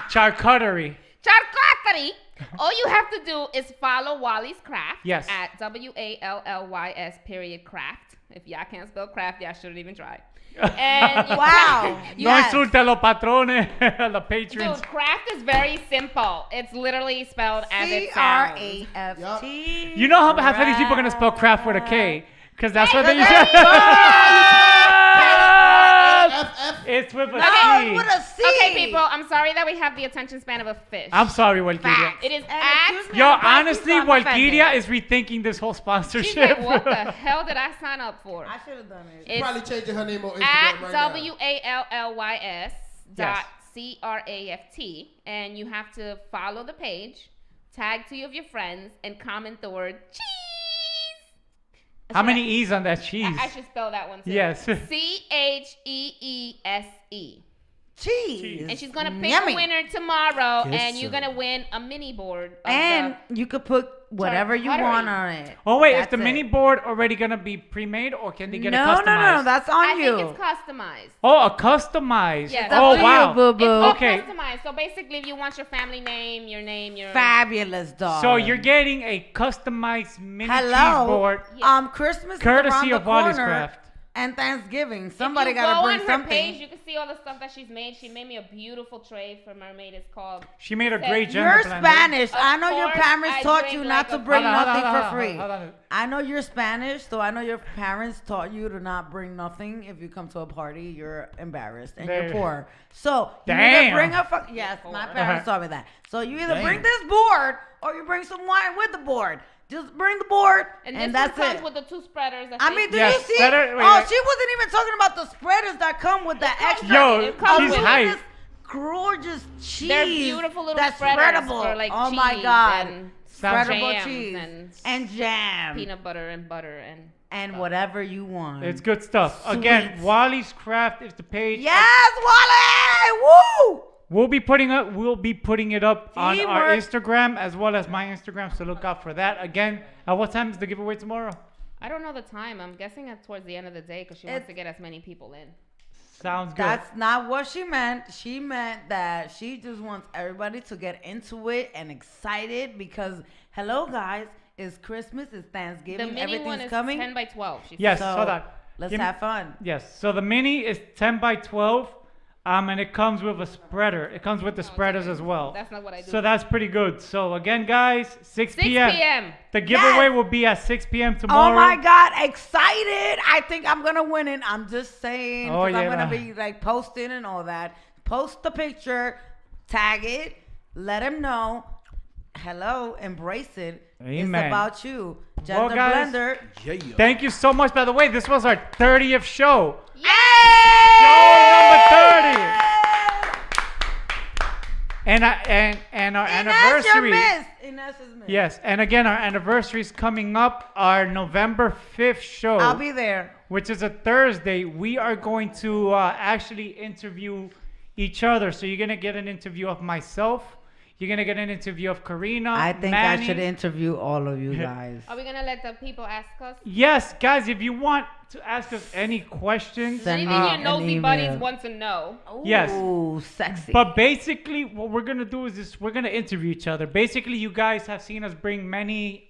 Charcuterie.
Charcuterie. All you have to do is follow Wally's Craft.
Yes.
At WALLYS.craft. If y'all can't spell craft, y'all shouldn't even try. And you
Wow.
you
No
Yes.
insulte a los patrones, a los patrons.
Dude, craft is very simple. It's literally spelled as it sounds.
C-R-A-F-T.
You know how half of these people are going to spell craft with a K? Because that's what they use. It's with a
No,
C.
it's with a C.
Okay, people, I'm sorry that we have the attention span of a fish.
I'm sorry, Valkyria.
It is
And
at.
excuse me,
Yo,
I'm biased,
honestly,
so I'm
Valkyria
offended.
is rethinking this whole
She's
sponsorship.
like, what the hell did I sign up for?
I should have done it.
It's
Probably changing her name on Instagram
at
right now.
WALLYS dot
Yes.
CRAFT, and you have to follow the page, tag 2 of your friends, and comment the word cheese.
How many E's on that cheese?
I should spell that one too.
Yes.
CHEESE.
Cheese.
And she's gonna pick
Yummy.
a winner tomorrow,
Yes,
and you're
sir.
gonna win a mini board. Of
And you could put whatever you
Charcuterie.
want on it.
Oh, wait, is
That's
the
it.
mini board already going to be pre-made or can they get it
No,
customized?
no, that's on
I
you.
think it's customized.
Oh, a customized.
Yes.
It's up
Oh,
to
wow.
you, boo
It's
boo.
all
Okay.
customized. So basically, if you want your family name, your
Fabulous dog.
So you're getting a customized mini cheese
Hello.
board.
Christmas
Courtesy
is around
of
the
Wally's
corner,
Craft.
and Thanksgiving.
If
Somebody
you
gotta
go
bring
on her
something.
page, you can see all the stuff that she's made. She made me a beautiful tray for Mermaid. It's called.
She made a
Says-
great gender
You're
blender.
Spanish.
Of
I know your
course,
parents
I
taught
drink
you
like
not to
a-
bring
Hold on,
nothing
hold on,
for free.
hold on.
I know you're Spanish, so I know your parents taught you to not bring nothing. If you come to a party, you're embarrassed and
There-
you're poor. So you
Damn.
either bring a yes, my parents taught me that. So you either
Damn.
bring this board or you bring some wine with the board. Just bring the board,
And,
and
this
that's
one comes
it.
with the 2 spreaders.
I mean, do
Yes,
you see?
better- wait,
Oh,
wait.
she wasn't even talking about the spreaders that come with the extra.
Yo,
It comes
she's
with it.
hype.
Gorgeous cheese.
They're beautiful little
that's
spreaders
spreadable.
for, like,
oh my
cheese
god,
and
spreadable
jams
cheese
and
jam
peanut butter and butter and
whatever you want.
It's good stuff. Again,
Sweet.
Wally's Craft is the page.
Yes, Wally! Woo!
We'll be putting it up on our
Teamwork.
Instagram as well as my Instagram, so look out for that. Again, at what time is the giveaway tomorrow?
I don't know the time. I'm guessing it's towards the end of the day because she wants
It's-
to get as many people in.
Sounds good.
That's not what she meant. She meant that she just wants everybody to get into it and excited because, hello guys, it's Christmas, it's
The
Thanksgiving,
mini
everything's
one is
coming.
10 by 12. She
Yes,
said.
So
hold on.
let's
Give me-
have fun.
Yes, so the mini is 10 by 12. And it comes with a spreader. It comes with the spreaders as well.
That's not what I do.
So that's pretty good. So again, guys, 6
6
p.m.
p.m.
The giveaway will be at 6 p.m.
Oh
tomorrow.
my God, excited. I think I'm going to win it. I'm just saying.
Oh,
'cause
yeah.
I'm going to be like posting and all that. Post the picture, tag it, let him know. Hello, embrace it.
Amen.
It's about you.
Well,
Gender
guys,
Blender.
thank you so much. By the way, this was our 30th show.
Yay!
Show number 30. And our anniversary.
Ines is missed.
Yes, and again, our anniversary is coming up. Our November 5th show.
I'll be there.
Which is a Thursday. We are going to actually interview each other. So you're gonna get an interview of myself. You're gonna get an interview of Karina.
I think
Manny.
I should interview all of you guys.
Are we gonna let the people ask us?
Yes, guys. If you want to ask us any questions,
Send
Anything
me
your
an
nosy
email.
buddies want to know.
Yes.
Ooh, sexy.
But basically, what we're gonna do is this: we're gonna interview each other. Basically, you guys have seen us bring many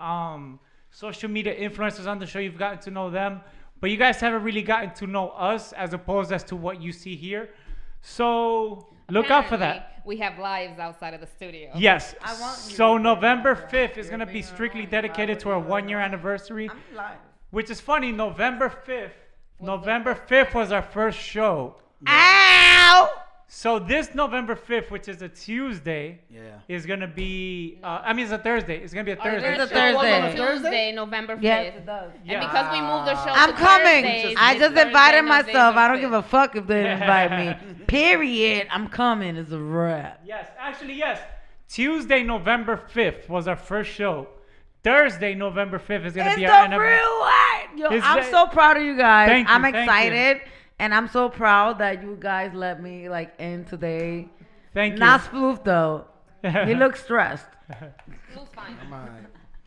social media influencers on the show. You've gotten to know them, but you guys haven't really gotten to know us as opposed as to what you see here. So look out for that.
We have lives outside of the studio.
Yes.
I want you
So
to
November 5th is gonna be strictly dedicated to our 1-year anniversary.
I'm live.
Which is funny. November 5th was our first show.
Ow!
So this November 5th, which is a Tuesday,
Yeah.
is gonna be. It's a Thursday. It's gonna be a Thursday.
First
a
show was on
Thursday.
Tuesday, November 5th.
Yes, it does.
And because we moved the show
I'm
to
coming.
Thursdays,
I
it's
just
Thursday,
invited
November
myself. I don't
5th.
give a fuck if they didn't invite me. Period. I'm coming. It's a wrap.
Yes, actually, yes. Tuesday, November 5th was our first show. Thursday, November 5th is gonna
It's
be
the
our
real
anniversary.
one. Yo,
It's
I'm
the-
so proud of you guys.
Thank you,
I'm
thank you.
excited. And I'm so proud that you guys let me like in today.
Thank you.
Not spoof though. You look stressed.
Blue's fine.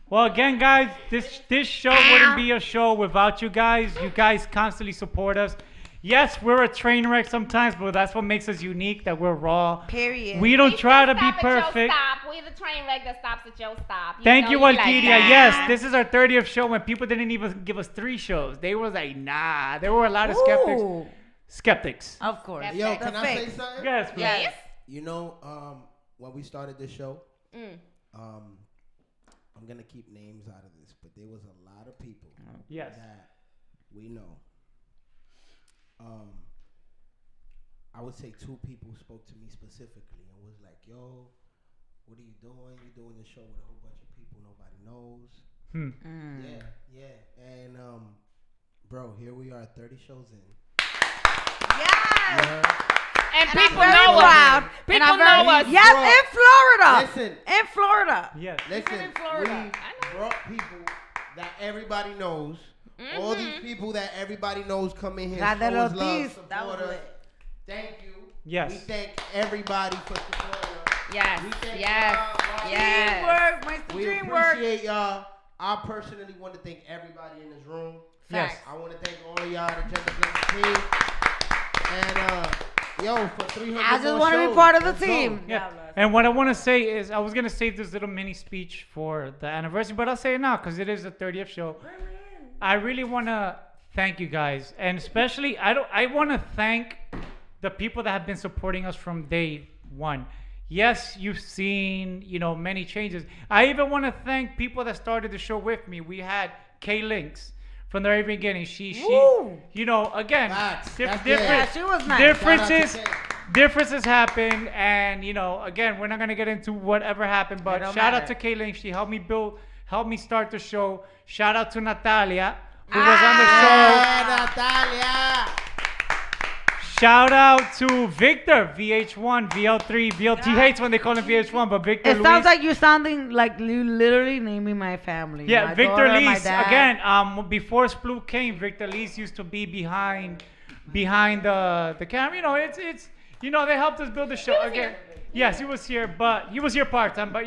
Well, again, guys, this show wouldn't be a show without you guys. You guys constantly support us. Yes, we're a train wreck sometimes, but that's what makes us unique, that we're raw.
Period.
We don't try to be
Stop at your
perfect.
stop. We're the train wreck that stops at your stop.
Thank
know
you,
like
Walkiria.
that.
Yes, this is our 30th show when people didn't even give us 3 shows. They were like, nah. There were a lot of skeptics.
Ooh,
Skeptics.
of course.
That's
Yo,
it.
can
The
I say
fake.
something?
Yes, please.
Yes.
You know, when we started this show, I'm gonna keep names out of this, but there was a lot of people
Yes.
that we know. I would say 2 people spoke to me specifically and was like, "Yo, what are you doing? You're doing this show with a whole bunch of people nobody knows." Yeah. And bro, here we are, 30 shows in.
Yes.
And
And
people
I'm very
know
proud.
us.
And
People
I'm very-
know us.
Yes,
Bro,
in Florida.
Listen,
In Florida.
Yes.
listen,
in Florida.
we brought people that everybody knows. All these people that everybody knows come in here,
Got that
show us
little
love,
piece. That
support
was
us.
lit.
Thank you.
Yes.
We thank everybody for supporting us.
Yes.
We thank
Yes.
y'all.
Yes.
Dreamwork, my
We
dream work.
appreciate y'all. I personally want to thank everybody in this room.
Yes.
Facts.
I want to thank all of y'all, the Gender Blender team. And yo, for 300
I just
more
want to be
shows,
part of the
let's go.
team.
Yeah. And what I want to say is, I was going to save this little mini speech for the anniversary, but I'll say it now because it is the 30th show. I really want to thank you guys. And especially, I want to thank the people that have been supporting us from day one. Yes, you've seen, many changes. I even want to thank people that started the show with me. We had Kay Links from the very beginning. She
Woo!
Facts.
again,
That's
different,
good.
Yeah, she was nice.
differences
Shout out to
differences happen, and again, we're not gonna get into whatever happened, but
It don't
shout out
matter.
to Kaylin. She helped me start the show. Shout out to Natalia, who was on the show.
Yeah, Natalia.
Shout out to Victor, VH1, VL3, VLT hates when they call him VH1, but Victor
It
Luis.
sounds like you're sounding like you literally naming my family.
Yeah,
My
Victor
daughter, my
Lees.
dad.
Again, before Sploot came, Victor Lees used to be behind the camera. It's they helped us build the show again. Yes, he was here, but he was here part-time, but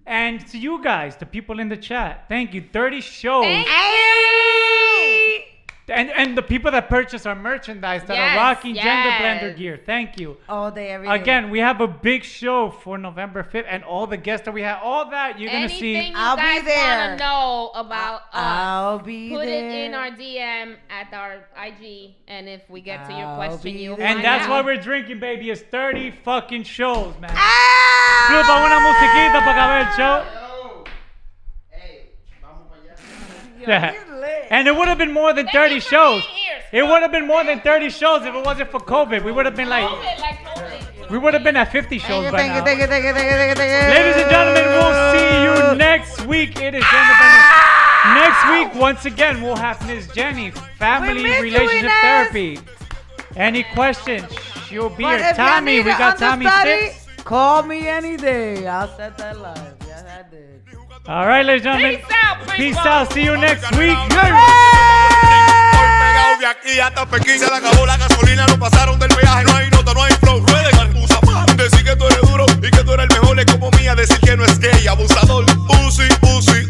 And to you guys, the people in the chat, thank you. 30 shows.
Thank
Hey!
And the people that purchase our merchandise that
Yes,
are rocking Gender
yes.
Blender gear. Thank you.
All day, every day.
Again, we have a big show for November 5th, and all the guests that we have, all that you're gonna see.
Anything you
I'll be
guys
there.
want to know about
I'll be
put
there.
it in our DM at our IG, and if we get to your
I'll
question,
be
you'll
there.
And
find
that's
out.
why we're drinking, baby. It's 30 fucking shows, man.
Ah!
Club, una musiquita para acabar el show. Yeah. And it would have been more than 30 shows. It would have been more than 30 shows if it wasn't for COVID. We would have been like, we would have been at 50 shows by now.
Thank you.
Ladies and gentlemen, we'll see you next week. It is Gender Blender. Next week, once again, we'll have Miss Jenny, family
miss you,
relationship
Inez.
therapy. Any questions? She'll be
But
here.
if you
Tommy,
need
we
an
got Tommy
understudy,
tips.
call me any day. I'll set that live. Yes, I did.
All right, ladies and gentlemen. Peace out. See you next week.
De aquí hasta Pekín se le acabó la gasolina, no pasaron del peaje, no hay nota, no hay flow, rueden excusa más. Decir que tú eres duro y que tú eres el mejor es como mía, decir que no es gay, abusador.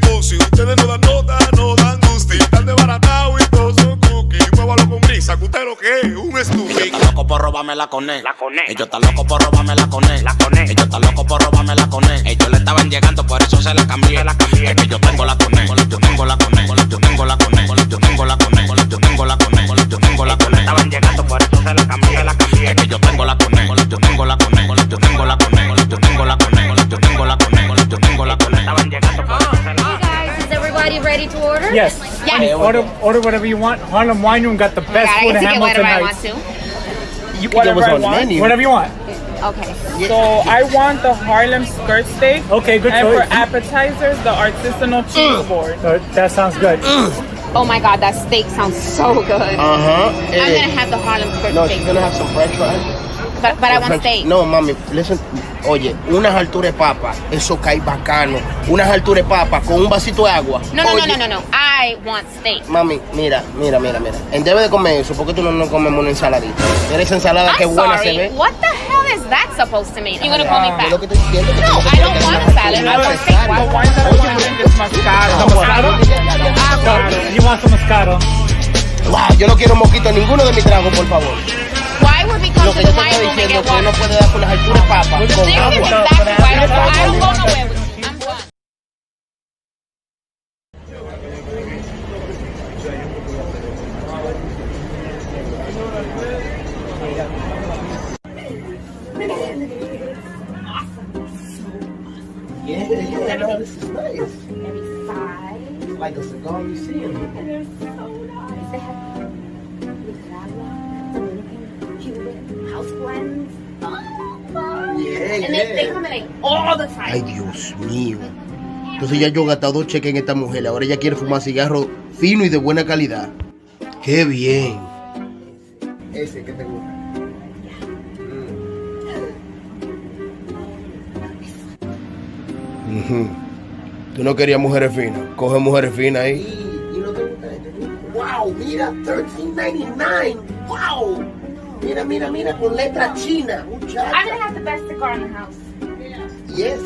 Uzi, ustedes no dan nota, no dan gusti, están desbaratados y todos son cookies. Muévalo con brisa, que usted lo que es, un estúpido.
Ellos están locos por robarme la coné. Ellos están locos por robarme la coné. Ellos están locos por robarme la coné. Ellos le estaban llegando, por eso se la cambié. Es que yo tengo la coné. Yo tengo la coné. Yo tengo la coné. Yo tengo la coné. Yo tengo la coné. Yo tengo la coné. Estaban llegando, por eso se la cambié. Es que yo tengo la coné. Yo tengo la coné. Yo tengo la coné. Yo tengo la coné. Yo tengo la coné. Yo tengo la coné. Estaban llegando, por eso se la cambié.
Is everybody ready to order?
Yes.
Yes.
Order whatever you want. Harlem Wine Room got the best
I
food
get
in
to get
Hamilton
whatever I
Heights.
want to.
You can give us
Whatever I
on the
want.
menu.
Whatever you want.
Okay.
So I want the Harlem skirt steak.
Okay, good
And
choice.
for appetizers, the artisanal cheese board.
That sounds good.
Oh my God, that steak sounds so good.
Uh-huh.
I'm gonna have the Harlem skirt
No,
steak,
she's gonna have some french fries.
but I want steak.
No, mami, listen. Oye, unas alturas de papa, eso cae bacano. Unas alturas de papa con un vasito de agua.
No.
Oye,
I want steak.
Mami, mira. En debe de comer eso, porque tú no comemos una ensaladita. Mira esa ensalada que
I'm
buena
sorry.
se ve.
What the hell is that supposed to mean? You gonna call me
Es lo
fat?
que estoy diciendo. que
No,
tú
I don't want a salad. I want steak. Why
The
would
wine that I want to drink is Moscato.
Moscato? You want some Moscato?
Wow, yo no quiero mosquito en ninguno de mis tragos, por favor.
Why would we come
Lo
to
que
the
yo te
wine
estoy
room and
diciendo
get
que uno
water?
puede dar con las alturas de papa
This
con
is
agua.
exactly why I don't go nowhere with you. I'm done.
Yeah, no, this is nice.
Maybe 5.
It's like a cigar museum.
And they're so nice. They have Nicaragua, Dominican, Cuban, house blends.
Yeah,
And they come in like all the time.
Ay, Dios mío. Entonces ya yo he gastado 2 cheques en esta mujer. Ahora ella quiere fumar cigarro fino y de buena calidad. ¡Qué bien! Ese que te gusta. Tú no querías mujeres finas. Coge mujeres finas ahí. ¿Y no te gusta este? ¡Wow! Mira, $13.99. ¡Wow! Mira, con letra china.
I'm gonna have the best cigar in the house.
Yes.